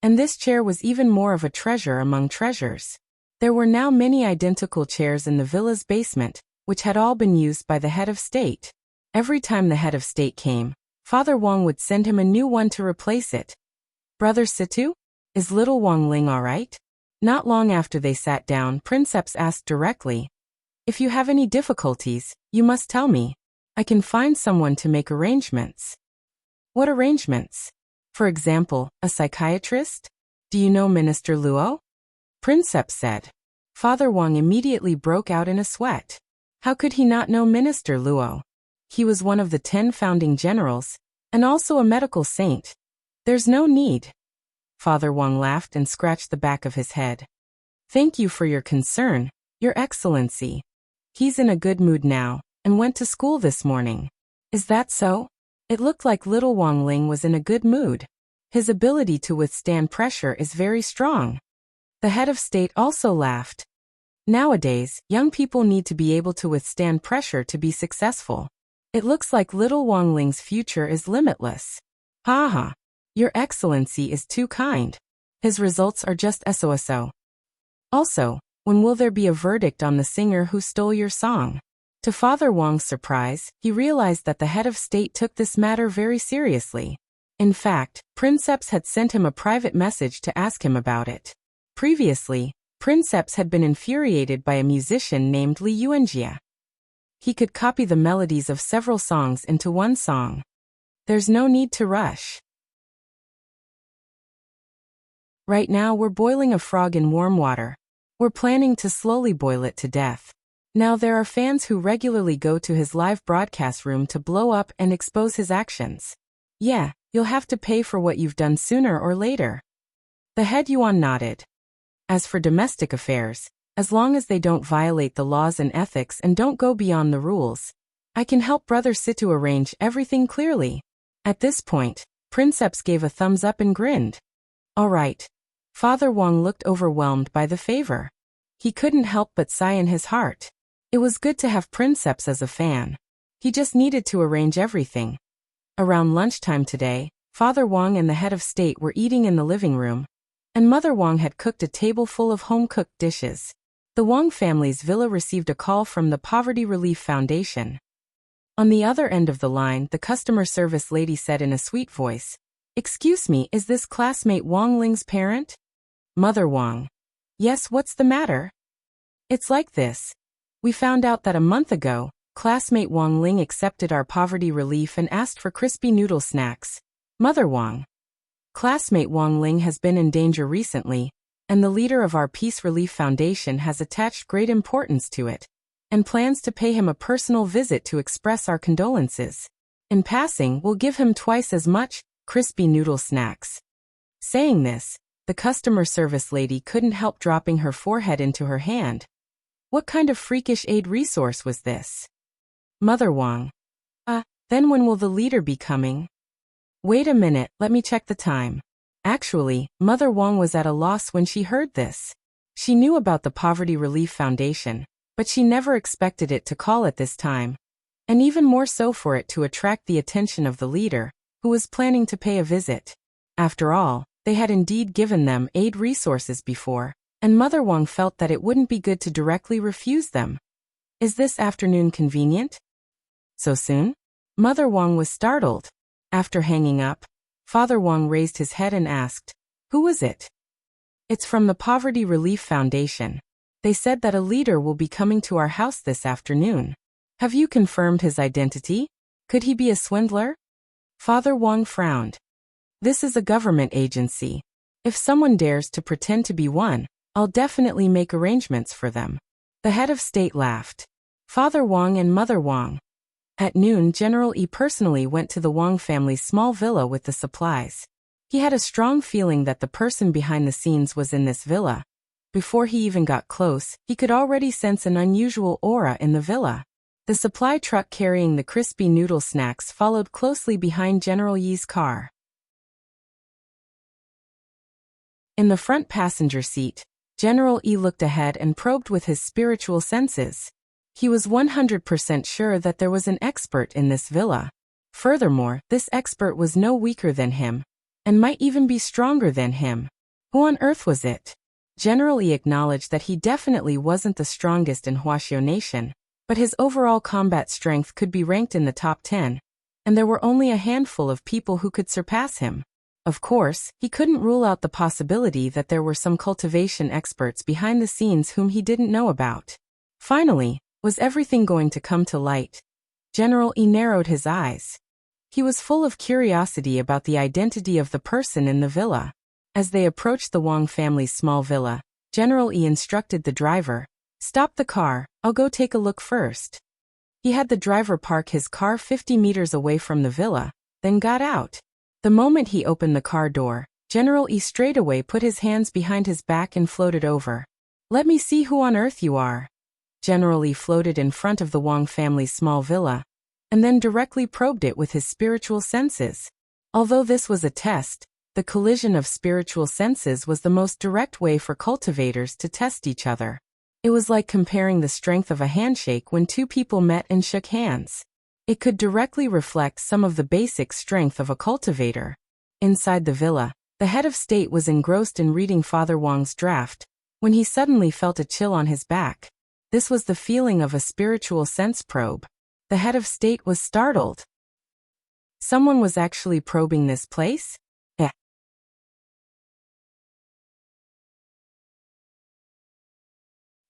And this chair was even more of a treasure among treasures. There were now many identical chairs in the villa's basement, which had all been used by the head of state. Every time the head of state came, Father Wang would send him a new one to replace it. Brother Situ? Is little Wang Ling all right? Not long after they sat down, Princeps asked directly, "If you have any difficulties, you must tell me. I can find someone to make arrangements." "What arrangements? For example, a psychiatrist? Do you know Minister Luo?" Princeps said. Father Wang immediately broke out in a sweat. How could he not know Minister Luo? He was one of the 10 founding generals, and also a medical saint. There's no need. Father Wang laughed and scratched the back of his head. Thank you for your concern, Your Excellency. He's in a good mood now, and went to school this morning. Is that so? It looked like little Wang Ling was in a good mood. His ability to withstand pressure is very strong. The head of state also laughed. Nowadays, young people need to be able to withstand pressure to be successful. It looks like little Wang Ling's future is limitless. Ha. Your Excellency is too kind. His results are just so. Also, when will there be a verdict on the singer who stole your song? To Father Wang's surprise, he realized that the head of state took this matter very seriously. In fact, Princeps had sent him a private message to ask him about it. Previously, Princeps had been infuriated by a musician named Li Yuanjia. He could copy the melodies of several songs into one song. There's no need to rush. Right now we're boiling a frog in warm water. We're planning to slowly boil it to death. Now there are fans who regularly go to his live broadcast room to blow up and expose his actions. Yeah, you'll have to pay for what you've done sooner or later. The head Yuan nodded. As for domestic affairs, as long as they don't violate the laws and ethics and don't go beyond the rules, I can help Brother Situ arrange everything clearly. At this point, Princeps gave a thumbs up and grinned. All right. Father Wang looked overwhelmed by the favor. He couldn't help but sigh in his heart. It was good to have Princeps as a fan. He just needed to arrange everything. Around lunchtime today, Father Wang and the head of state were eating in the living room, and Mother Wang had cooked a table full of home-cooked dishes. The Wang family's villa received a call from the Poverty Relief Foundation. On the other end of the line, the customer service lady said in a sweet voice, "Excuse me, is this classmate Wang Ling's parent?" Mother Wang. Yes, what's the matter? It's like this. We found out that a month ago, classmate Wang Ling accepted our poverty relief and asked for crispy noodle snacks. Mother Wang. Classmate Wang Ling has been in danger recently, and the leader of our Peace Relief Foundation has attached great importance to it, and plans to pay him a personal visit to express our condolences. In passing, we'll give him twice as much crispy noodle snacks. Saying this, the customer service lady couldn't help dropping her forehead into her hand. What kind of freakish aid resource was this? Mother Wang. Then when will the leader be coming? Wait a minute, let me check the time. Actually, Mother Wang was at a loss when she heard this. She knew about the Poverty Relief Foundation, but she never expected it to call at this time, and even more so for it to attract the attention of the leader. who was planning to pay a visit. After all, they had indeed given them aid resources before, and Mother Wang felt that it wouldn't be good to directly refuse them. Is this afternoon convenient? So soon? Mother Wang was startled. After hanging up, Father Wang raised his head and asked, "Who was it?" "It's from the Poverty Relief Foundation. They said that a leader will be coming to our house this afternoon. Have you confirmed his identity? Could he be a swindler?" Father Wang frowned. "This is a government agency. If someone dares to pretend to be one, I'll definitely make arrangements for them." The head of state laughed. Father Wang and Mother Wang. At noon, General Yi personally went to the Wang family's small villa with the supplies. He had a strong feeling that the person behind the scenes was in this villa. Before he even got close, he could already sense an unusual aura in the villa. The supply truck carrying the crispy noodle snacks followed closely behind General Yi's car. In the front passenger seat, General Yi looked ahead and probed with his spiritual senses. He was 100% sure that there was an expert in this villa. Furthermore, this expert was no weaker than him, and might even be stronger than him. Who on earth was it? General Yi acknowledged that he definitely wasn't the strongest in Wuxia Nation, but his overall combat strength could be ranked in the top 10, and there were only a handful of people who could surpass him. Of course, he couldn't rule out the possibility that there were some cultivation experts behind the scenes whom he didn't know about. Finally, was everything going to come to light? General Yi narrowed his eyes. He was full of curiosity about the identity of the person in the villa. As they approached the Wang family's small villa, General Yi instructed the driver, "Stop the car, I'll go take a look first." He had the driver park his car 50 meters away from the villa, then got out. The moment he opened the car door, General Yi straightaway put his hands behind his back and floated over. "Let me see who on earth you are." General Yi floated in front of the Wang family's small villa, and then directly probed it with his spiritual senses. Although this was a test, the collision of spiritual senses was the most direct way for cultivators to test each other. It was like comparing the strength of a handshake when two people met and shook hands. It could directly reflect some of the basic strength of a cultivator. Inside the villa, the head of state was engrossed in reading Father Wang's draft, when he suddenly felt a chill on his back. This was the feeling of a spiritual sense probe. The head of state was startled. Someone was actually probing this place?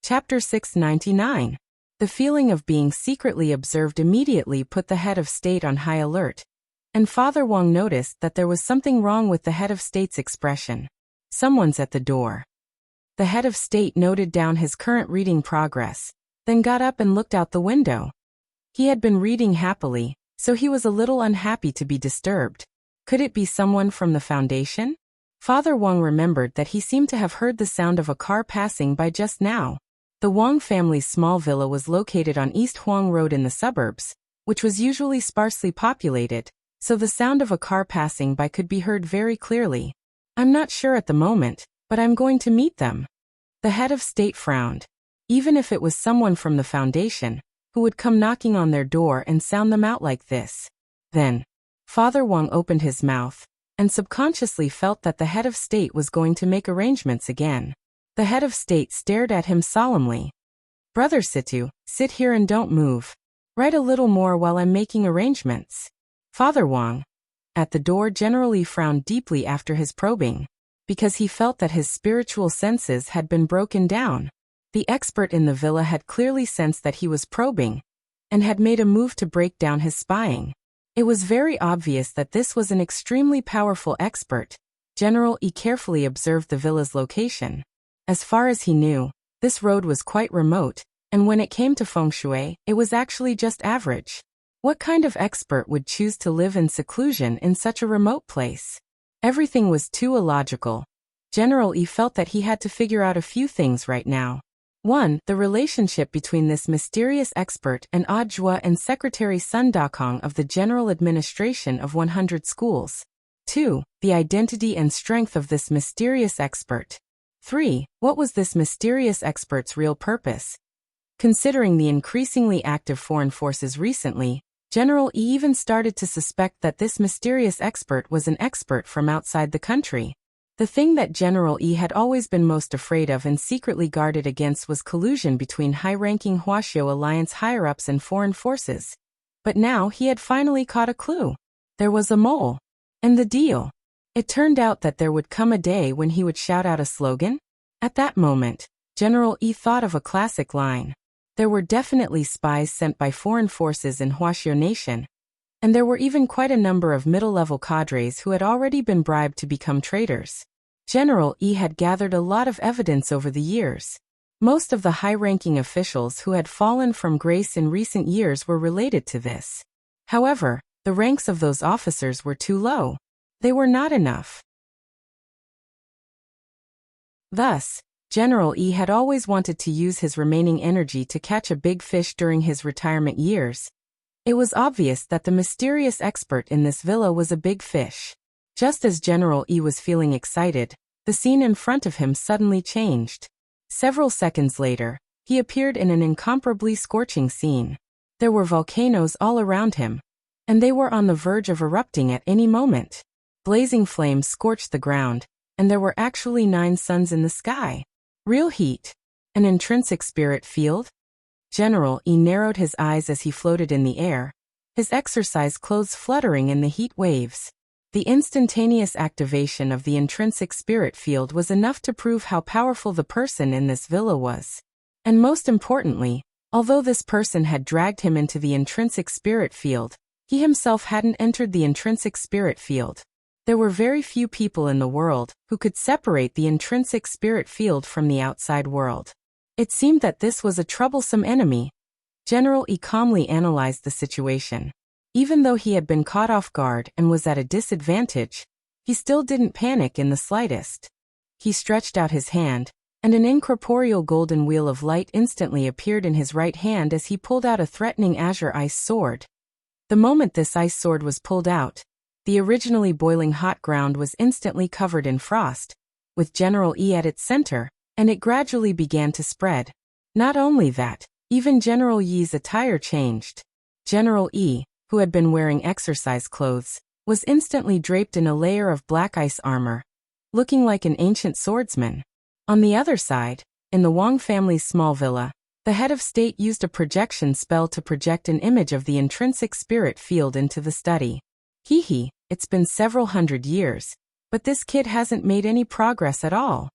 Chapter 699. The feeling of being secretly observed immediately put the head of state on high alert, and Father Wang noticed that there was something wrong with the head of state's expression. Someone's at the door. The head of state noted down his current reading progress, then got up and looked out the window. He had been reading happily, so he was a little unhappy to be disturbed. Could it be someone from the foundation? Father Wang remembered that he seemed to have heard the sound of a car passing by just now. The Wang family's small villa was located on East Huang Road in the suburbs, which was usually sparsely populated, so the sound of a car passing by could be heard very clearly. "I'm not sure at the moment, but I'm going to meet them." The head of state frowned. Even if it was someone from the foundation, who would come knocking on their door and sound them out like this? Then, Father Wang opened his mouth, and subconsciously felt that the head of state was going to make arrangements again. The head of state stared at him solemnly. "Brother Situ, sit here and don't move. Write a little more while I'm making arrangements." Father Wang. At the door, General Yi frowned deeply after his probing, because he felt that his spiritual senses had been broken down. The expert in the villa had clearly sensed that he was probing, and had made a move to break down his spying. It was very obvious that this was an extremely powerful expert. General Yi carefully observed the villa's location. As far as he knew, this road was quite remote, and when it came to feng shui, it was actually just average. What kind of expert would choose to live in seclusion in such a remote place? Everything was too illogical. General Yi felt that he had to figure out a few things right now. 1. The relationship between this mysterious expert and Audiobook and Secretary Sun Dakong of the General Administration of 100 Schools. 2. The identity and strength of this mysterious expert. 3. What was this mysterious expert's real purpose? Considering the increasingly active foreign forces recently, General E even started to suspect that this mysterious expert was an expert from outside the country. The thing that General E had always been most afraid of and secretly guarded against was collusion between high-ranking Wuxia Alliance higher-ups and foreign forces. But now he had finally caught a clue. There was a mole. And the deal. It turned out that there would come a day when he would shout out a slogan. At that moment, General E thought of a classic line. There were definitely spies sent by foreign forces in Wuxia Nation, and there were even quite a number of middle-level cadres who had already been bribed to become traitors. General E had gathered a lot of evidence over the years. Most of the high-ranking officials who had fallen from grace in recent years were related to this. However, the ranks of those officers were too low. They were not enough. Thus, General E had always wanted to use his remaining energy to catch a big fish during his retirement years. It was obvious that the mysterious expert in this villa was a big fish. Just as General E was feeling excited, the scene in front of him suddenly changed. Several seconds later, he appeared in an incomparably scorching scene. There were volcanoes all around him, and they were on the verge of erupting at any moment. Blazing flames scorched the ground, and there were actually 9 suns in the sky. Real heat. An intrinsic spirit field? General E narrowed his eyes as he floated in the air, his exercise clothes fluttering in the heat waves. The instantaneous activation of the intrinsic spirit field was enough to prove how powerful the person in this villa was. And most importantly, although this person had dragged him into the intrinsic spirit field, he himself hadn't entered the intrinsic spirit field. There were very few people in the world who could separate the intrinsic spirit field from the outside world. It seemed that this was a troublesome enemy. General E calmly analyzed the situation. Even though he had been caught off guard and was at a disadvantage, he still didn't panic in the slightest. He stretched out his hand, and an incorporeal golden wheel of light instantly appeared in his right hand as he pulled out a threatening azure ice sword. The moment this ice sword was pulled out, the originally boiling hot ground was instantly covered in frost, with General E at its center, and it gradually began to spread. Not only that, even General Yi's attire changed. General E, who had been wearing exercise clothes, was instantly draped in a layer of black ice armor, looking like an ancient swordsman. On the other side, in the Wang family's small villa, the head of state used a projection spell to project an image of the intrinsic spirit field into the study. Hee, it's been several hundred years, but this kid hasn't made any progress at all.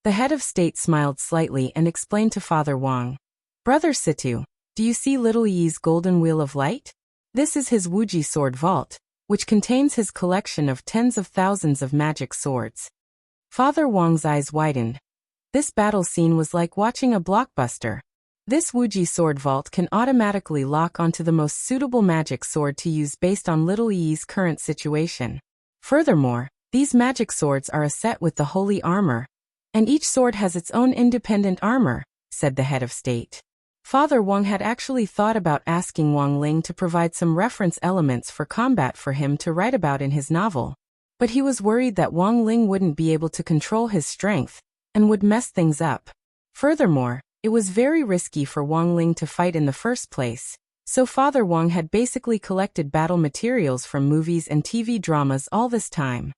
The head of state smiled slightly and explained to Father Wang. Brother Situ, do you see little Yi's golden wheel of light? This is his Wuji sword vault, which contains his collection of tens of thousands of magic swords. Father Wang's eyes widened. This battle scene was like watching a blockbuster. This Wuji sword vault can automatically lock onto the most suitable magic sword to use based on little Yi's current situation. Furthermore, these magic swords are a set with the holy armor, and each sword has its own independent armor, said the head of state. Father Wang had actually thought about asking Wang Ling to provide some reference elements for combat for him to write about in his novel, but he was worried that Wang Ling wouldn't be able to control his strength and would mess things up. Furthermore, it was very risky for Wang Ling to fight in the first place, so Father Wang had basically collected battle materials from movies and TV dramas all this time.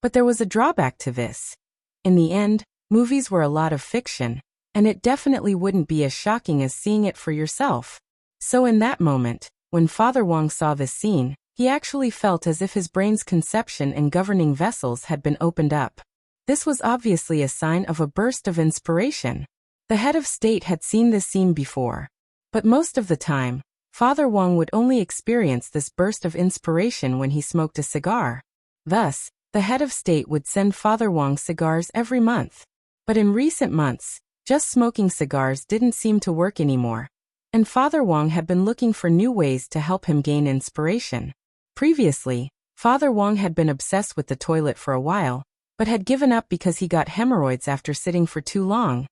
But there was a drawback to this. In the end, movies were a lot of fiction, and it definitely wouldn't be as shocking as seeing it for yourself. So in that moment, when Father Wang saw this scene, he actually felt as if his brain's conception and governing vessels had been opened up. This was obviously a sign of a burst of inspiration. The head of state had seen this scene before, but most of the time, Father Wang would only experience this burst of inspiration when he smoked a cigar. Thus, the head of state would send Father Wang cigars every month. But in recent months, just smoking cigars didn't seem to work anymore, and Father Wang had been looking for new ways to help him gain inspiration. Previously, Father Wang had been obsessed with the toilet for a while, but had given up because he got hemorrhoids after sitting for too long.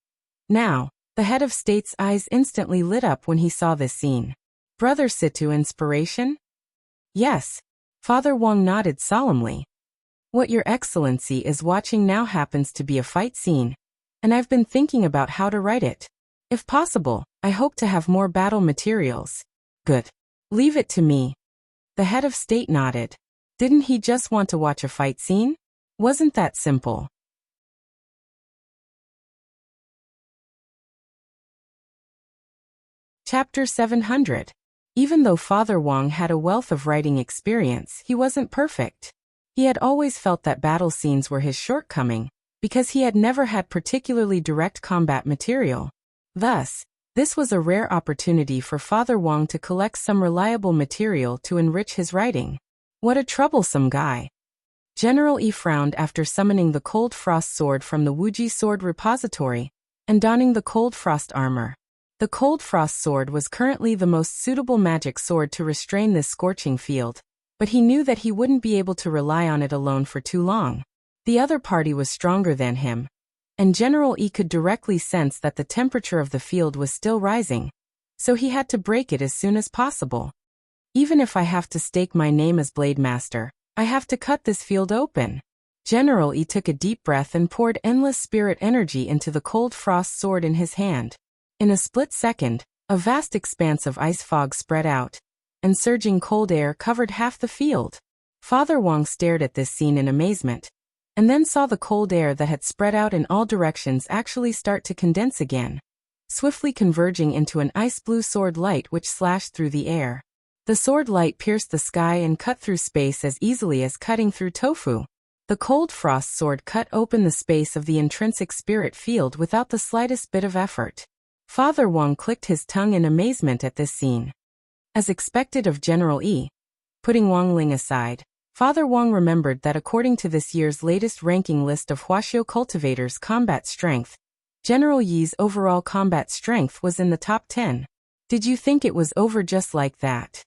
Now, the head of state's eyes instantly lit up when he saw this scene. Brother Situ, inspiration? Yes. Father Wang nodded solemnly. What Your Excellency is watching now happens to be a fight scene, and I've been thinking about how to write it. If possible, I hope to have more battle materials. Good. Leave it to me. The head of state nodded. Didn't he just want to watch a fight scene? Wasn't that simple? Chapter 700. Even though Father Wang had a wealth of writing experience, he wasn't perfect. He had always felt that battle scenes were his shortcoming, because he had never had particularly direct combat material. Thus, this was a rare opportunity for Father Wang to collect some reliable material to enrich his writing. What a troublesome guy. General Yi frowned after summoning the Cold Frost sword from the Wuxia sword repository and donning the Cold Frost armor. The Cold Frost sword was currently the most suitable magic sword to restrain this scorching field, but he knew that he wouldn't be able to rely on it alone for too long. The other party was stronger than him, and General Yi could directly sense that the temperature of the field was still rising, so he had to break it as soon as possible. Even if I have to stake my name as Blade Master, I have to cut this field open. General Yi took a deep breath and poured endless spirit energy into the Cold Frost sword in his hand. In a split second, a vast expanse of ice fog spread out, and surging cold air covered half the field. Father Wang stared at this scene in amazement, and then saw the cold air that had spread out in all directions actually start to condense again, swiftly converging into an ice-blue sword light which slashed through the air. The sword light pierced the sky and cut through space as easily as cutting through tofu. The Cold Frost sword cut open the space of the intrinsic spirit field without the slightest bit of effort. Father Wang clicked his tongue in amazement at this scene. As expected of General Yi, putting Wang Ling aside, Father Wang remembered that according to this year's latest ranking list of Wuxia cultivators' combat strength, General Yi's overall combat strength was in the top 10. Did you think it was over just like that?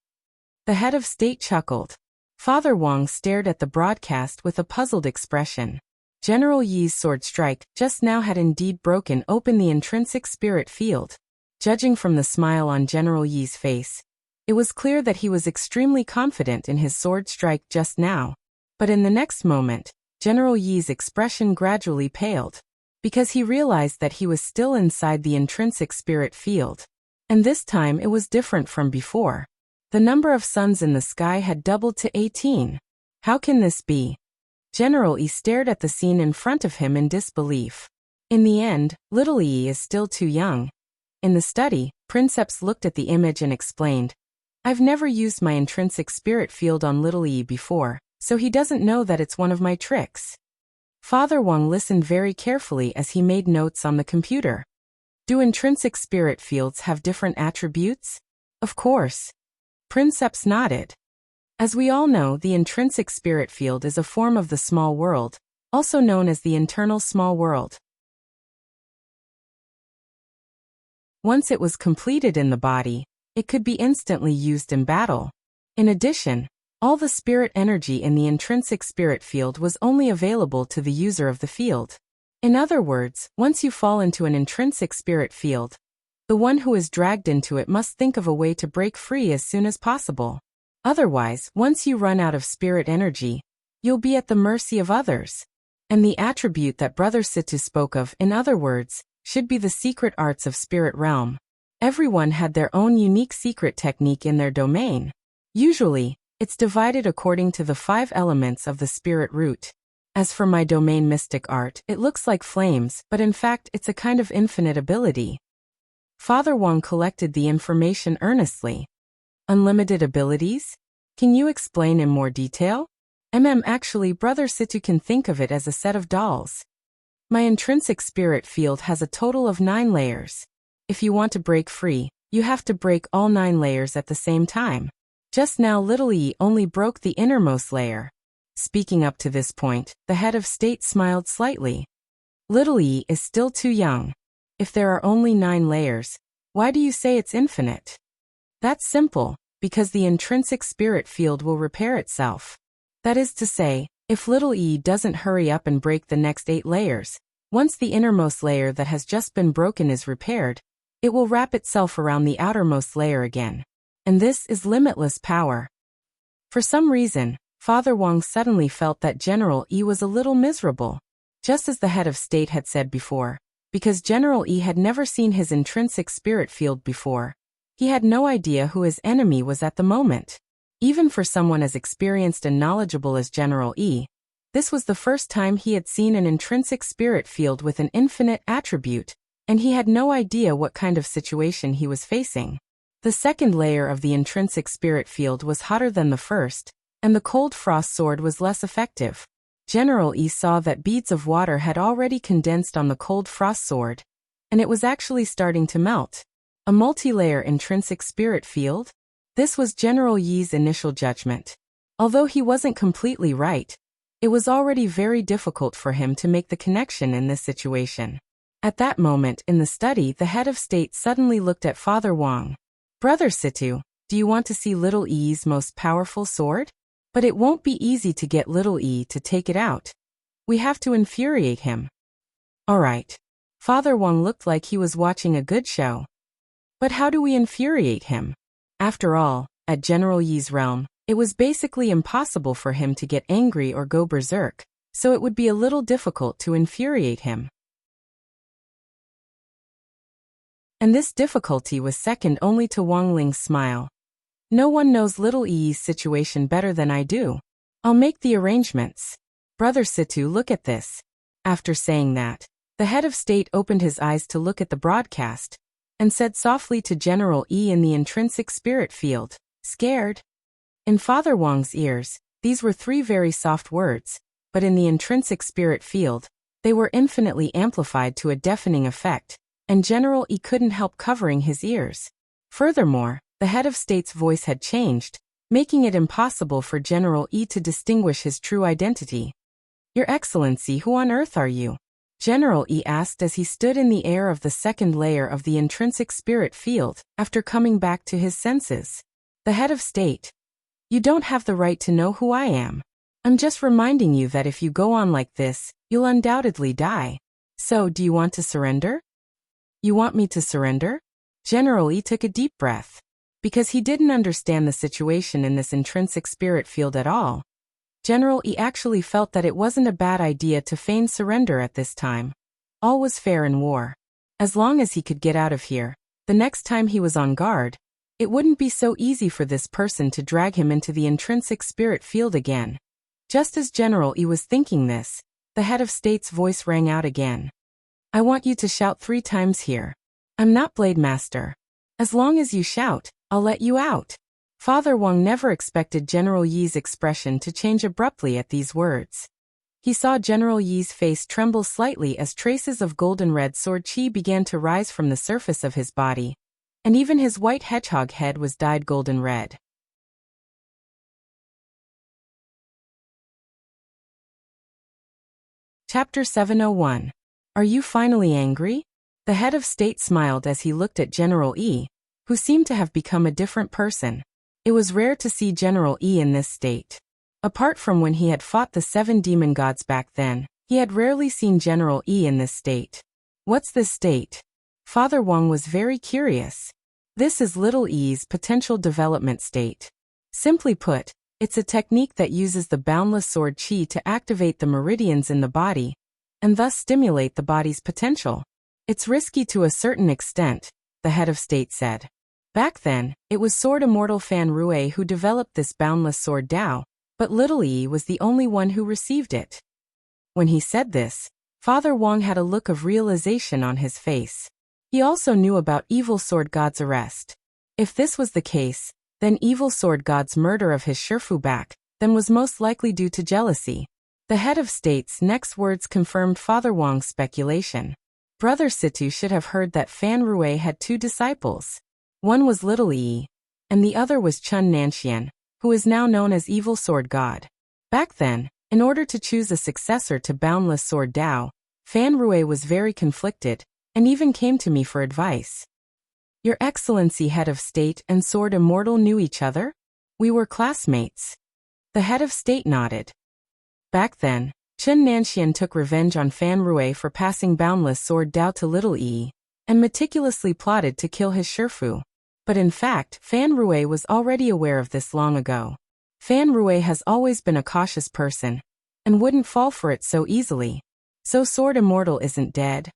The head of state chuckled. Father Wang stared at the broadcast with a puzzled expression. General Yi's sword strike just now had indeed broken open the intrinsic spirit field. Judging from the smile on General Yi's face, it was clear that he was extremely confident in his sword strike just now. But in the next moment, General Yi's expression gradually paled, because he realized that he was still inside the intrinsic spirit field. And this time it was different from before. The number of suns in the sky had doubled to 18. How can this be? General Yi stared at the scene in front of him in disbelief. In the end, little Yi is still too young. In the study, Princeps looked at the image and explained, I've never used my intrinsic spirit field on little Yi before, so he doesn't know that it's one of my tricks. Father Wang listened very carefully as he made notes on the computer. Do intrinsic spirit fields have different attributes? Of course. Princeps nodded. As we all know, the intrinsic spirit field is a form of the small world, also known as the internal small world. Once it was completed in the body, it could be instantly used in battle. In addition, all the spirit energy in the intrinsic spirit field was only available to the user of the field. In other words, once you fall into an intrinsic spirit field, the one who is dragged into it must think of a way to break free as soon as possible. Otherwise, once you run out of spirit energy, you'll be at the mercy of others. And the attribute that Brother Situ spoke of, in other words, should be the secret arts of spirit realm. Everyone had their own unique secret technique in their domain. Usually, it's divided according to the 5 elements of the spirit root. As for my domain mystic art, it looks like flames, but in fact it's a kind of infinite ability. Father Wang collected the information earnestly. Unlimited abilities? Can you explain in more detail? Actually, Brother Situ can think of it as a set of dolls. My intrinsic spirit field has a total of 9 layers. If you want to break free, you have to break all 9 layers at the same time. Just now little Yi only broke the innermost layer. Speaking up to this point, the head of state smiled slightly. Little Yi is still too young. If there are only 9 layers, why do you say it's infinite? That's simple, because the intrinsic spirit field will repair itself. That is to say, if little Yi doesn't hurry up and break the next 8 layers, once the innermost layer that has just been broken is repaired, it will wrap itself around the outermost layer again. And this is limitless power. For some reason, Father Wang suddenly felt that General Yi was a little miserable. Just as the head of state had said before, Because General Yi had never seen his intrinsic spirit field before. He had no idea who his enemy was at the moment. Even for someone as experienced and knowledgeable as General Yi, this was the first time he had seen an intrinsic spirit field with an infinite attribute, and he had no idea what kind of situation he was facing. The second layer of the intrinsic spirit field was hotter than the first, and the cold frost sword was less effective. General Yi saw that beads of water had already condensed on the cold frost sword, and it was actually starting to melt. A multi-layer intrinsic spirit field? This was General Yi's initial judgment. Although he wasn't completely right, it was already very difficult for him to make the connection in this situation. At that moment in the study, the head of state suddenly looked at Father Wang. "Brother Situ, do you want to see Little Yi's most powerful sword? But it won't be easy to get Little Yi to take it out. We have to infuriate him." "Alright." Father Wang looked like he was watching a good show. "But how do we infuriate him?" After all, at General Yi's realm, it was basically impossible for him to get angry or go berserk, so it would be a little difficult to infuriate him. And this difficulty was second only to Wang Ling's smile. "No one knows Little Yi's situation better than I do. I'll make the arrangements. Brother Situ, look at this." After saying that, the head of state opened his eyes to look at the broadcast, and said softly to General Yi in the intrinsic spirit field, "Scared?" In Father Wang's ears, these were three very soft words, but in the intrinsic spirit field, they were infinitely amplified to a deafening effect, and General Yi couldn't help covering his ears. Furthermore, the head of state's voice had changed, making it impossible for General Yi to distinguish his true identity. "Your Excellency, who on earth are you?" General Yi asked as he stood in the air of the second layer of the intrinsic spirit field, after coming back to his senses. The head of state. "You don't have the right to know who I am. I'm just reminding you that if you go on like this, you'll undoubtedly die. So, do you want to surrender?" "You want me to surrender?" General Yi took a deep breath. Because he didn't understand the situation in this intrinsic spirit field at all. General Yi actually felt that it wasn't a bad idea to feign surrender at this time. All was fair in war. As long as he could get out of here, the next time he was on guard, it wouldn't be so easy for this person to drag him into the intrinsic spirit field again. Just as General Yi was thinking this, the head of state's voice rang out again. "I want you to shout 3 times here. I'm not Blade Master. As long as you shout, I'll let you out." Father Wang never expected General Yi's expression to change abruptly at these words. He saw General Yi's face tremble slightly as traces of golden red sword chi began to rise from the surface of his body, and even his white hedgehog head was dyed golden red. Chapter 701. Are you finally angry? The head of state smiled as he looked at General Yi, who seemed to have become a different person. It was rare to see General Yi in this state. Apart from when he had fought the 7 demon gods back then, he had rarely seen General Yi in this state. "What's this state?" Father Wang was very curious. This is Little Yi's potential development state. Simply put, it's a technique that uses the boundless sword chi to activate the meridians in the body, and thus stimulate the body's potential. It's risky to a certain extent, the head of state said. Back then, it was Sword Immortal Fan Rue who developed this boundless sword Dao, but Little Yi was the only one who received it. When he said this, Father Wang had a look of realization on his face. He also knew about Evil Sword God's arrest. If this was the case, then Evil Sword God's murder of his Shifu back then was most likely due to jealousy. The head of state's next words confirmed Father Wang's speculation. Brother Situ should have heard that Fan Rue had 2 disciples. One was Little Yi, and the other was Chun Nanxian, who is now known as Evil Sword God. Back then, in order to choose a successor to Boundless Sword Dao, Fan Rue was very conflicted, and even came to me for advice. Your Excellency, head of state and Sword Immortal knew each other? We were classmates. The head of state nodded. Back then, Chun Nanxian took revenge on Fan Rue for passing Boundless Sword Dao to Little Yi, and meticulously plotted to kill his Shifu. But in fact, Fan Rue was already aware of this long ago. Fan Rue has always been a cautious person, and wouldn't fall for it so easily. So Sword Immortal isn't dead.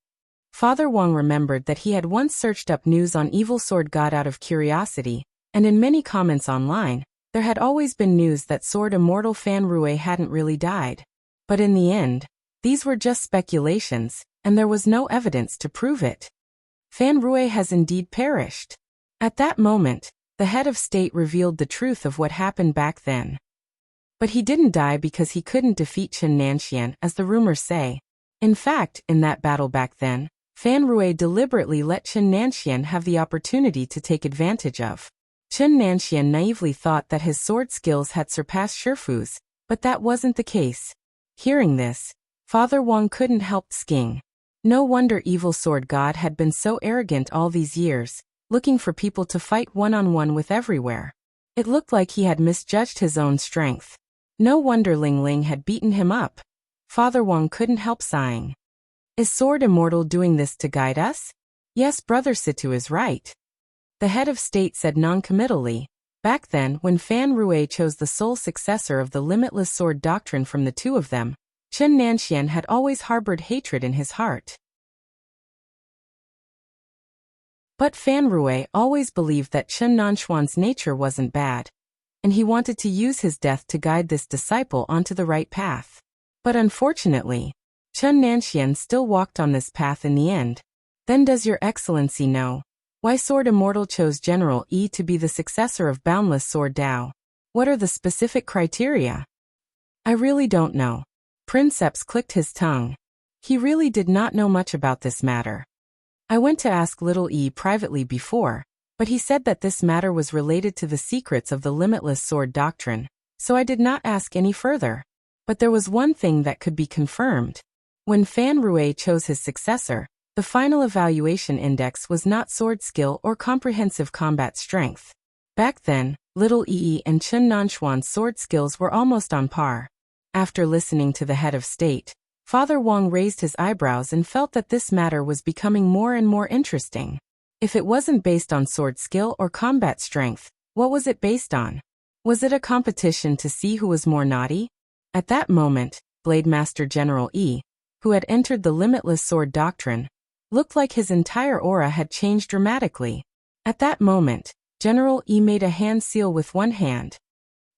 Father Wang remembered that he had once searched up news on Evil Sword God out of curiosity, and in many comments online, there had always been news that Sword Immortal Fan Rui hadn't really died. But in the end, these were just speculations, and there was no evidence to prove it. Fan Rui has indeed perished. At that moment, the head of state revealed the truth of what happened back then. But he didn't die because he couldn't defeat Chen Nanxian, as the rumors say. In fact, in that battle back then, Fan Rui deliberately let Chen Nanxian have the opportunity to take advantage of. Chen Nanxian naively thought that his sword skills had surpassed Shifu's, but that wasn't the case. Hearing this, Father Wang couldn't help sking. No wonder Evil Sword God had been so arrogant all these years, looking for people to fight one-on-one with everywhere. It looked like he had misjudged his own strength. No wonder Ling Ling had beaten him up. Father Wang couldn't help sighing. Is Sword Immortal doing this to guide us? Yes, Brother Situ is right. The head of state said non-committally. Back then, when Fan Rui chose the sole successor of the limitless sword doctrine from the two of them, Chen Nanxian had always harbored hatred in his heart. But Fan Rui always believed that Chen Nanxuan's nature wasn't bad, and he wanted to use his death to guide this disciple onto the right path. But unfortunately, Chen Nanxian still walked on this path in the end. Then does Your Excellency know why Sword Immortal chose General Yi to be the successor of Boundless Sword Dao? What are the specific criteria? I really don't know. Princeps clicked his tongue. He really did not know much about this matter. I went to ask Little Yi privately before, but he said that this matter was related to the secrets of the limitless sword doctrine, so I did not ask any further. But there was one thing that could be confirmed. When Fan Rui chose his successor, the final evaluation index was not sword skill or comprehensive combat strength. Back then, Little Yi and Chen Nanxuan's sword skills were almost on par. After listening to the head of state, Father Wang raised his eyebrows and felt that this matter was becoming more and more interesting. If it wasn't based on sword skill or combat strength, what was it based on? Was it a competition to see who was more naughty? At that moment, Blade Master General Yi, who had entered the limitless sword doctrine, looked like his entire aura had changed dramatically. At that moment, General Yi made a hand seal with one hand.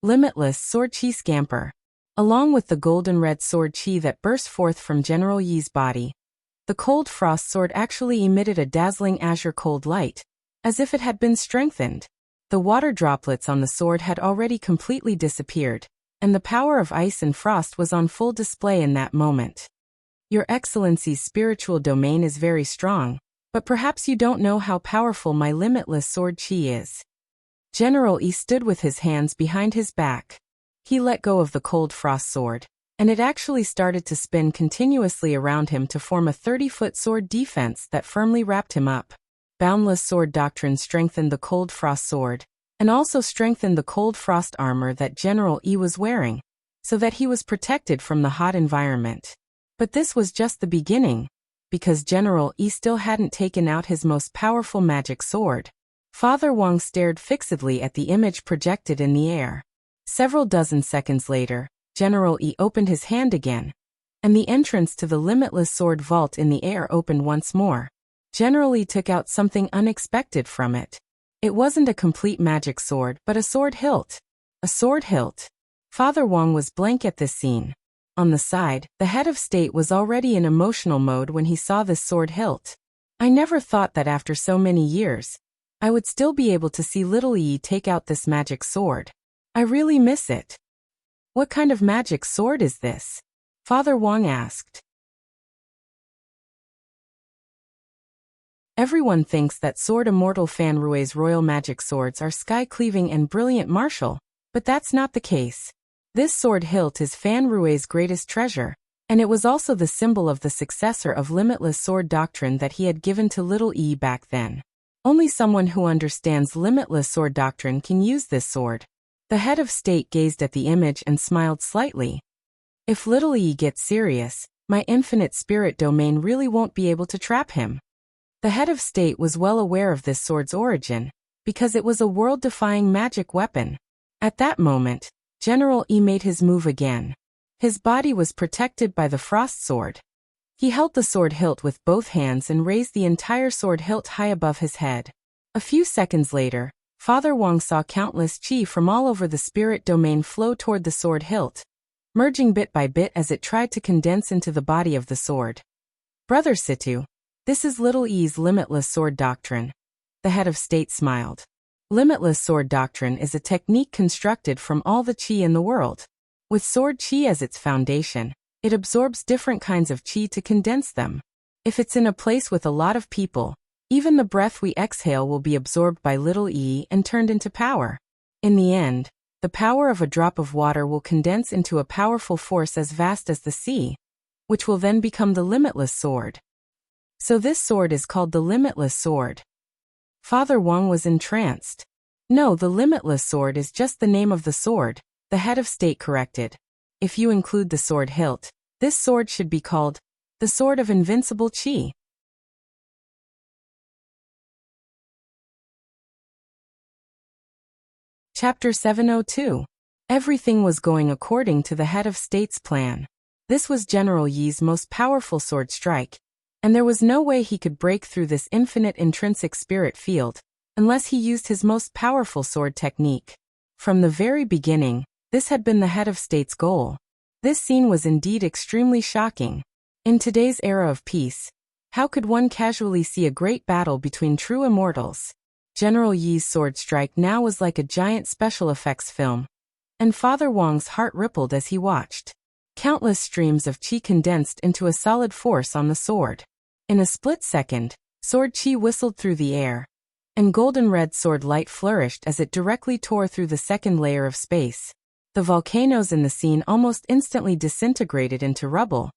Limitless sword chi scamper. Along with the golden red sword chi that burst forth from General Yi's body, the cold frost sword actually emitted a dazzling azure cold light, as if it had been strengthened. The water droplets on the sword had already completely disappeared, and the power of ice and frost was on full display in that moment. Your Excellency's spiritual domain is very strong, but perhaps you don't know how powerful my limitless sword chi is. General Yi stood with his hands behind his back. He let go of the cold frost sword, and it actually started to spin continuously around him to form a 30-foot sword defense that firmly wrapped him up. Boundless sword doctrine strengthened the cold frost sword, and also strengthened the cold frost armor that General Yi was wearing, so that he was protected from the hot environment. But this was just the beginning, because General Yi still hadn't taken out his most powerful magic sword. Father Wang stared fixedly at the image projected in the air. Several dozen seconds later, General Yi opened his hand again, and the entrance to the limitless sword vault in the air opened once more. General Yi took out something unexpected from it. It wasn't a complete magic sword, but a sword hilt. A sword hilt. Father Wang was blank at this scene. On the side, the head of state was already in emotional mode when he saw this sword hilt. I never thought that after so many years, I would still be able to see Little Yi take out this magic sword. I really miss it. What kind of magic sword is this? Father Wang asked. Everyone thinks that Sword Immortal Fan Rui's royal magic swords are sky-cleaving and brilliant martial, but that's not the case. This sword hilt is Fan Rui's greatest treasure, and it was also the symbol of the successor of limitless sword doctrine that he had given to Little Yi back then. Only someone who understands limitless sword doctrine can use this sword. The head of state gazed at the image and smiled slightly. If Little Yi gets serious, my infinite spirit domain really won't be able to trap him. The head of state was well aware of this sword's origin, because it was a world-defying magic weapon. At that moment, General Yi made his move again. His body was protected by the frost sword. He held the sword hilt with both hands and raised the entire sword hilt high above his head. A few seconds later, Father Wang saw countless qi from all over the spirit domain flow toward the sword hilt, merging bit by bit as it tried to condense into the body of the sword. Brother Situ, this is Little E's limitless sword doctrine. The head of state smiled. Limitless sword doctrine is a technique constructed from all the qi in the world. With sword qi as its foundation, it absorbs different kinds of qi to condense them. If it's in a place with a lot of people, even the breath we exhale will be absorbed by Little E and turned into power. In the end, the power of a drop of water will condense into a powerful force as vast as the sea, which will then become the limitless sword. So this sword is called the limitless sword. Father Wang was entranced. No, the limitless sword is just the name of the sword, the head of state corrected. If you include the sword hilt, this sword should be called the Sword of Invincible Qi. Chapter 702. Everything was going according to the head of state's plan. This was General Yi's most powerful sword strike, and there was no way he could break through this infinite intrinsic spirit field unless he used his most powerful sword technique. From the very beginning, this had been the head of state's goal. This scene was indeed extremely shocking. In today's era of peace, how could one casually see a great battle between true immortals? General Yi's sword strike now was like a giant special effects film, and Father Wang's heart rippled as he watched. Countless streams of qi condensed into a solid force on the sword. In a split second, sword qi whistled through the air, and golden red sword light flourished as it directly tore through the second layer of space. The volcanoes in the scene almost instantly disintegrated into rubble,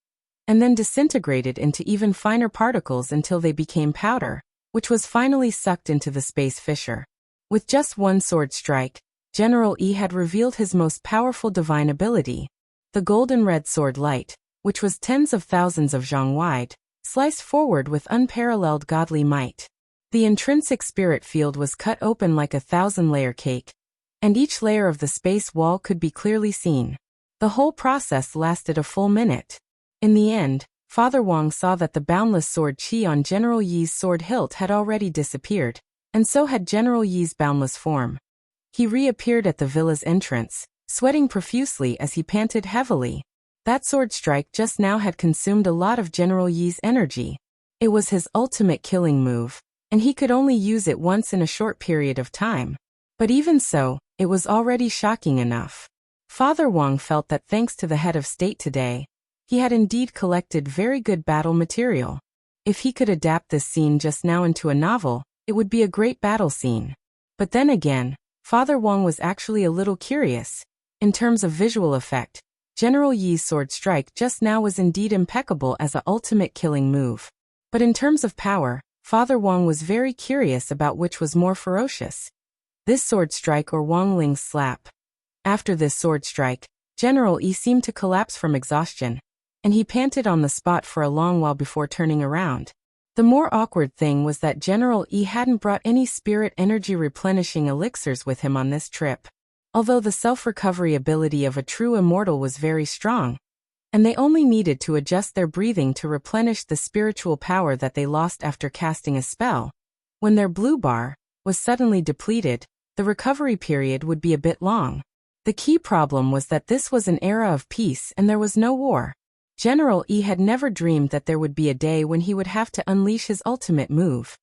and then disintegrated into even finer particles until they became powder, which was finally sucked into the space fissure. With just one sword strike, General Yi had revealed his most powerful divine ability. The golden red sword light, which was tens of thousands of zhang wide, sliced forward with unparalleled godly might. The intrinsic spirit field was cut open like a 1,000-layer cake, and each layer of the space wall could be clearly seen. The whole process lasted a full minute. In the end, Father Wang saw that the boundless sword qi on General Yi's sword hilt had already disappeared, and so had General Yi's boundless form. He reappeared at the villa's entrance, sweating profusely as he panted heavily. That sword strike just now had consumed a lot of General Yi's energy. It was his ultimate killing move, and he could only use it once in a short period of time. But even so, it was already shocking enough. Father Wang felt that thanks to the head of state today, he had indeed collected very good battle material. If he could adapt this scene just now into a novel, it would be a great battle scene. But then again, Father Wang was actually a little curious. In terms of visual effect, General Yi's sword strike just now was indeed impeccable as an ultimate killing move. But in terms of power, Father Wang was very curious about which was more ferocious. This sword strike or Wang Ling's slap. After this sword strike, General Yi seemed to collapse from exhaustion, and he panted on the spot for a long while before turning around. The more awkward thing was that General Yi hadn't brought any spirit energy replenishing elixirs with him on this trip. Although the self-recovery ability of a true immortal was very strong, and they only needed to adjust their breathing to replenish the spiritual power that they lost after casting a spell. When their blue bar was suddenly depleted, the recovery period would be a bit long. The key problem was that this was an era of peace and there was no war. General Yi had never dreamed that there would be a day when he would have to unleash his ultimate move.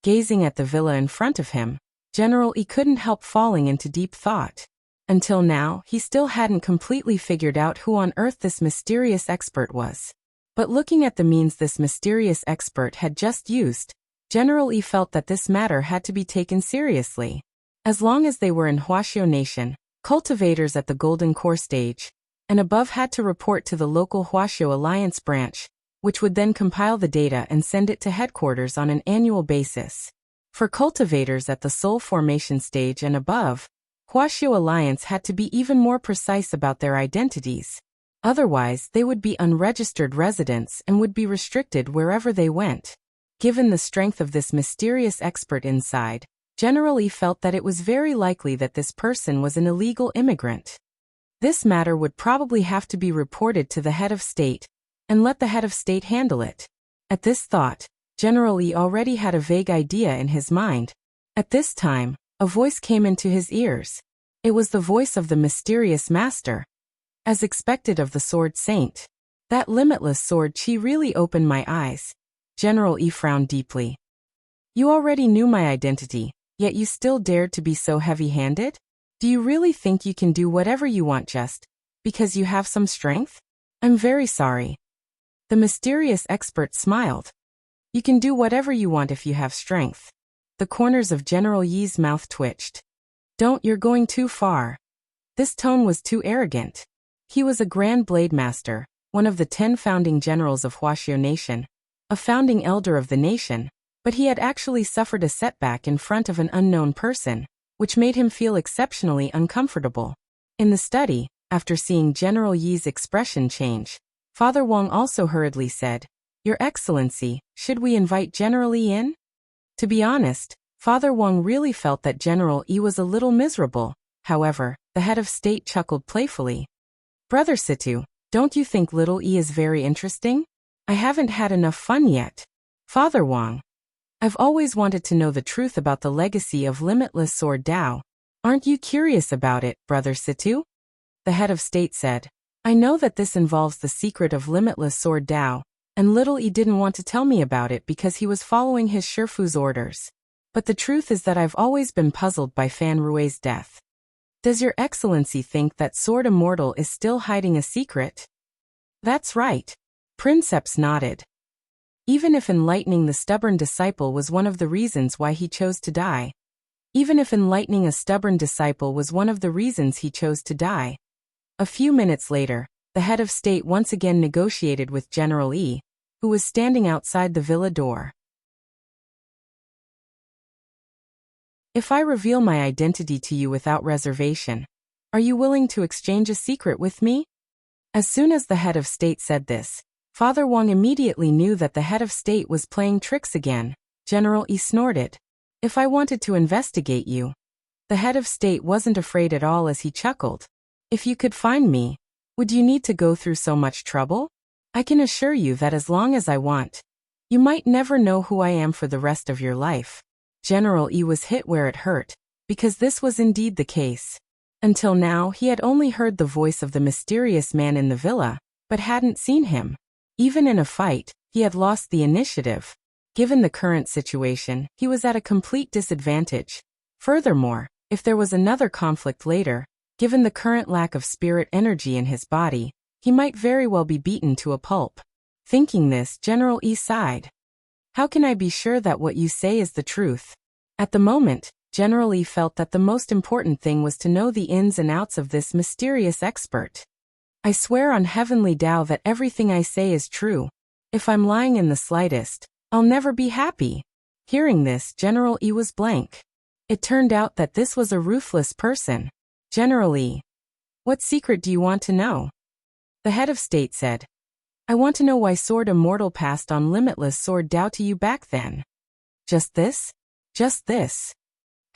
Gazing at the villa in front of him, General Yi couldn't help falling into deep thought. Until now, he still hadn't completely figured out who on earth this mysterious expert was. But looking at the means this mysterious expert had just used, General Yi felt that this matter had to be taken seriously. As long as they were in Huaxiao Nation, cultivators at the Golden Core stage and above had to report to the local Huaxiao Alliance branch, which would then compile the data and send it to headquarters on an annual basis. For cultivators at the Soul Formation stage and above, Huaxiao Alliance had to be even more precise about their identities. Otherwise, they would be unregistered residents and would be restricted wherever they went. Given the strength of this mysterious expert inside, General Yi felt that it was very likely that this person was an illegal immigrant. This matter would probably have to be reported to the head of state, and let the head of state handle it. At this thought, General Yi already had a vague idea in his mind. At this time, a voice came into his ears. It was the voice of the mysterious master. As expected of the sword saint. That limitless sword chi really opened my eyes. General Yi frowned deeply. You already knew my identity, yet you still dared to be so heavy-handed? Do you really think you can do whatever you want just because you have some strength? I'm very sorry. The mysterious expert smiled. You can do whatever you want if you have strength. The corners of General Yi's mouth twitched. Don't, you're going too far. This tone was too arrogant. He was a Grand Blade Master, one of the 10 founding generals of Wuxia Nation, a founding elder of the nation, but he had actually suffered a setback in front of an unknown person, which made him feel exceptionally uncomfortable. In the study, after seeing General Yi's expression change, Father Wang also hurriedly said, Your Excellency, should we invite General Yi in? To be honest, Father Wang really felt that General Yi was a little miserable. However, the head of state chuckled playfully. Brother Situ, don't you think little Yi is very interesting? I haven't had enough fun yet. Father Wang, I've always wanted to know the truth about the legacy of Limitless Sword Dao. Aren't you curious about it, Brother Situ? The head of state said. I know that this involves the secret of Limitless Sword Dao, and little Yi didn't want to tell me about it because he was following his Shifu's orders. But the truth is that I've always been puzzled by Fan Rui's death. Does Your Excellency think that Sword Immortal is still hiding a secret? That's right. Princeps nodded. Even if enlightening the stubborn disciple was one of the reasons why he chose to die. Even if enlightening a stubborn disciple was one of the reasons he chose to die. A few minutes later, the head of state once again negotiated with General Yi, who was standing outside the villa door. If I reveal my identity to you without reservation, are you willing to exchange a secret with me? As soon as the head of state said this, Father Wang immediately knew that the head of state was playing tricks again. General Yi snorted. If I wanted to investigate you. The head of state wasn't afraid at all as he chuckled. If you could find me, would you need to go through so much trouble? I can assure you that as long as I want, you might never know who I am for the rest of your life. General Yi was hit where it hurt, because this was indeed the case. Until now he had only heard the voice of the mysterious man in the villa, but hadn't seen him. Even in a fight, he had lost the initiative. Given the current situation, he was at a complete disadvantage. Furthermore, if there was another conflict later, given the current lack of spirit energy in his body, he might very well be beaten to a pulp. Thinking this, General Yi sighed. How can I be sure that what you say is the truth? At the moment, General Yi felt that the most important thing was to know the ins and outs of this mysterious expert. I swear on Heavenly Tao that everything I say is true. If I'm lying in the slightest, I'll never be happy. Hearing this, General Yi was blank. It turned out that this was a ruthless person. General Yi, what secret do you want to know? The head of state said. I want to know why Sword Immortal passed on Limitless Sword Dao to you back then. Just this? Just this.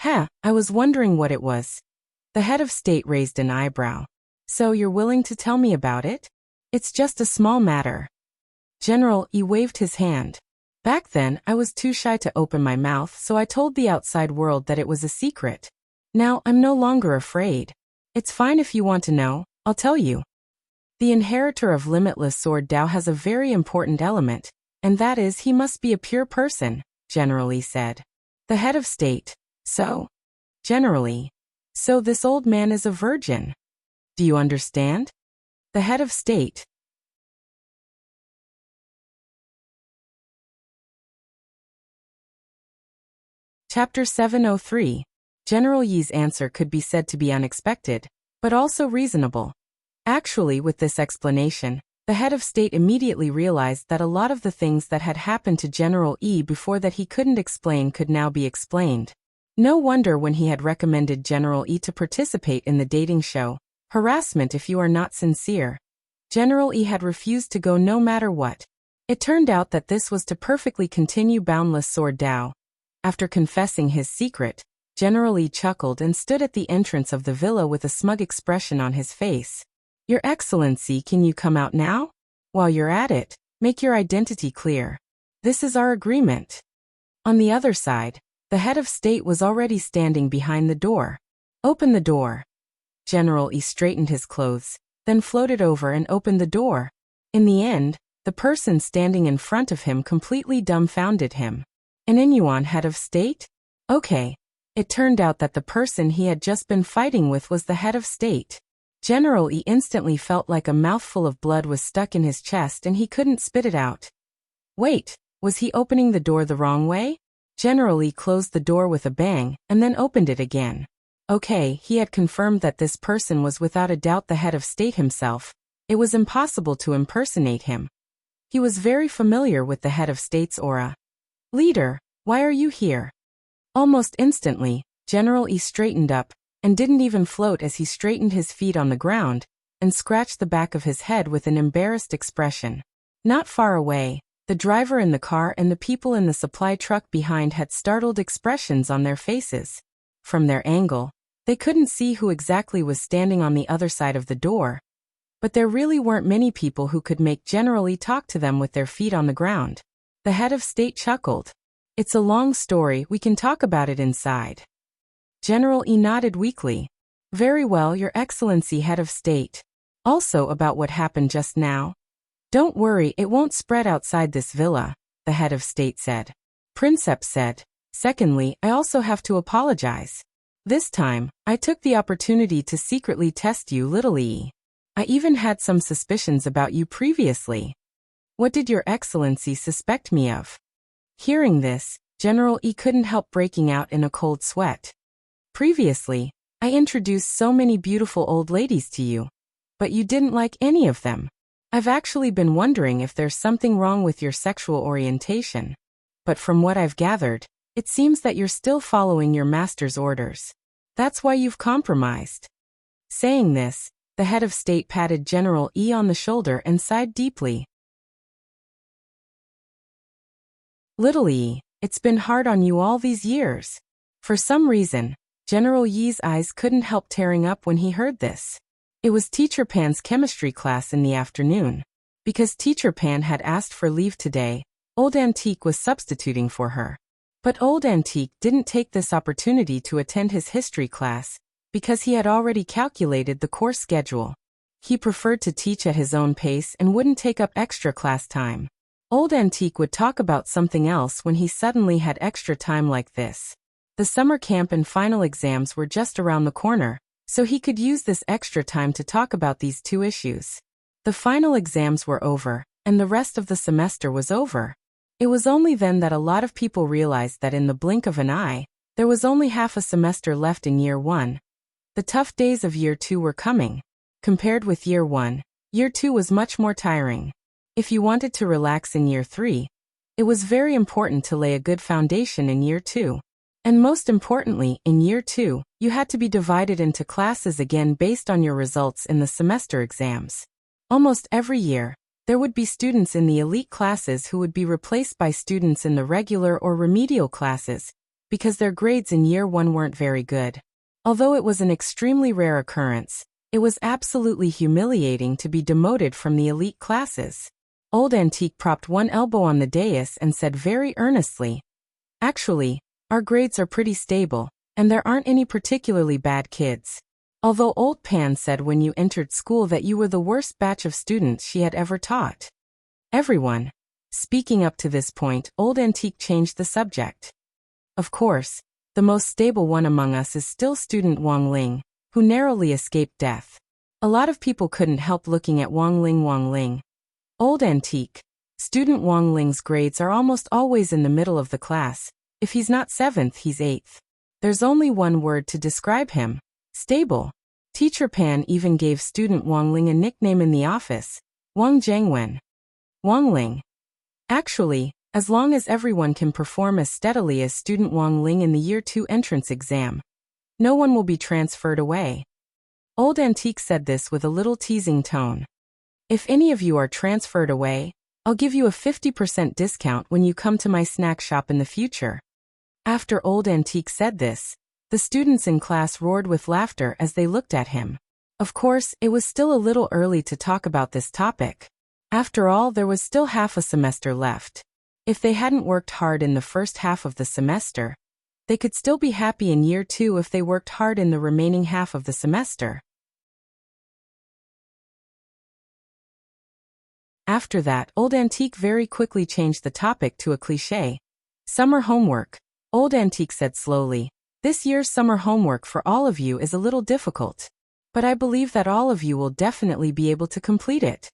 I was wondering what it was. The head of state raised an eyebrow. So you're willing to tell me about it? It's just a small matter. General Yi waved his hand. Back then, I was too shy to open my mouth, so I told the outside world that it was a secret. Now, I'm no longer afraid. It's fine if you want to know, I'll tell you. The inheritor of Limitless Sword Dao has a very important element, and that is he must be a pure person, General Yi said. The head of state. So? General Yi. So this old man is a virgin. Do you understand? The head of state. Chapter 703. General Yi's answer could be said to be unexpected, but also reasonable. Actually, with this explanation, the head of state immediately realized that a lot of the things that had happened to General Yi before that he couldn't explain could now be explained. No wonder when he had recommended General Yi to participate in the dating show, harassment if you are not sincere. General Yi had refused to go no matter what. It turned out that this was to perfectly continue Boundless Sword Dao. After confessing his secret, General Yi chuckled and stood at the entrance of the villa with a smug expression on his face. Your Excellency, can you come out now? While you're at it, make your identity clear. This is our agreement. On the other side, the head of state was already standing behind the door. Open the door. General Yi straightened his clothes, then floated over and opened the door. In the end, the person standing in front of him completely dumbfounded him. An Inyuan head of state? Okay. It turned out that the person he had just been fighting with was the head of state. General Yi instantly felt like a mouthful of blood was stuck in his chest and he couldn't spit it out. Wait, was he opening the door the wrong way? General Yi closed the door with a bang and then opened it again. Okay, he had confirmed that this person was without a doubt the head of state himself. It was impossible to impersonate him. He was very familiar with the head of state's aura. Leader, why are you here? Almost instantly, General Yi straightened up, and didn't even float as he straightened his feet on the ground, and scratched the back of his head with an embarrassed expression. Not far away, the driver in the car and the people in the supply truck behind had startled expressions on their faces. From their angle, they couldn't see who exactly was standing on the other side of the door. But there really weren't many people who could make General Yi talk to them with their feet on the ground. The head of state chuckled. It's a long story, we can talk about it inside. General Yi nodded weakly. Very well, Your Excellency, head of state. Also about what happened just now? Don't worry, it won't spread outside this villa, the head of state said. Princeps said. Secondly, I also have to apologize. This time, I took the opportunity to secretly test you, Little Yi. I even had some suspicions about you previously. What did Your Excellency suspect me of? Hearing this, General Yi couldn't help breaking out in a cold sweat. Previously, I introduced so many beautiful old ladies to you, but you didn't like any of them. I've actually been wondering if there's something wrong with your sexual orientation. But from what I've gathered, it seems that you're still following your master's orders. That's why you've compromised. Saying this, the head of state patted General Yi on the shoulder and sighed deeply. Little Yi, it's been hard on you all these years. For some reason, General Yi's eyes couldn't help tearing up when he heard this. It was Teacher Pan's chemistry class in the afternoon. Because Teacher Pan had asked for leave today, Old Antique was substituting for her. But Old Antique didn't take this opportunity to attend his history class, because he had already calculated the course schedule. He preferred to teach at his own pace and wouldn't take up extra class time. Old Antique would talk about something else when he suddenly had extra time like this. The summer camp and final exams were just around the corner, so he could use this extra time to talk about these two issues. The final exams were over, and the rest of the semester was over. It was only then that a lot of people realized that in the blink of an eye, there was only half a semester left in Year 1. The tough days of Year 2 were coming. Compared with Year 1, Year 2 was much more tiring. If you wanted to relax in Year 3, it was very important to lay a good foundation in Year 2. And most importantly, in Year 2, you had to be divided into classes again based on your results in the semester exams. Almost every year, there would be students in the elite classes who would be replaced by students in the regular or remedial classes, because their grades in Year 1 weren't very good. Although it was an extremely rare occurrence, it was absolutely humiliating to be demoted from the elite classes. Old Antique propped one elbow on the dais and said very earnestly, Actually, our grades are pretty stable, and there aren't any particularly bad kids. Although Old Pan said when you entered school that you were the worst batch of students she had ever taught. Everyone. Speaking up to this point, Old Antique changed the subject. Of course, the most stable one among us is still student Wang Ling, who narrowly escaped death. A lot of people couldn't help looking at Wang Ling. Old Antique. Student Wang Ling's grades are almost always in the middle of the class. If he's not 7th, he's 8th. There's only one word to describe him. Stable. Teacher Pan even gave student Wang Ling a nickname in the office, Wang Zhengwen. Wang Ling. Actually, as long as everyone can perform as steadily as student Wang Ling in the Year 2 entrance exam, no one will be transferred away. Old Antique said this with a little teasing tone. If any of you are transferred away, I'll give you a 50% discount when you come to my snack shop in the future. After Old Antique said this, The students in class roared with laughter as they looked at him. Of course, it was still a little early to talk about this topic. After all, there was still half a semester left. If they hadn't worked hard in the first half of the semester, they could still be happy in year 2 if they worked hard in the remaining half of the semester. After that, Old Antique very quickly changed the topic to a cliché. Summer homework. Old Antique said slowly, "This year's summer homework for all of you is a little difficult. But I believe that all of you will definitely be able to complete it."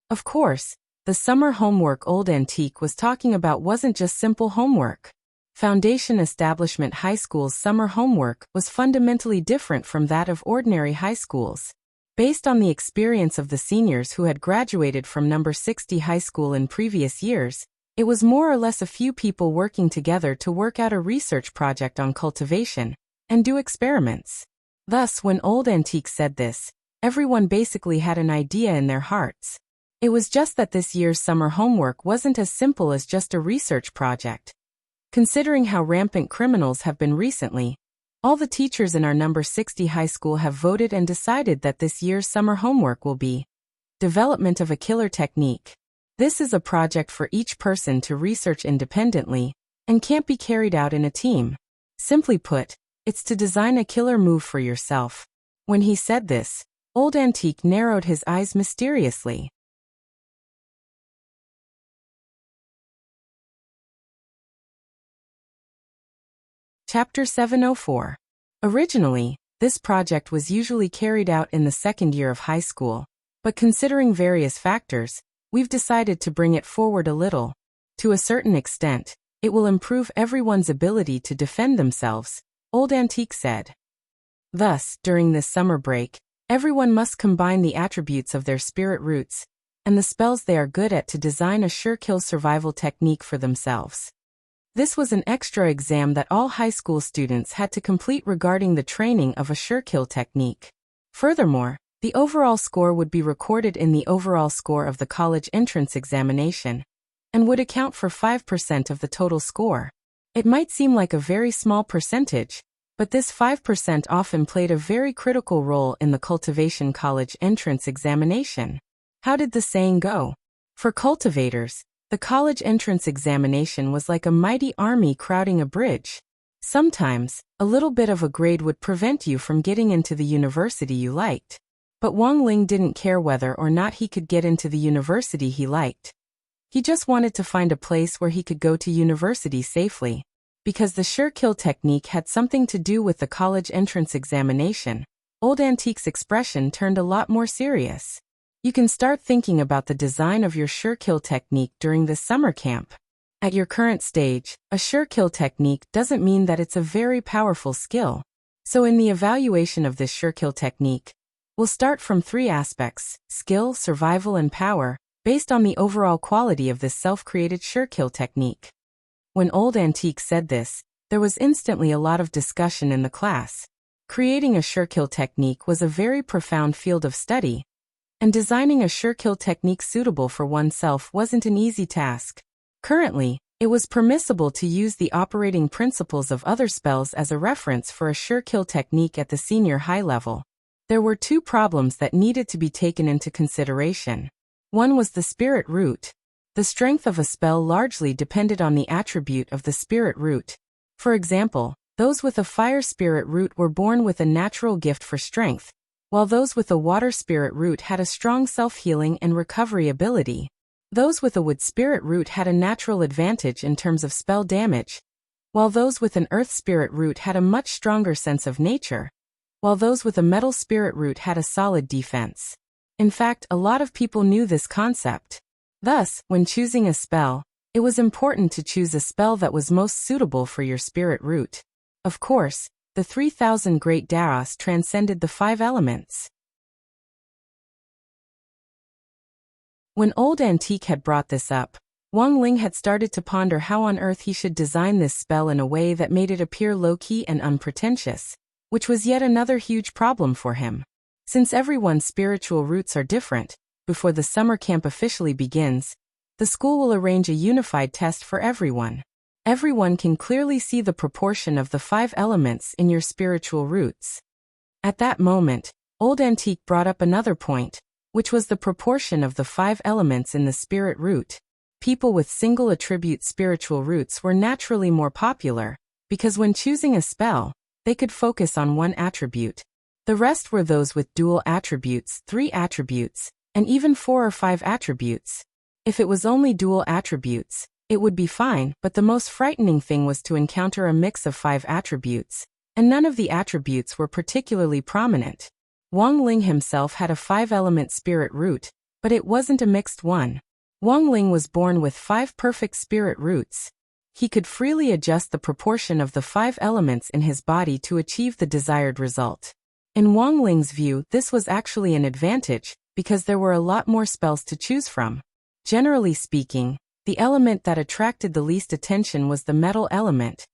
Of course, the summer homework Old Antique was talking about wasn't just simple homework. Foundation Establishment High School's summer homework was fundamentally different from that of ordinary high schools. Based on the experience of the seniors who had graduated from number 60 high school in previous years, it was more or less a few people working together to work out a research project on cultivation and do experiments. Thus, when Old Antique said this, everyone basically had an idea in their hearts. It was just that this year's summer homework wasn't as simple as just a research project. Considering how rampant criminals have been recently, all the teachers in our number 60 high school have voted and decided that this year's summer homework will be development of a killer technique. This is a project for each person to research independently and can't be carried out in a team. Simply put, it's to design a killer move for yourself. When he said this, Old Antique narrowed his eyes mysteriously. Chapter 704. Originally, this project was usually carried out in the second year of high school, but considering various factors, we've decided to bring it forward a little. To a certain extent, it will improve everyone's ability to defend themselves, Old Antique said. Thus, during this summer break, everyone must combine the attributes of their spirit roots and the spells they are good at to design a sure-kill survival technique for themselves. This was an extra exam that all high school students had to complete regarding the training of a sure-kill technique. Furthermore, the overall score would be recorded in the overall score of the college entrance examination and would account for 5% of the total score. It might seem like a very small percentage, but this 5% often played a very critical role in the cultivation college entrance examination. How did the saying go? For cultivators, the college entrance examination was like a mighty army crowding a bridge. Sometimes, a little bit of a grade would prevent you from getting into the university you liked. But Wang Ling didn't care whether or not he could get into the university he liked. He just wanted to find a place where he could go to university safely. Because the sure-kill technique had something to do with the college entrance examination, Old Antique's expression turned a lot more serious. You can start thinking about the design of your sure-kill technique during this summer camp. At your current stage, a sure-kill technique doesn't mean that it's a very powerful skill. So in the evaluation of this sure-kill technique, we'll start from 3 aspects: skill, survival, and power, based on the overall quality of this self-created sure-kill technique. When Old Antique said this, there was instantly a lot of discussion in the class. Creating a sure-kill technique was a very profound field of study, and designing a sure-kill technique suitable for oneself wasn't an easy task. Currently, it was permissible to use the operating principles of other spells as a reference for a sure-kill technique at the senior high level. There were 2 problems that needed to be taken into consideration. One was the spirit root. The strength of a spell largely depended on the attribute of the spirit root. For example, those with a fire spirit root were born with a natural gift for strength, while those with a water spirit root had a strong self-healing and recovery ability. Those with a wood spirit root had a natural advantage in terms of spell damage, while those with an earth spirit root had a much stronger sense of nature, while those with a metal spirit root had a solid defense. In fact, a lot of people knew this concept. Thus, when choosing a spell, it was important to choose a spell that was most suitable for your spirit root. Of course, the 3,000 great Daos transcended the 5 elements. When Old Antique had brought this up, Wang Ling had started to ponder how on earth he should design this spell in a way that made it appear low-key and unpretentious, which was yet another huge problem for him. Since everyone's spiritual roots are different, before the summer camp officially begins, the school will arrange a unified test for everyone. Everyone can clearly see the proportion of the 5 elements in your spiritual roots. At that moment, Old Antique brought up another point, which was the proportion of the 5 elements in the spirit root. People with single attribute spiritual roots were naturally more popular, because when choosing a spell, they could focus on one attribute. The rest were those with dual attributes, 3 attributes, and even 4 or 5 attributes. If it was only dual attributes, it would be fine, but the most frightening thing was to encounter a mix of 5 attributes, and none of the attributes were particularly prominent. Wang Ling himself had a 5-element spirit root, but it wasn't a mixed one. Wang Ling was born with 5 perfect spirit roots. He could freely adjust the proportion of the 5 elements in his body to achieve the desired result. In Wang Ling's view, this was actually an advantage, because there were a lot more spells to choose from. Generally speaking, the element that attracted the least attention was the metal element.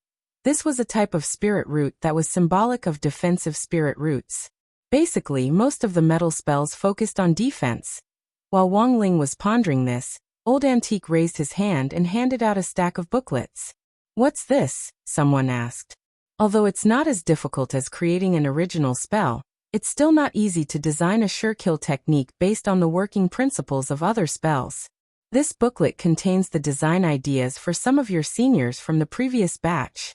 This was a type of spirit root that was symbolic of defensive spirit roots. Basically, most of the metal spells focused on defense. While Wang Ling was pondering this, Old Antique raised his hand and handed out a stack of booklets. "What's this?" someone asked. Although it's not as difficult as creating an original spell, it's still not easy to design a sure kill technique based on the working principles of other spells. This booklet contains the design ideas for some of your seniors from the previous batch.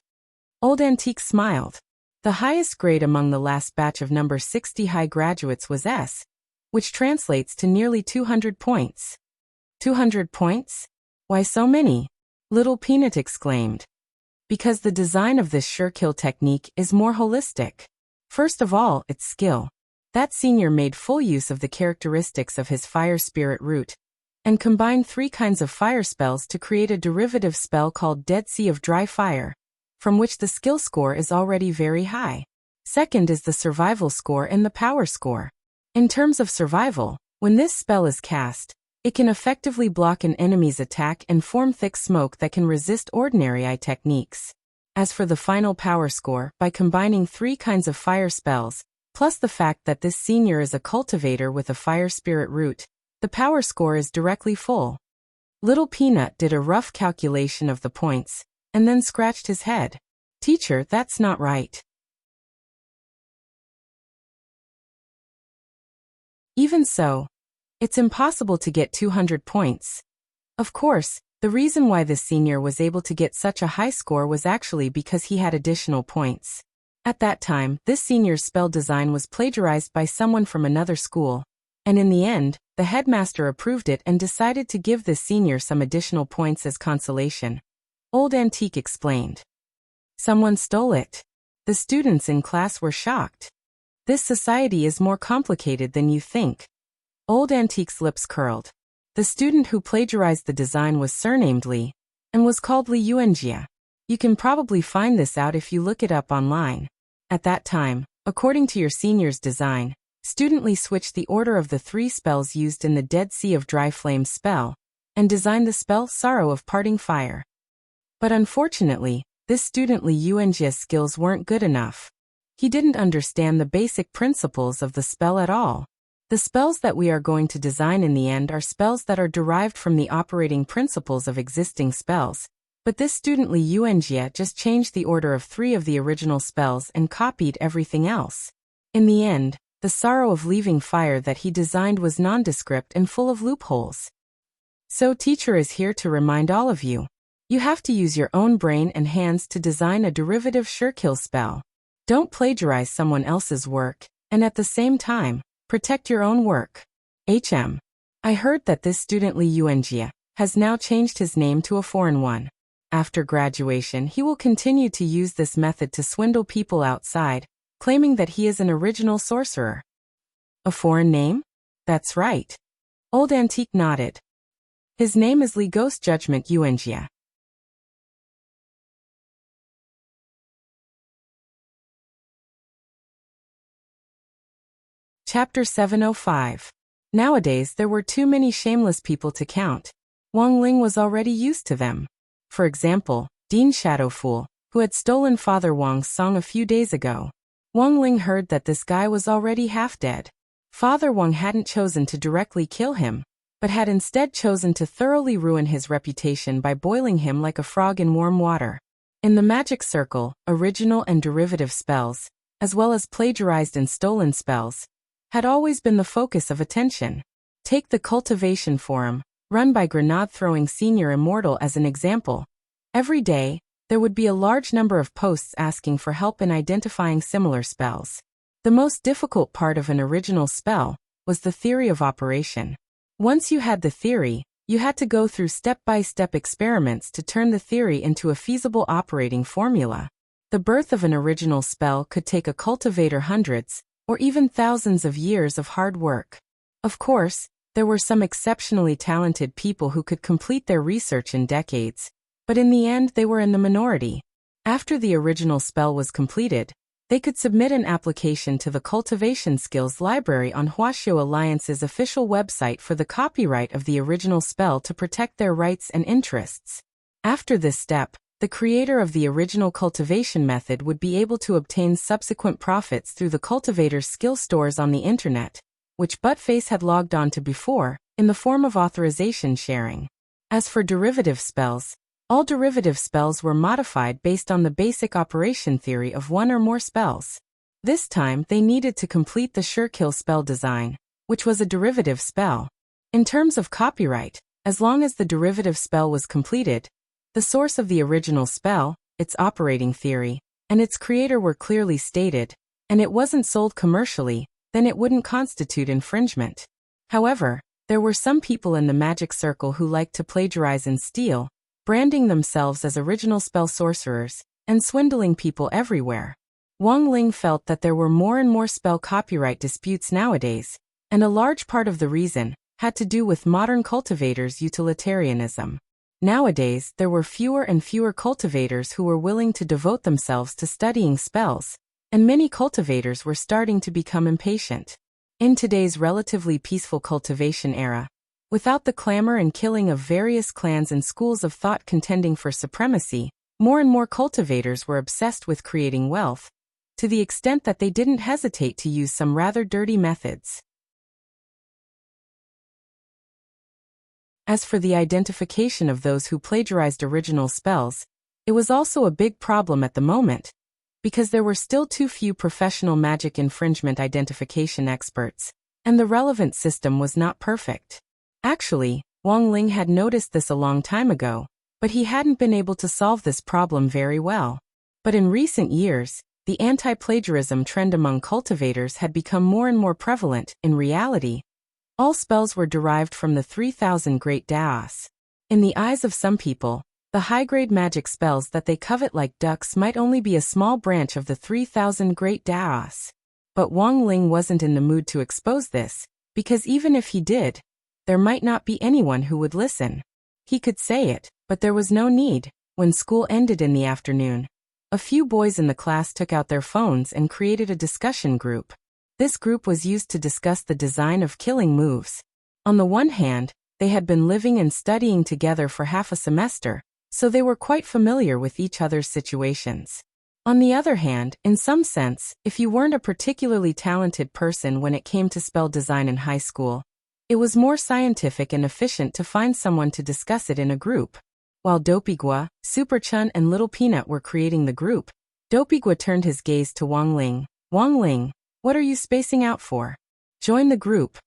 Old Antique smiled. The highest grade among the last batch of number 60 high graduates was S, which translates to nearly 200 points. 200 points? Why so many? Little Peanut exclaimed. Because the design of this sure kill technique is more holistic. First of all, it's skill. That senior made full use of the characteristics of his fire spirit root, and combined 3 kinds of fire spells to create a derivative spell called Dead Sea of Dry Fire, from which the skill score is already very high. Second is the survival score and the power score. In terms of survival, when this spell is cast, it can effectively block an enemy's attack and form thick smoke that can resist ordinary eye techniques. As for the final power score, by combining 3 kinds of fire spells, plus the fact that this senior is a cultivator with a fire spirit root, the power score is directly full. Little Peanut did a rough calculation of the points, and then scratched his head. "Teacher, that's not right." Even so, it's impossible to get 200 points. Of course, the reason why this senior was able to get such a high score was actually because he had additional points. At that time, this senior's spell design was plagiarized by someone from another school, and in the end, the headmaster approved it and decided to give this senior some additional points as consolation. Old Antique explained. Someone stole it. The students in class were shocked. This society is more complicated than you think. Old Antique's lips curled. The student who plagiarized the design was surnamed Li, and was called Li Yuanjia. You can probably find this out if you look it up online. At that time, according to your senior's design, Student Li switched the order of the 3 spells used in the Dead Sea of Dry Flames spell, and designed the spell Sorrow of Parting Fire. But unfortunately, this student Li Yuanjia's skills weren't good enough. He didn't understand the basic principles of the spell at all. The spells that we are going to design in the end are spells that are derived from the operating principles of existing spells, but this student Li Yuanjia just changed the order of 3 of the original spells and copied everything else. In the end, the Sorrow of Leaving Fire that he designed was nondescript and full of loopholes. So teacher is here to remind all of you. You have to use your own brain and hands to design a derivative sure kill spell. Don't plagiarize someone else's work, and at the same time, protect your own work. I heard that this student Li Yuanjia has now changed his name to a foreign one. After graduation, he will continue to use this method to swindle people outside, claiming that he is an original sorcerer. A foreign name? That's right. Old Antique nodded. His name is Li Ghost Judgment Yuanjia. Chapter 705. Nowadays there were too many shameless people to count. Wang Ling was already used to them. For example, Dean Shadowfool, who had stolen Father Wang's song a few days ago. Wang Ling heard that this guy was already half dead. Father Wang hadn't chosen to directly kill him, but had instead chosen to thoroughly ruin his reputation by boiling him like a frog in warm water. In the magic circle, original and derivative spells, as well as plagiarized and stolen spells, had always been the focus of attention. Take the Cultivation Forum, run by Grenade-throwing Senior Immortal as an example. Every day, there would be a large number of posts asking for help in identifying similar spells. The most difficult part of an original spell was the theory of operation. Once you had the theory, you had to go through step-by-step experiments to turn the theory into a feasible operating formula. The birth of an original spell could take a cultivator hundreds, or even thousands of years of hard work. Of course, there were some exceptionally talented people who could complete their research in decades, but in the end they were in the minority. After the original spell was completed, they could submit an application to the Cultivation Skills Library on Wuxia Alliance's official website for the copyright of the original spell to protect their rights and interests. After this step, the creator of the original cultivation method would be able to obtain subsequent profits through the cultivator's skill stores on the internet, which Buttface had logged on to before, in the form of authorization sharing. As for derivative spells, all derivative spells were modified based on the basic operation theory of one or more spells. This time they needed to complete the Surekill spell design, which was a derivative spell. In terms of copyright, as long as the derivative spell was completed, the source of the original spell, its operating theory, and its creator were clearly stated, and it wasn't sold commercially, then it wouldn't constitute infringement. However, there were some people in the magic circle who liked to plagiarize and steal, branding themselves as original spell sorcerers, and swindling people everywhere. Wang Ling felt that there were more and more spell copyright disputes nowadays, and a large part of the reason had to do with modern cultivators' utilitarianism. Nowadays, there were fewer and fewer cultivators who were willing to devote themselves to studying spells, and many cultivators were starting to become impatient. In today's relatively peaceful cultivation era, without the clamor and killing of various clans and schools of thought contending for supremacy, more and more cultivators were obsessed with creating wealth, to the extent that they didn't hesitate to use some rather dirty methods. As for the identification of those who plagiarized original spells, it was also a big problem at the moment, because there were still too few professional magic infringement identification experts, and the relevant system was not perfect. Actually, Wang Ling had noticed this a long time ago, but he hadn't been able to solve this problem very well. But in recent years, the anti-plagiarism trend among cultivators had become more and more prevalent. In reality, all spells were derived from the 3,000 Great Daos. In the eyes of some people, the high-grade magic spells that they covet like ducks might only be a small branch of the 3,000 Great Daos. But Wang Ling wasn't in the mood to expose this, because even if he did, there might not be anyone who would listen. He could say it, but there was no need. When school ended in the afternoon, a few boys in the class took out their phones and created a discussion group. This group was used to discuss the design of killing moves. On the one hand, they had been living and studying together for half a semester, so they were quite familiar with each other's situations. On the other hand, in some sense, if you weren't a particularly talented person when it came to spell design in high school, it was more scientific and efficient to find someone to discuss it in a group. While Dopigua, Super Chun and Little Peanut were creating the group, Dopigua turned his gaze to Wang Ling. Wang Ling, what are you spacing out for? Join the group.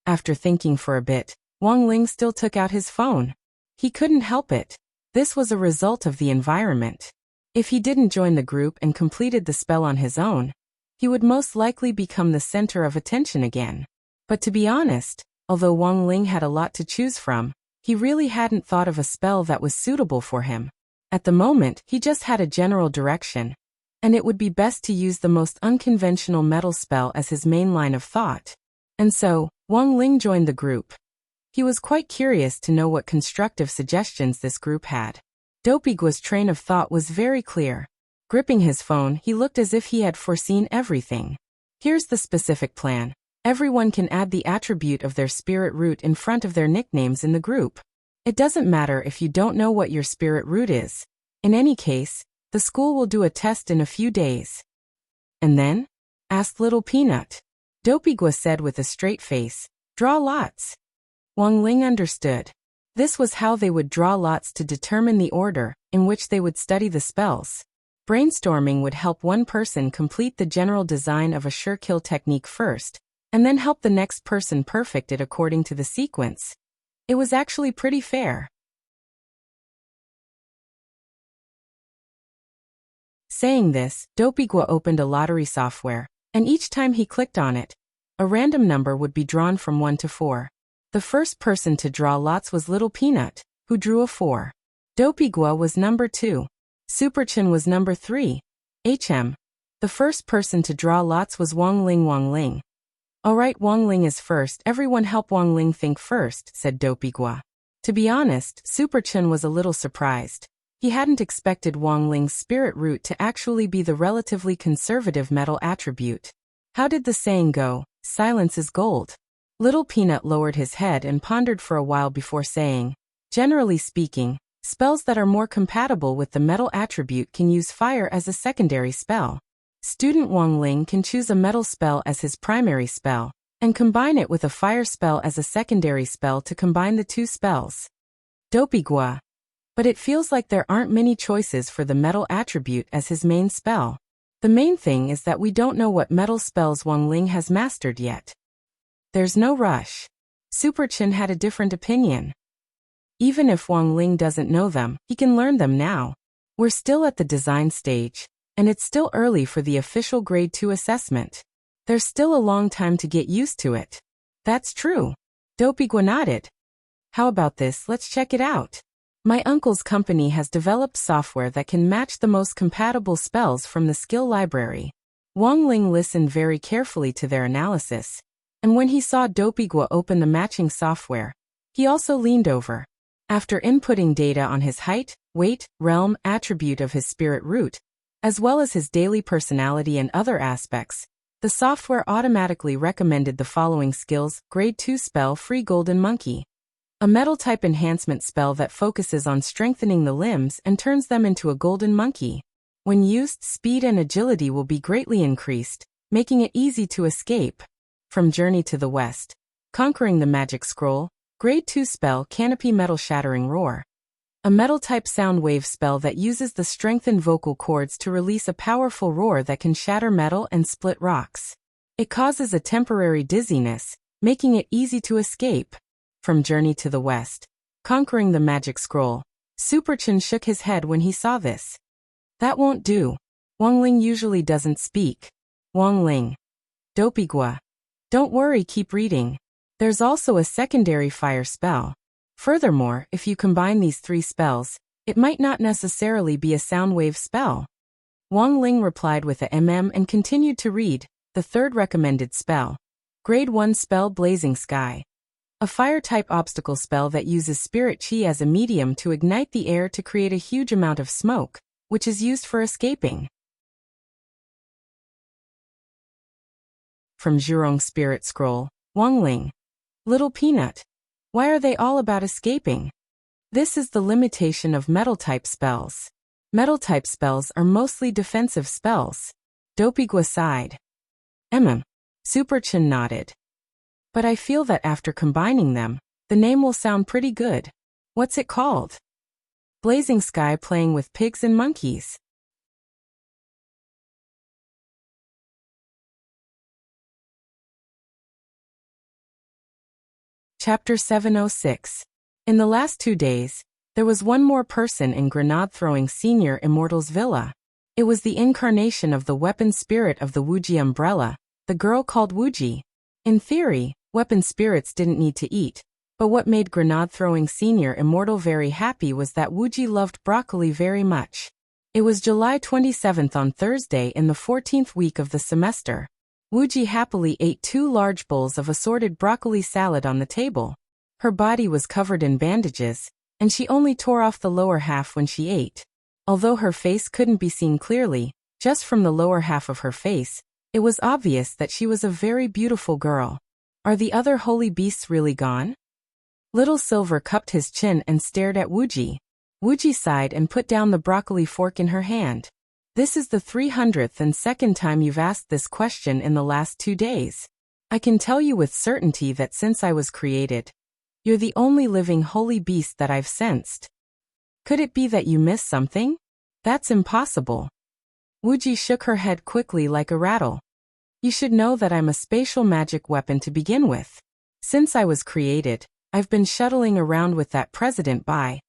After thinking for a bit, Wang Ling still took out his phone. He couldn't help it. This was a result of the environment. If he didn't join the group and completed the spell on his own, he would most likely become the center of attention again. But to be honest, although Wang Ling had a lot to choose from, he really hadn't thought of a spell that was suitable for him. At the moment, he just had a general direction, and it would be best to use the most unconventional metal spell as his main line of thought. And so, Wang Ling joined the group. He was quite curious to know what constructive suggestions this group had. Dopigua's train of thought was very clear. Gripping his phone, he looked as if he had foreseen everything. Here's the specific plan. Everyone can add the attribute of their spirit root in front of their nicknames in the group. It doesn't matter if you don't know what your spirit root is. In any case, the school will do a test in a few days. And then? Asked Little Peanut. Dopigua said with a straight face, draw lots. Wang Ling understood. This was how they would draw lots to determine the order in which they would study the spells. Brainstorming would help one person complete the general design of a sure kill technique first, and then help the next person perfect it according to the sequence. It was actually pretty fair. Saying this, Dopigua opened a lottery software, and each time he clicked on it, a random number would be drawn from 1 to 4. The first person to draw lots was Little Peanut, who drew a 4. Dopigua was number 2. Superchin was number 3. The first person to draw lots was Wang Ling. Alright, Wang Ling is first. Everyone help Wang Ling think first, said Dopigua. To be honest, Superchin was a little surprised. He hadn't expected Wang Ling's spirit root to actually be the relatively conservative metal attribute. How did the saying go? Silence is gold. Little Peanut lowered his head and pondered for a while before saying, generally speaking, spells that are more compatible with the metal attribute can use fire as a secondary spell. Student Wang Ling can choose a metal spell as his primary spell, and combine it with a fire spell as a secondary spell to combine the two spells. Dopigua. But it feels like there aren't many choices for the metal attribute as his main spell. The main thing is that we don't know what metal spells Wang Ling has mastered yet. There's no rush. Superchin had a different opinion. Even if Wang Ling doesn't know them, he can learn them now. We're still at the design stage, and it's still early for the official grade 2 assessment. There's still a long time to get used to it. That's true. Dopigua nodded. How about this? Let's check it out. My uncle's company has developed software that can match the most compatible spells from the skill library. Wang Ling listened very carefully to their analysis, and when he saw Dopigua open the matching software, he also leaned over. After inputting data on his height, weight, realm, attribute of his spirit root, as well as his daily personality and other aspects, the software automatically recommended the following skills: Grade 2 spell Free Golden Monkey. A metal-type enhancement spell that focuses on strengthening the limbs and turns them into a golden monkey. When used, speed and agility will be greatly increased, making it easy to escape. From Journey to the West. Conquering the Magic Scroll. Grade 2 spell Canopy Metal Shattering Roar. A metal-type sound wave spell that uses the strengthened vocal cords to release a powerful roar that can shatter metal and split rocks. It causes a temporary dizziness, making it easy to escape. From Journey to the West. Conquering the Magic Scroll. Superchin shook his head when he saw this. That won't do. Wang Ling usually doesn't speak. Wang Ling. Dopigua. Don't worry, keep reading. There's also a secondary fire spell. Furthermore, if you combine these 3 spells, it might not necessarily be a sound wave spell. Wang Ling replied with a and continued to read. The third recommended spell. Grade 1 spell Blazing Sky. A fire-type obstacle spell that uses spirit chi as a medium to ignite the air to create a huge amount of smoke, which is used for escaping. From Zhurong Spirit Scroll. Wang Ling. Little Peanut. Why are they all about escaping? This is the limitation of metal-type spells. Metal-type spells are mostly defensive spells. Dopigua sighed. Superchin nodded. But I feel that after combining them, the name will sound pretty good. What's it called? Blazing Sky Playing with Pigs and Monkeys. Chapter 706. In the last 2 days, there was one more person in grenade-throwing Senior Immortal's villa. It was the incarnation of the weapon spirit of the Wuxia umbrella, the girl called Wuji. In theory, weapon spirits didn't need to eat, but what made grenade-throwing Senior Immortal very happy was that Wuji loved broccoli very much. It was July 27th on Thursday in the 14th week of the semester. Wuji happily ate 2 large bowls of assorted broccoli salad on the table. Her body was covered in bandages, and she only tore off the lower half when she ate. Although her face couldn't be seen clearly, just from the lower half of her face, it was obvious that she was a very beautiful girl. Are the other holy beasts really gone? Little Silver cupped his chin and stared at Wuji. Wuji sighed and put down the broccoli fork in her hand. This is the 302nd time you've asked this question in the last 2 days. I can tell you with certainty that since I was created, You're the only living holy beast that I've sensed. Could it be that you missed something? That's impossible. Wuji shook her head quickly like a rattle. You should know that I'm a spatial magic weapon to begin with. Since I was created, I've been shuttling around with that President Bai,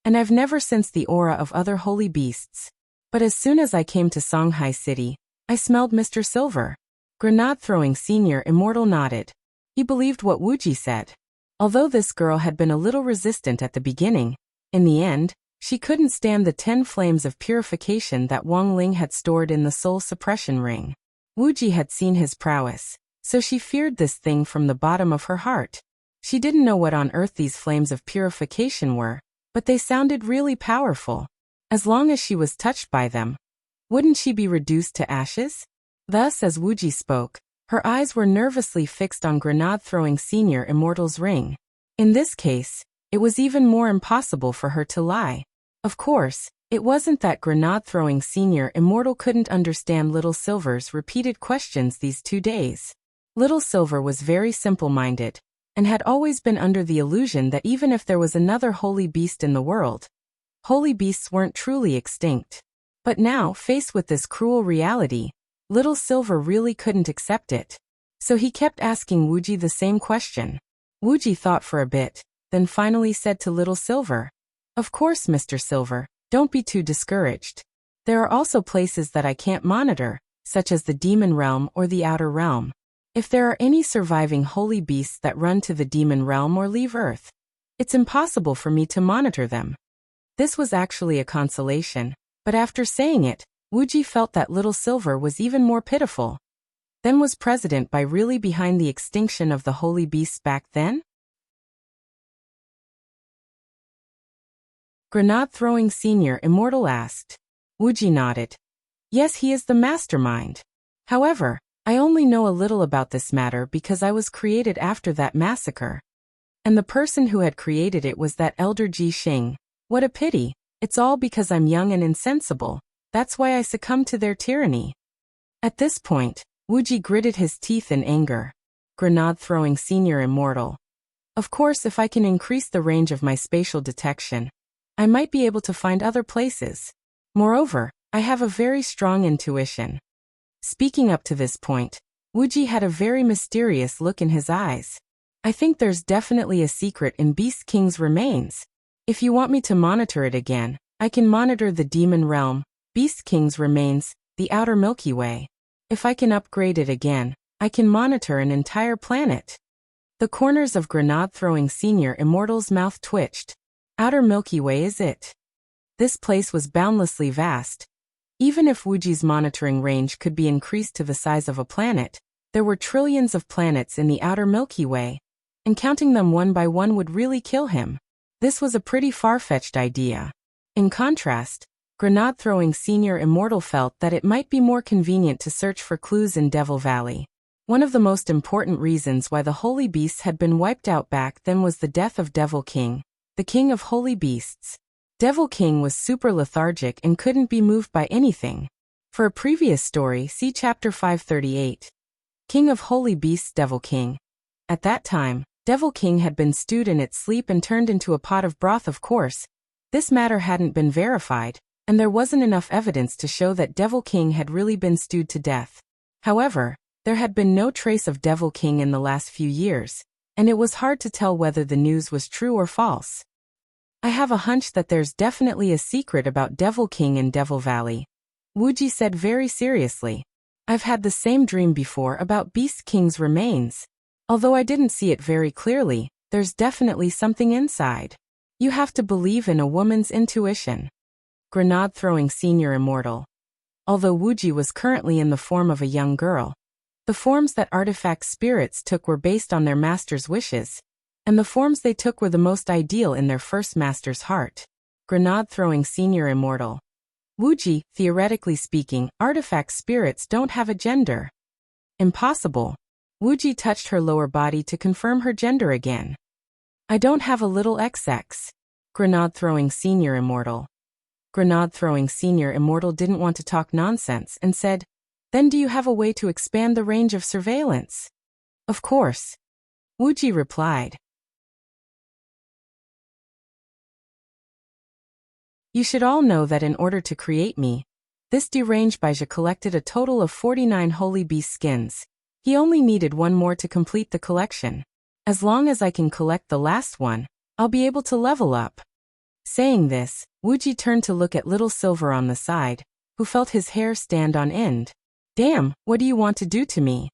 and I've never sensed the aura of other holy beasts. But as soon as I came to Songhai City, I smelled Mr. Silver. Grenade-throwing Senior Immortal nodded. He believed what Wuji said. Although this girl had been a little resistant at the beginning, in the end, she couldn't stand the 10 flames of purification that Wang Ling had stored in the soul suppression ring. Wuji had seen his prowess, so she feared this thing from the bottom of her heart. She didn't know what on earth these flames of purification were, but they sounded really powerful. As long as she was touched by them, wouldn't she be reduced to ashes? Thus, as Wuji spoke, her eyes were nervously fixed on Grenade-throwing Senior Immortal's ring. In this case, it was even more impossible for her to lie. Of course, it wasn't that Grenade-throwing Senior Immortal couldn't understand Little Silver's repeated questions these 2 days. Little Silver was very simple-minded, and had always been under the illusion that even if there was another holy beast in the world, holy beasts weren't truly extinct. But now, faced with this cruel reality, Little Silver really couldn't accept it. So he kept asking Wuji the same question. Wuji thought for a bit, then finally said to Little Silver, "Of course, Mr. Silver, don't be too discouraged. There are also places that I can't monitor, such as the Demon Realm or the Outer Realm. If there are any surviving holy beasts that run to the Demon Realm or leave Earth, it's impossible for me to monitor them." This was actually a consolation, but after saying it, Wuji felt that Little Silver was even more pitiful. Then was President Bai really behind the extinction of the holy beasts back then? Grenade-throwing Senior Immortal asked. Wuji nodded. Yes, he is the mastermind. However, I only know a little about this matter because I was created after that massacre. And the person who had created it was that elder Ji Xing. What a pity. It's all because I'm young and insensible. That's why I succumbed to their tyranny. At this point, Wuji gritted his teeth in anger. Grenade-throwing Senior Immortal. Of course, if I can increase the range of my spatial detection, I might be able to find other places. Moreover, I have a very strong intuition. Speaking up to this point, Wuji had a very mysterious look in his eyes. I think there's definitely a secret in Beast King's remains. If you want me to monitor it again, I can monitor the Demon Realm, Beast King's remains, the Outer Milky Way. If I can upgrade it again, I can monitor an entire planet. The corners of Grenade-throwing Senior Immortal's mouth twitched. Outer Milky Way is it? This place was boundlessly vast. Even if Wuji's monitoring range could be increased to the size of a planet, there were trillions of planets in the Outer Milky Way, and counting them one by one would really kill him. This was a pretty far-fetched idea. In contrast, Grenade-throwing Senior Immortal felt that it might be more convenient to search for clues in Devil Valley. One of the most important reasons why the holy beasts had been wiped out back then was the death of Devil King, the king of holy beasts. Devil King was super lethargic and couldn't be moved by anything. For a previous story, see Chapter 538. King of Holy Beasts Devil King. At that time, Devil King had been stewed in its sleep and turned into a pot of broth. Of course, this matter hadn't been verified, and there wasn't enough evidence to show that Devil King had really been stewed to death. However, there had been no trace of Devil King in the last few years, and it was hard to tell whether the news was true or false. I have a hunch that there's definitely a secret about Devil King in Devil Valley, Wuji said very seriously. I've had the same dream before about Beast King's remains. Although I didn't see it very clearly, there's definitely something inside. You have to believe in a woman's intuition. Grenade-throwing Senior Immortal. Although Wuji was currently in the form of a young girl, the forms that artifact spirits took were based on their master's wishes, and the forms they took were the most ideal in their first master's heart. Grenade-throwing Senior Immortal. Wuji, theoretically speaking, artifact spirits don't have a gender. Impossible. Wuji touched her lower body to confirm her gender again. I don't have a little XX. Grenade-throwing Senior Immortal. Grenade-throwing Senior Immortal didn't want to talk nonsense and said, Then do you have a way to expand the range of surveillance? Of course. Wuji replied. You should all know that in order to create me, this deranged Baija collected a total of 49 holy beast skins. He only needed one more to complete the collection. As long as I can collect the last one, I'll be able to level up. Saying this, Wuxia turned to look at little Silver on the side, who felt his hair stand on end. Damn, what do you want to do to me?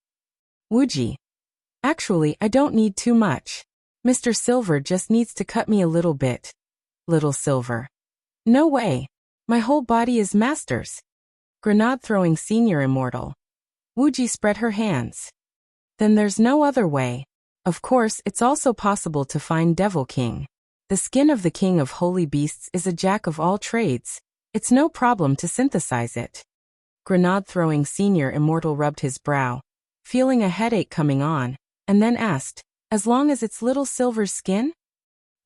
Wuxia. Actually, I don't need too much. Mr. Silver just needs to cut me a little bit. Little Silver. No way. My whole body is master's. Grenade throwing senior immortal. Wuxia spread her hands. Then there's no other way. Of course, it's also possible to find Devil King. The skin of the king of holy beasts is a jack of all trades. It's no problem to synthesize it. Grenade throwing senior immortal rubbed his brow, feeling a headache coming on, and then asked, as long as it's little Silver's skin?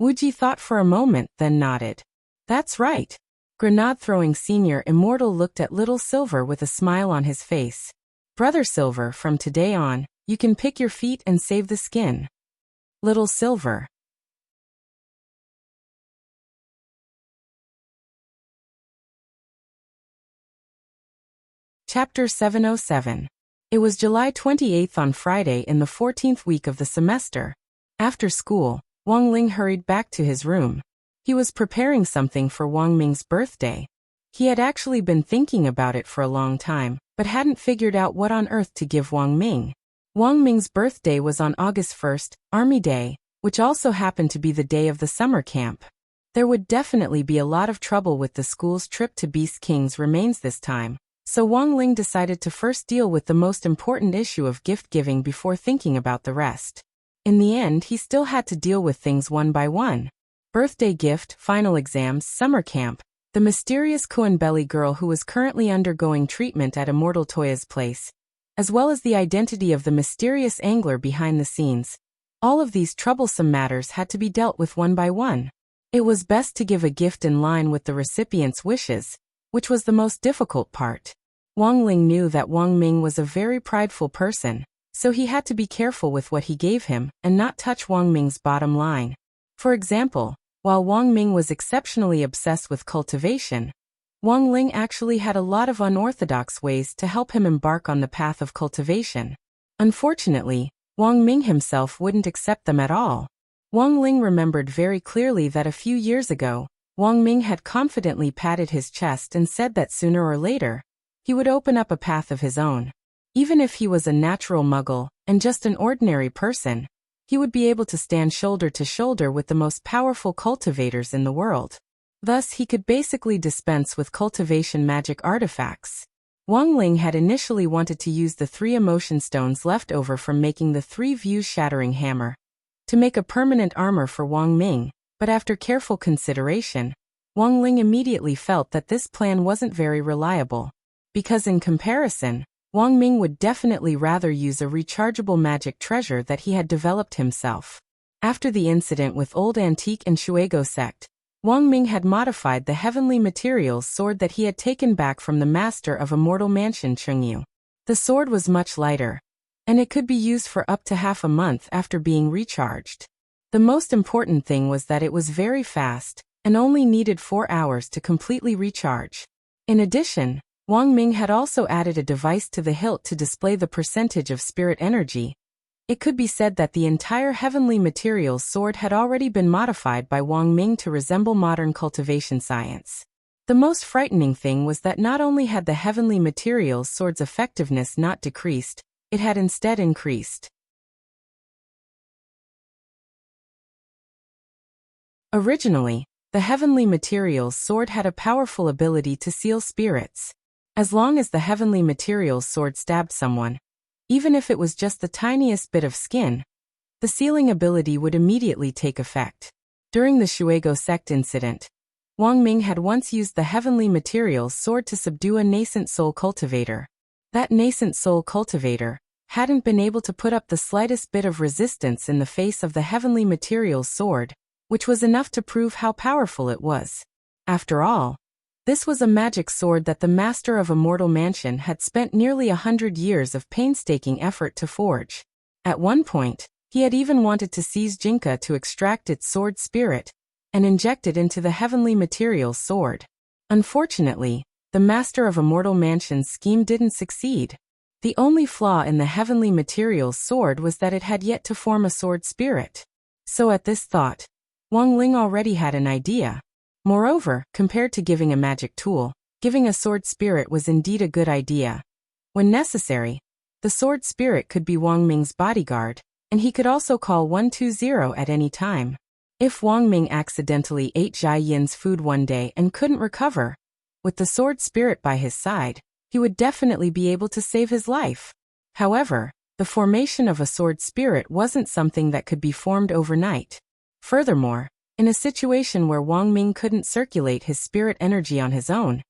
Wuxia thought for a moment, then nodded. That's right. Grenade throwing senior immortal looked at little Silver with a smile on his face. Brother Silver, from today on, you can pick your feet and save the skin. Little Silver. Chapter 707. It was July 28th on Friday in the 14th week of the semester. After school, Wang Ling hurried back to his room. He was preparing something for Wang Ming's birthday. He had actually been thinking about it for a long time, but hadn't figured out what on earth to give Wang Ming. Wang Ming's birthday was on August 1st, Army Day, which also happened to be the day of the summer camp. There would definitely be a lot of trouble with the school's trip to Beast King's remains this time, so Wang Ling decided to first deal with the most important issue of gift-giving before thinking about the rest. In the end, he still had to deal with things one by one. Birthday gift, final exams, summer camp, the mysterious Kuan Belly girl who was currently undergoing treatment at Immortal Toya's place, as well as the identity of the mysterious angler behind the scenes. All of these troublesome matters had to be dealt with one by one. It was best to give a gift in line with the recipient's wishes, which was the most difficult part. Wang Ling knew that Wang Ming was a very prideful person, so he had to be careful with what he gave him and not touch Wang Ming's bottom line. For example, while Wang Ming was exceptionally obsessed with cultivation, Wang Ling actually had a lot of unorthodox ways to help him embark on the path of cultivation. Unfortunately, Wang Ming himself wouldn't accept them at all. Wang Ling remembered very clearly that a few years ago, Wang Ming had confidently patted his chest and said that sooner or later, he would open up a path of his own. Even if he was a natural muggle and just an ordinary person, he would be able to stand shoulder to shoulder with the most powerful cultivators in the world. Thus, he could basically dispense with cultivation magic artifacts. Wang Ling had initially wanted to use the 3 emotion stones left over from making the 3 views-shattering hammer to make a permanent armor for Wang Ming, but after careful consideration, Wang Ling immediately felt that this plan wasn't very reliable, because in comparison, Wang Ming would definitely rather use a rechargeable magic treasure that he had developed himself. After the incident with Old Antique and Shuego sect, Wang Ming had modified the heavenly materials sword that he had taken back from the master of Immortal Mansion Chengyu. The sword was much lighter, and it could be used for up to half a month after being recharged. The most important thing was that it was very fast, and only needed 4 hours to completely recharge. In addition, Wang Ming had also added a device to the hilt to display the percentage of spirit energy. It could be said that the entire heavenly materials sword had already been modified by Wang Ming to resemble modern cultivation science. The most frightening thing was that not only had the heavenly materials sword's effectiveness not decreased, it had instead increased. Originally, the heavenly materials sword had a powerful ability to seal spirits. As long as the heavenly materials sword stabbed someone, even if it was just the tiniest bit of skin, the sealing ability would immediately take effect. During the Shuego sect incident, Wang Ming had once used the heavenly materials sword to subdue a nascent soul cultivator. That nascent soul cultivator hadn't been able to put up the slightest bit of resistance in the face of the heavenly materials sword, which was enough to prove how powerful it was. After all, this was a magic sword that the master of Immortal Mansion had spent nearly 100 years of painstaking effort to forge. At one point, he had even wanted to seize Jinka to extract its sword spirit, and inject it into the heavenly materials sword. Unfortunately, the master of Immortal Mansion's scheme didn't succeed. The only flaw in the heavenly materials sword was that it had yet to form a sword spirit. So at this thought, Wang Ling already had an idea. Moreover, compared to giving a magic tool, giving a sword spirit was indeed a good idea. When necessary, the sword spirit could be Wang Ming's bodyguard, and he could also call 120 at any time. If Wang Ming accidentally ate Jia Yin's food one day and couldn't recover, with the sword spirit by his side, he would definitely be able to save his life. However, the formation of a sword spirit wasn't something that could be formed overnight. Furthermore, in a situation where Wang Ming couldn't circulate his spirit energy on his own,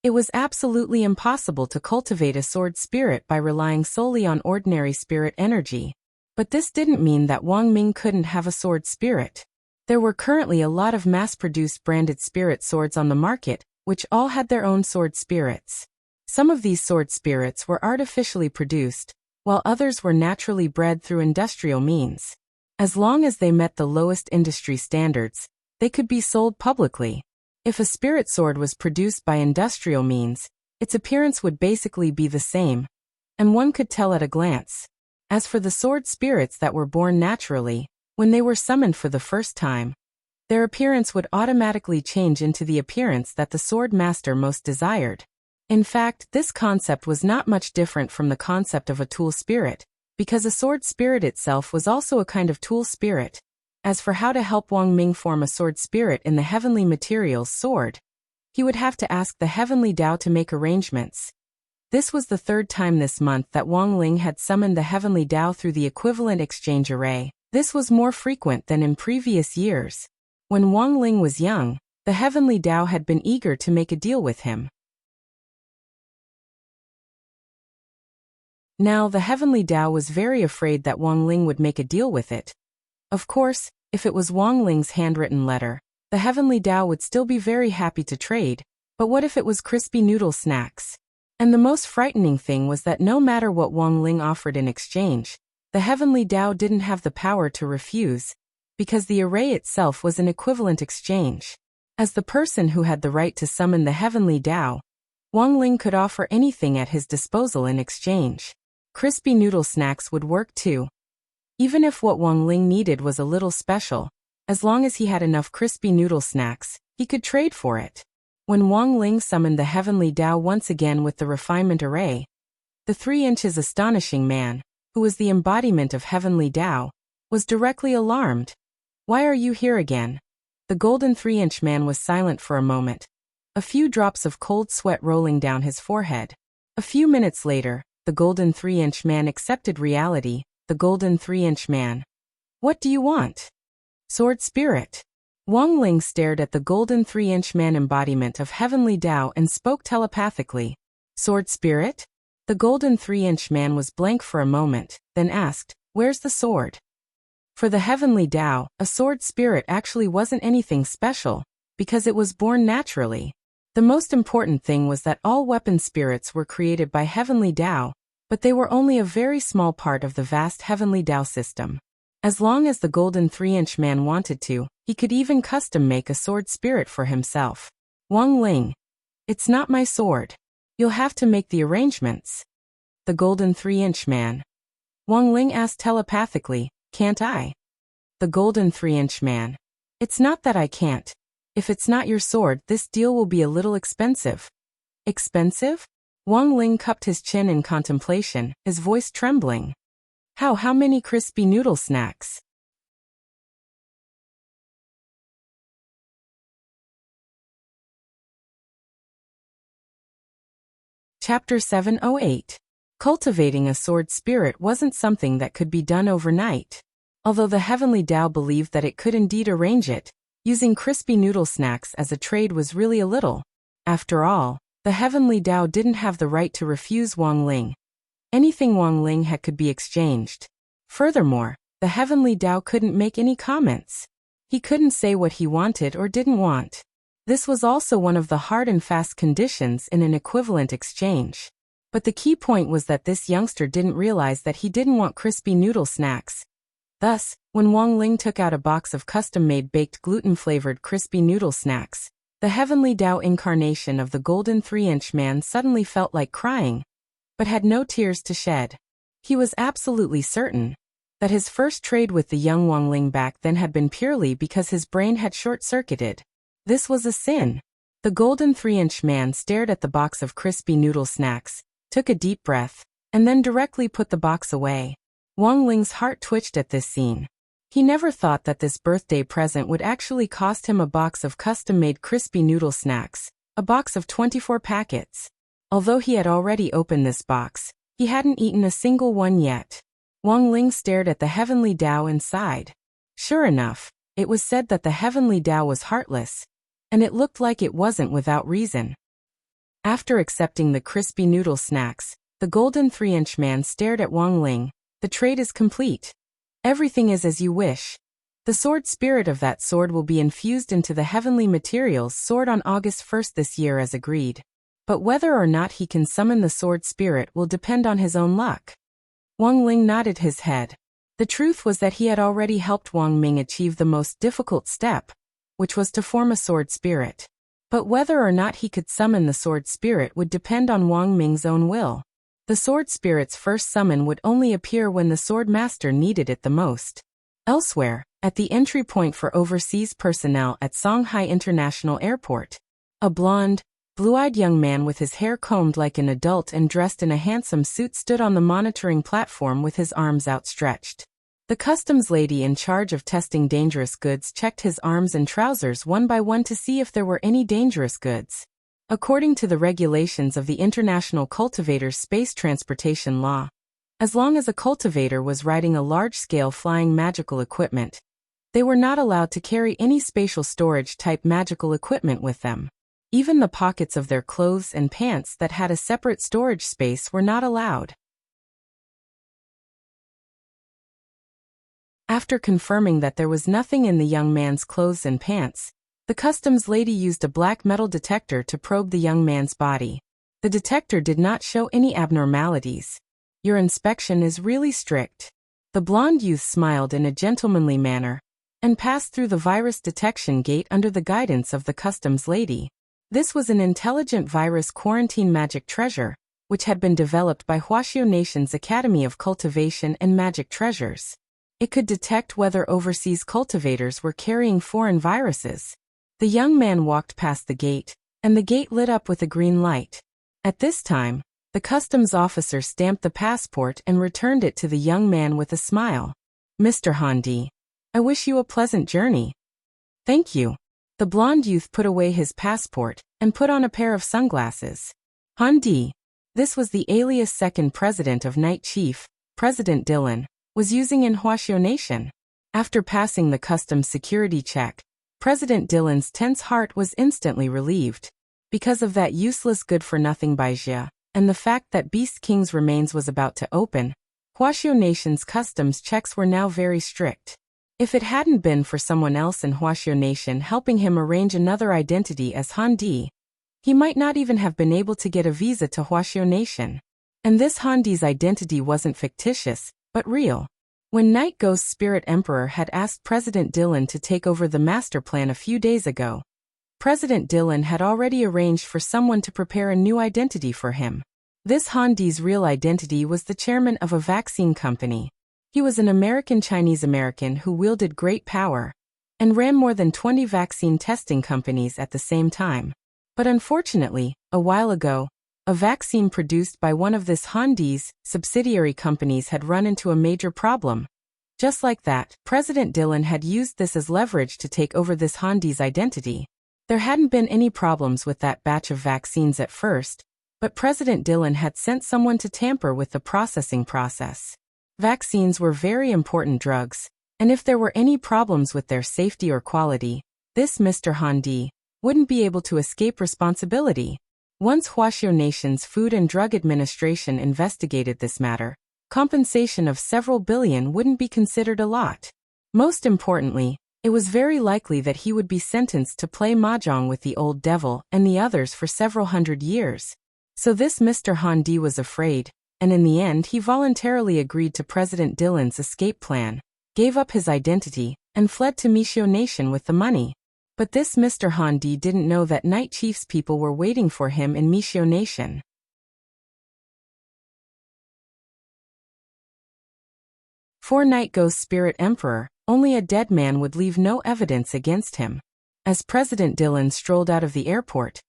it was absolutely impossible to cultivate a sword spirit by relying solely on ordinary spirit energy. But this didn't mean that Wang Ming couldn't have a sword spirit. There were currently a lot of mass-produced branded spirit swords on the market, which all had their own sword spirits. Some of these sword spirits were artificially produced, while others were naturally bred through industrial means. As long as they met the lowest industry standards, they could be sold publicly. If a spirit sword was produced by industrial means, its appearance would basically be the same, and one could tell at a glance. As for the sword spirits that were born naturally, when they were summoned for the first time, their appearance would automatically change into the appearance that the sword master most desired. In fact, this concept was not much different from the concept of a tool spirit, because a sword spirit itself was also a kind of tool spirit. As for how to help Wang Ming form a sword spirit in the heavenly materials sword, he would have to ask the heavenly Tao to make arrangements. This was the third time this month that Wang Ling had summoned the heavenly Tao through the equivalent exchange array. This was more frequent than in previous years. When Wang Ling was young, the heavenly Tao had been eager to make a deal with him. Now the heavenly Tao was very afraid that Wang Ling would make a deal with it. Of course, if it was Wang Ling's handwritten letter, the heavenly Tao would still be very happy to trade, but what if it was crispy noodle snacks? And the most frightening thing was that no matter what Wang Ling offered in exchange, the heavenly Tao didn't have the power to refuse, because the array itself was an equivalent exchange. As the person who had the right to summon the heavenly Tao, Wang Ling could offer anything at his disposal in exchange. Crispy noodle snacks would work too. Even if what Wang Ling needed was a little special, as long as he had enough crispy noodle snacks, he could trade for it. When Wang Ling summoned the heavenly Tao once again with the refinement array, the 3 inches astonishing man, who was the embodiment of heavenly Tao, was directly alarmed. "Why are you here again?" The golden 3-inch man was silent for a moment, a few drops of cold sweat rolling down his forehead. A few minutes later, the golden 3-inch man accepted reality. The golden 3-inch man. "What do you want?" "Sword spirit." Wang Ling stared at the golden 3-inch man embodiment of heavenly Tao and spoke telepathically. "Sword spirit?" The golden 3-inch man was blank for a moment, then asked, "Where's the sword?" For the heavenly Tao, a sword spirit actually wasn't anything special, because it was born naturally. The most important thing was that all weapon spirits were created by heavenly Tao, but they were only a very small part of the vast heavenly Tao system. As long as the golden 3-inch man wanted to, he could even custom make a sword spirit for himself. "Wang Ling, it's not my sword. You'll have to make the arrangements." The golden 3-inch man. Wang Ling asked telepathically, "Can't I?" The golden 3-inch man. "It's not that I can't. If it's not your sword, this deal will be a little expensive." "Expensive?" Wang Ling cupped his chin in contemplation, his voice trembling. How many crispy noodle snacks?" Chapter 708. Cultivating a sword spirit wasn't something that could be done overnight. Although the heavenly Tao believed that it could indeed arrange it, using crispy noodle snacks as a trade was really a little. After all, the heavenly Tao didn't have the right to refuse Wang Ling. Anything Wang Ling had could be exchanged. Furthermore, the heavenly Tao couldn't make any comments. He couldn't say what he wanted or didn't want. This was also one of the hard and fast conditions in an equivalent exchange. But the key point was that this youngster didn't realize that he didn't want crispy noodle snacks. Thus, when Wang Ling took out a box of custom-made baked gluten-flavored crispy noodle snacks, the heavenly Tao incarnation of the golden 3-inch man suddenly felt like crying, but had no tears to shed. He was absolutely certain that his first trade with the young Wang Ling back then had been purely because his brain had short-circuited. This was a sin. The golden 3-inch man stared at the box of crispy noodle snacks, took a deep breath, and then directly put the box away. Wang Ling's heart twitched at this scene. He never thought that this birthday present would actually cost him a box of custom-made crispy noodle snacks, a box of 24 packets. Although he had already opened this box, he hadn't eaten a single one yet. Wang Ling stared at the heavenly Tao and sighed. Sure enough, it was said that the heavenly Tao was heartless, and it looked like it wasn't without reason. After accepting the crispy noodle snacks, the golden 3-inch man stared at Wang Ling. The trade is complete. Everything is as you wish. The sword spirit of that sword will be infused into the heavenly materials sword on August 1st this year as agreed. But whether or not he can summon the sword spirit will depend on his own luck. Wang Ling nodded his head. The truth was that he had already helped Wang Ming achieve the most difficult step, which was to form a sword spirit. But whether or not he could summon the sword spirit would depend on Wang Ming's own will. The sword spirit's first summon would only appear when the sword master needed it the most. Elsewhere, at the entry point for overseas personnel at Shanghai International Airport, a blonde, blue-eyed young man with his hair combed like an adult and dressed in a handsome suit stood on the monitoring platform with his arms outstretched. The customs lady in charge of testing dangerous goods checked his arms and trousers one by one to see if there were any dangerous goods. According to the regulations of the International Cultivator's Space Transportation Law, as long as a cultivator was riding a large-scale flying magical equipment, they were not allowed to carry any spatial storage-type magical equipment with them. Even the pockets of their clothes and pants that had a separate storage space were not allowed. After confirming that there was nothing in the young man's clothes and pants, the customs lady used a black metal detector to probe the young man's body. The detector did not show any abnormalities. Your inspection is really strict. The blonde youth smiled in a gentlemanly manner and passed through the virus detection gate under the guidance of the customs lady. This was an intelligent virus quarantine magic treasure, which had been developed by Wuxia Nation's Academy of Cultivation and Magic Treasures. It could detect whether overseas cultivators were carrying foreign viruses. The young man walked past the gate, and the gate lit up with a green light. At this time, the customs officer stamped the passport and returned it to the young man with a smile. Mr. Handi, I wish you a pleasant journey. Thank you. The blonde youth put away his passport and put on a pair of sunglasses. Handi, this was the alias second president of Night Chief, President Dylan, was using in Wuxia Nation. After passing the customs security check, President Dylan's tense heart was instantly relieved. Because of that useless good-for-nothing Baijia, and the fact that Beast King's remains was about to open, Wuxia Nation's customs checks were now very strict. If it hadn't been for someone else in Wuxia Nation helping him arrange another identity as Handi, he might not even have been able to get a visa to Wuxia Nation. And this Handi's identity wasn't fictitious, but real. When Night Ghost Spirit Emperor had asked President Dylan to take over the master plan a few days ago, President Dylan had already arranged for someone to prepare a new identity for him. This Handi's real identity was the chairman of a vaccine company. He was an American-Chinese-American who wielded great power and ran more than 20 vaccine testing companies at the same time. But unfortunately, a while ago, a vaccine produced by one of this Handi's subsidiary companies had run into a major problem. Just like that, President Dylan had used this as leverage to take over this Handi's identity. There hadn't been any problems with that batch of vaccines at first, but President Dylan had sent someone to tamper with the processing process. Vaccines were very important drugs, and if there were any problems with their safety or quality, this Mr. Handi wouldn't be able to escape responsibility. Once Wuxia Nation's Food and Drug Administration investigated this matter, compensation of several billion wouldn't be considered a lot. Most importantly, it was very likely that he would be sentenced to play mahjong with the old devil and the others for several hundred years. So this Mr. Handi was afraid, and in the end he voluntarily agreed to President Dylan's escape plan. gave up his identity, and fled to Mishio Nation with the money. But this Mr. Han Di didn't know that Night Chief's people were waiting for him in Mishio Nation. For Night Ghost Spirit Emperor, only a dead man would leave no evidence against him. As President Dylan strolled out of the airport,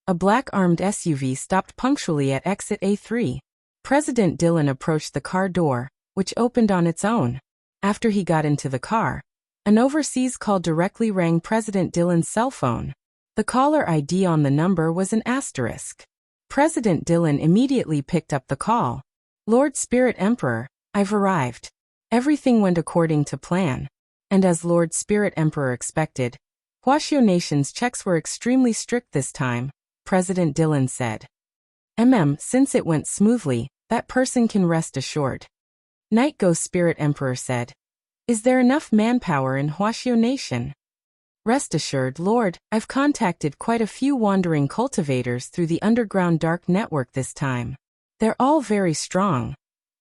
a black armed SUV stopped punctually at exit A3. President Dylan approached the car door, which opened on its own. After he got into the car, an overseas call directly rang President Dylan's cell phone. The caller ID on the number was an asterisk. President Dylan immediately picked up the call. Lord Spirit Emperor, I've arrived. Everything went according to plan. And as Lord Spirit Emperor expected, Wuxia Nation's checks were extremely strict this time, President Dylan said. Since it went smoothly, that person can rest assured. Night Ghost Spirit Emperor said. Is there enough manpower in Wuxia Nation? Rest assured, Lord, I've contacted quite a few wandering cultivators through the underground dark network this time. They're all very strong.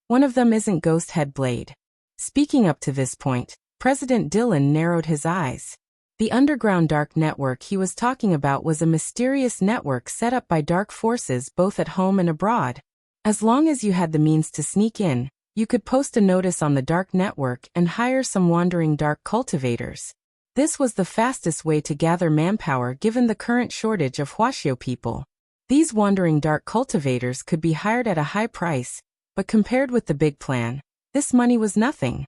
One of them isn't Ghost Headblade. Speaking up to this point, President Dylan narrowed his eyes. The underground dark network he was talking about was a mysterious network set up by dark forces both at home and abroad. As long as you had the means to sneak in, you could post a notice on the dark network and hire some wandering dark cultivators. This was the fastest way to gather manpower given the current shortage of Wuxia people. These wandering dark cultivators could be hired at a high price, but compared with the big plan, this money was nothing.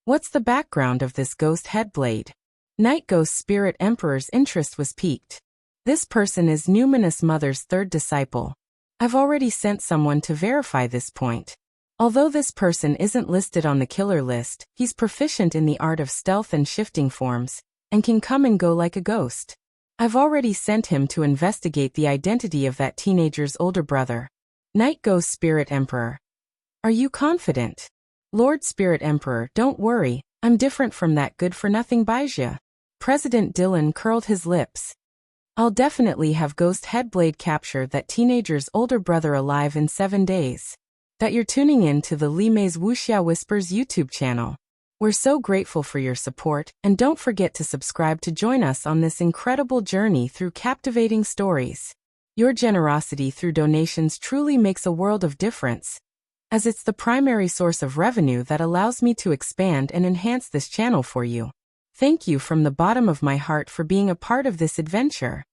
What's the background of this Ghost Headblade? Night Ghost Spirit Emperor's interest was piqued. This person is Numinous Mother's third disciple. I've already sent someone to verify this point. Although this person isn't listed on the killer list, he's proficient in the art of stealth and shifting forms, and can come and go like a ghost. I've already sent him to investigate the identity of that teenager's older brother. Night Ghost Spirit Emperor. Are you confident? Lord Spirit Emperor, don't worry, I'm different from that good-for-nothing Baizia. President Dylan curled his lips. I'll definitely have Ghost Headblade capture that teenager's older brother alive in 7 days. That you're tuning in to the Li Mei's Wuxia Whispers YouTube channel. We're so grateful for your support, and don't forget to subscribe to join us on this incredible journey through captivating stories. Your generosity through donations truly makes a world of difference, as it's the primary source of revenue that allows me to expand and enhance this channel for you. Thank you from the bottom of my heart for being a part of this adventure.